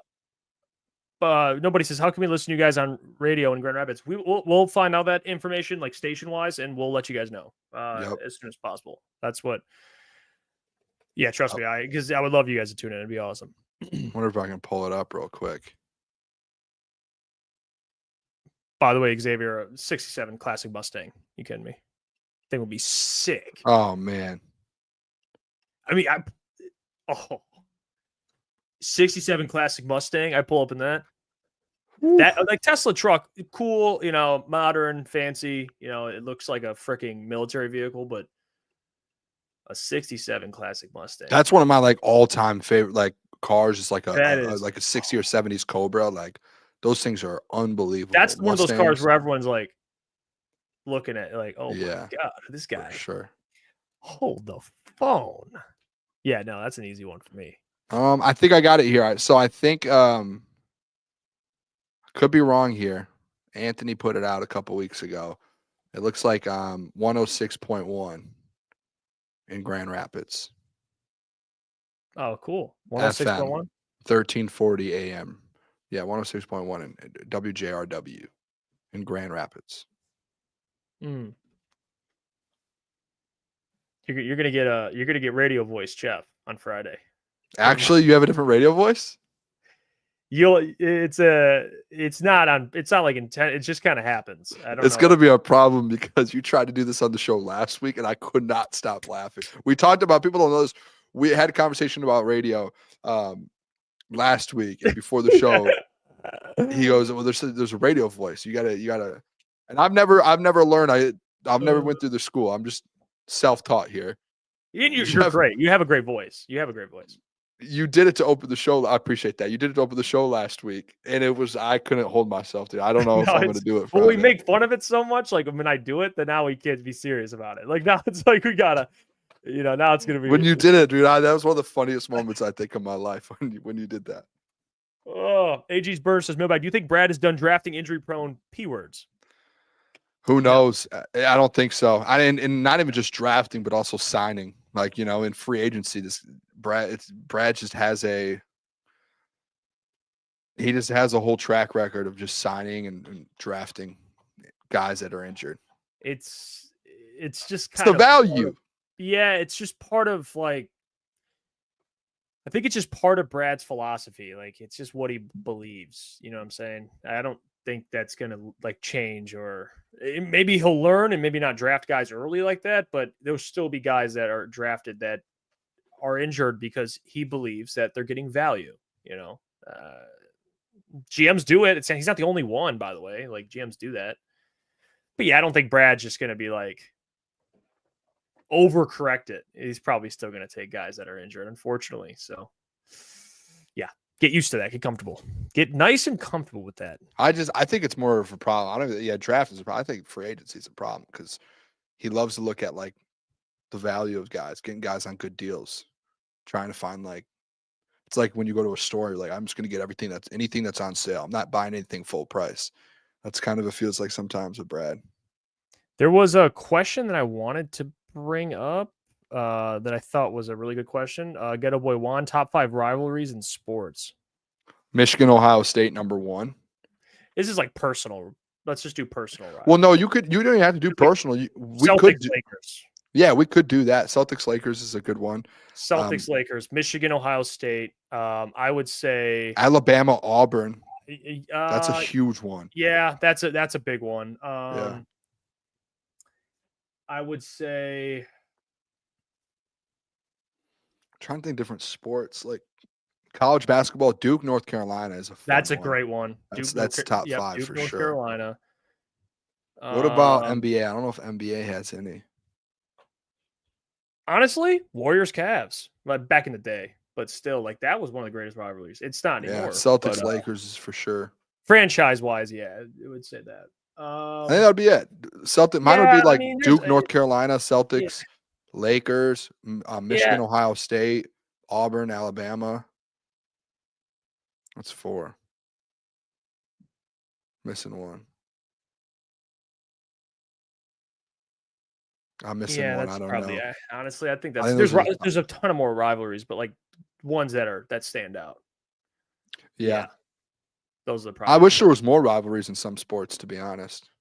Nobody says, how can we listen to you guys on radio in Grand Rapids? We'll find out that information, like station wise, and we'll let you guys know as soon as possible. That's what. Yeah, trust me, because I would love you guys to tune in. It'd be awesome. Wonder if I can pull it up real quick. By the way, Xavier, 67 Classic Mustang. You kidding me? Thing would be sick. Oh man. I mean, 67 Classic Mustang. I pull up in that. That like Tesla truck, cool, modern, fancy. It looks like a freaking military vehicle, but a 67 Classic Mustang. That's one of my like all-time favorite cars. It's like like a 60 or 70s Cobra. Like those things are unbelievable. That's one of those cars where everyone's like looking at like, oh my god, this guy. For sure. Hold the phone. Yeah, no, that's an easy one for me. I think I got it here. So I think could be wrong here. Anthony put it out a couple weeks ago. It looks like 106.1 in Grand Rapids. Oh, cool. 106.1? 1340 AM. Yeah, 106.1 in WJRW in Grand Rapids. You're gonna get radio voice, Jeff, on Friday. Actually, you have a different radio voice? It's not like intent. It just kind of happens. It's going to be a problem because you tried to do this on the show last week and I could not stop laughing. We talked about, people don't know this. We had a conversation about radio last week, and before the show, he goes, well, there's a radio voice. You gotta, and I've never learned. I've never went through the school. I'm just self-taught here. You're great. You have a great voice. You did it to open the show. I appreciate that. You did it to open the show last week, and I couldn't hold myself to it. I don't know if I'm going to do it. Well, we make fun of it so much. Like when I do it, then now we can't be serious about it. Like now it's like we gotta, now it's going to be. When you did it, dude, that was one of the funniest moments I think of my life when you did that. Oh, AG's Burr says, mailbag, do you think Brad is done drafting injury-prone P-words? Who knows? I don't think so. And not even just drafting, but also signing. Like, in free agency, Brad just has he just has a whole track record of just signing and drafting guys that are injured. It's just It's kind the of value. yeah, it's just part of like I think it's just part of Brad's philosophy. Like it's just what he believes. You know what I'm saying? I don't think that's gonna like change or maybe he'll learn and maybe not draft guys early like that, but there'll still be guys that are drafted that are injured because he believes that they're getting value. You know, GMs do it. He's not the only one, by the way. Like GMs do that. But yeah, I don't think Brad's just gonna be like overcorrect it. He's probably still going to take guys that are injured, unfortunately. So, yeah, get used to that. Get comfortable. Get nice and comfortable with that. I think it's more of a problem. Draft is a problem. I think free agency is a problem because he loves to look at like the value of guys, getting guys on good deals, trying to find like it's like when you go to a store, you're like, I'm just going to get anything that's on sale. I'm not buying anything full price. That's kind of it feels like sometimes with Brad. There was a question that I wanted to bring up that I thought was a really good question. Ghetto Boy Juan, top 5 rivalries in sports. Michigan, Ohio State, number 1. This is like personal. Let's just do personal. Well, no, you don't even have to do personal. Celtics, Lakers. Yeah, we could do that. Celtics, Lakers is a good one. Celtics, Lakers, Michigan, Ohio State. I would say Alabama, Auburn. That's a huge one. Yeah, that's a big one. Yeah. I would say I'm trying to think different sports like college basketball. Duke, North Carolina is that's a one. Great one. That's top 5 Duke, for North sure. Carolina. What about NBA? I don't know if NBA has any. Honestly, Warriors, Cavs, like back in the day, but still, like that was one of the greatest rivalries. It's not anymore. Yeah, Celtics, Lakers is for sure. Franchise wise, yeah, it would say that. I think that'd be it. Mine would be like Duke, North Carolina, Celtics, Lakers, Michigan, Ohio State, Auburn, Alabama. That's 4. Missing one. I'm missing one. That's I don't probably, know. honestly, I think I think there's a ton of more rivalries, but like ones that stand out. Yeah. Those are the I wish there was more rivalries in some sports, to be honest.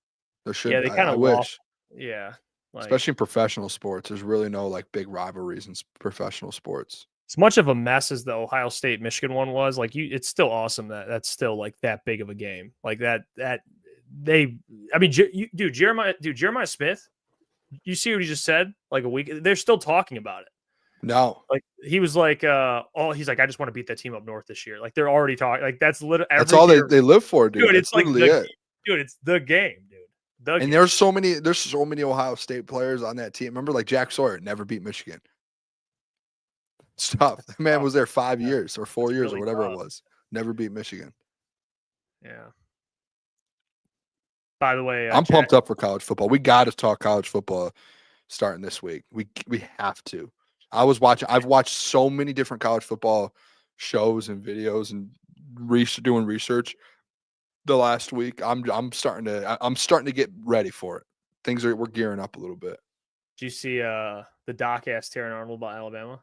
There should. Yeah, they kind of wish. Yeah. Like, especially in professional sports. There's really no like big rivalries in professional sports. As much of a mess as the Ohio State Michigan one was, like it's still awesome that that's still like that big of a game. Like Jeremiah Smith, you see what he just said like a week, they're still talking about it. No. Like he was like he's like, I just want to beat that team up north this year. Like they're already talking, like that's literally that's all they live for, dude. Dude, it's like it. Dude, it's the game, dude. And there's so many Ohio State players on that team. Remember, like Jack Sawyer never beat Michigan. It's tough. That man was there 5 years or 4 years or whatever it was. Never beat Michigan. Yeah. By the way, I'm pumped up for college football. We got to talk college football starting this week. We have to. I've watched so many different college football shows and videos and doing research the last week. I'm starting to get ready for it. We're gearing up a little bit. Did you see the doc asked Taron Arnold about Alabama?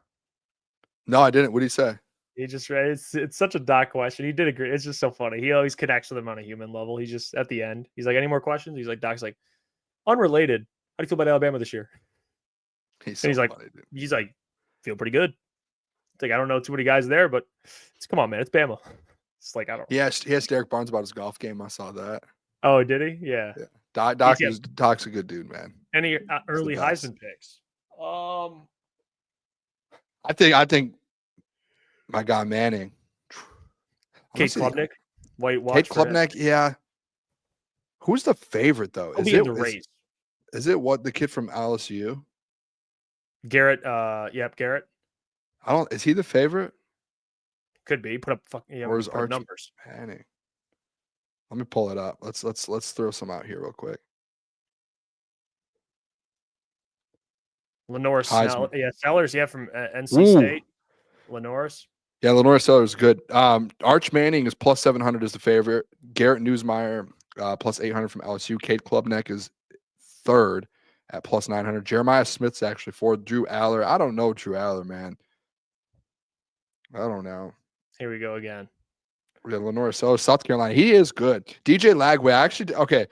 No, I didn't. What did he say? He just read it's such a doc question. He did agree. It's just so funny. He always connects with them on a human level. He's just at the end. He's like, any more questions? He's like, Doc's like, unrelated. How do you feel about Alabama this year? He's like, feel pretty good. It's like, I don't know too many guys there, but come on, man. It's Bama. It's like, I don't. Yes, he asked Derek Barnes about his golf game. I saw that. Oh, did he? Yeah. Doc's a good dude, man. Any early Heisman picks? I think my guy Manning. Cade Klubnik. Cade Klubnik, yeah. Who's the favorite though? Is it the race? Is it the kid from LSU? Garrett. Yep, Garrett. Is he the favorite? Could be. Put up or is Archie numbers. Manning? Let me pull it up. Let's throw some out here real quick. Lenore Snell. Yeah, Sellers. Yeah, from NC State. Lenore's. Yeah, Lenore Sellers is good. Arch Manning is plus 700 as the favorite. Garrett Newsmeyer plus 800 from LSU. Cade Klubnik is third at plus 900. Jeremiah Smith's actually fourth. Drew Aller. I don't know Drew Aller, man. I don't know. Here we go again. Yeah, Lenore Sellers, South Carolina. He is good. DJ Lagway.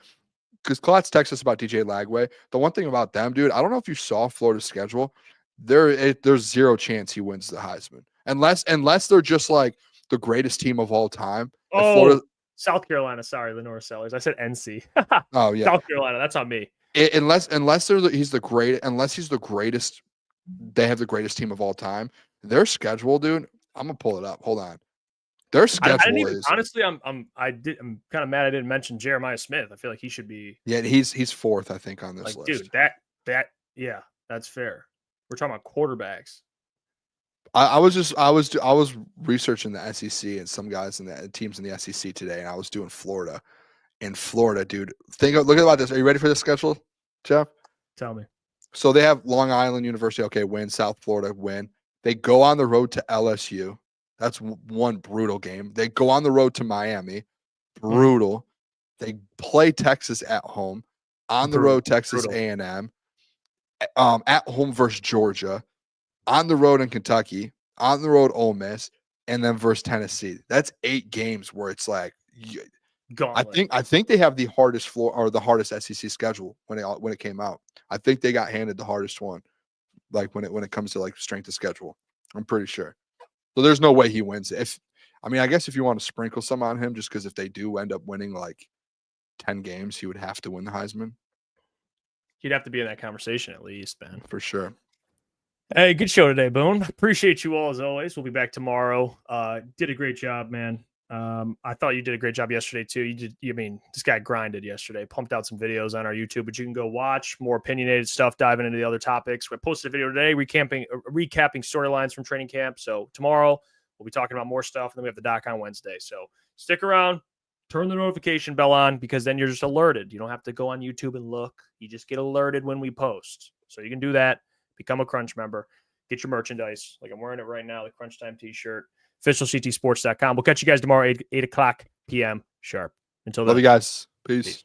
Because Klotz texted us about DJ Lagway. The one thing about them, dude, I don't know if you saw Florida's schedule. There's zero chance he wins the Heisman. Unless they're just like the greatest team of all time. Oh, Florida, South Carolina. Sorry, Lenore Sellers. I said NC. oh yeah. South Carolina. That's on me. Unless he's the greatest, they have the greatest team of all time. Their schedule, dude, I'm gonna pull it up. Hold on. Their schedule I didn't even, is honestly. I'm kind of mad I didn't mention Jeremiah Smith. I feel like he should be. Yeah, he's fourth, I think, on this Like, list. dude, yeah, that's fair. We're talking about quarterbacks. I was researching the SEC and some guys in the teams in the SEC today, and I was doing Florida. In Florida, dude, look about this. Are you ready for this schedule, Jeff? Tell me. So they have Long Island University, okay, win. South Florida, win. They go on the road to LSU. That's one brutal game. They go on the road to Miami. Brutal. They play Texas at home. On the road, Texas A&M. At home versus Georgia. On the road in Kentucky. On the road, Ole Miss. And then versus Tennessee. That's 8 games where it's like, I think they have the hardest the hardest SEC schedule when it came out. I think they got handed the hardest one, like when it comes to like strength of schedule. I'm pretty sure. So there's no way he wins it. I guess if you want to sprinkle some on him, just because if they do end up winning like 10 games, he would have to win the Heisman. He'd have to be in that conversation at least, man. For sure. Hey, good show today, Boone. Appreciate you all as always. We'll be back tomorrow. Did a great job, man. I thought you did a great job yesterday too. This guy grinded yesterday, pumped out some videos on our YouTube, but you can go watch more opinionated stuff, diving into the other topics. We posted a video today recapping storylines from training camp. So tomorrow we'll be talking about more stuff, and then we have the doc on Wednesday. So stick around, turn the notification bell on, because then you're just alerted. You don't have to go on YouTube and look. You just get alerted when we post. So you can do that. Become a Crunch member. Get your merchandise. Like I'm wearing it right now, the Crunch Time t-shirt. officialctsports.com. We'll catch you guys tomorrow, 8 o'clock p.m. sharp. Until then. Love you guys. Peace.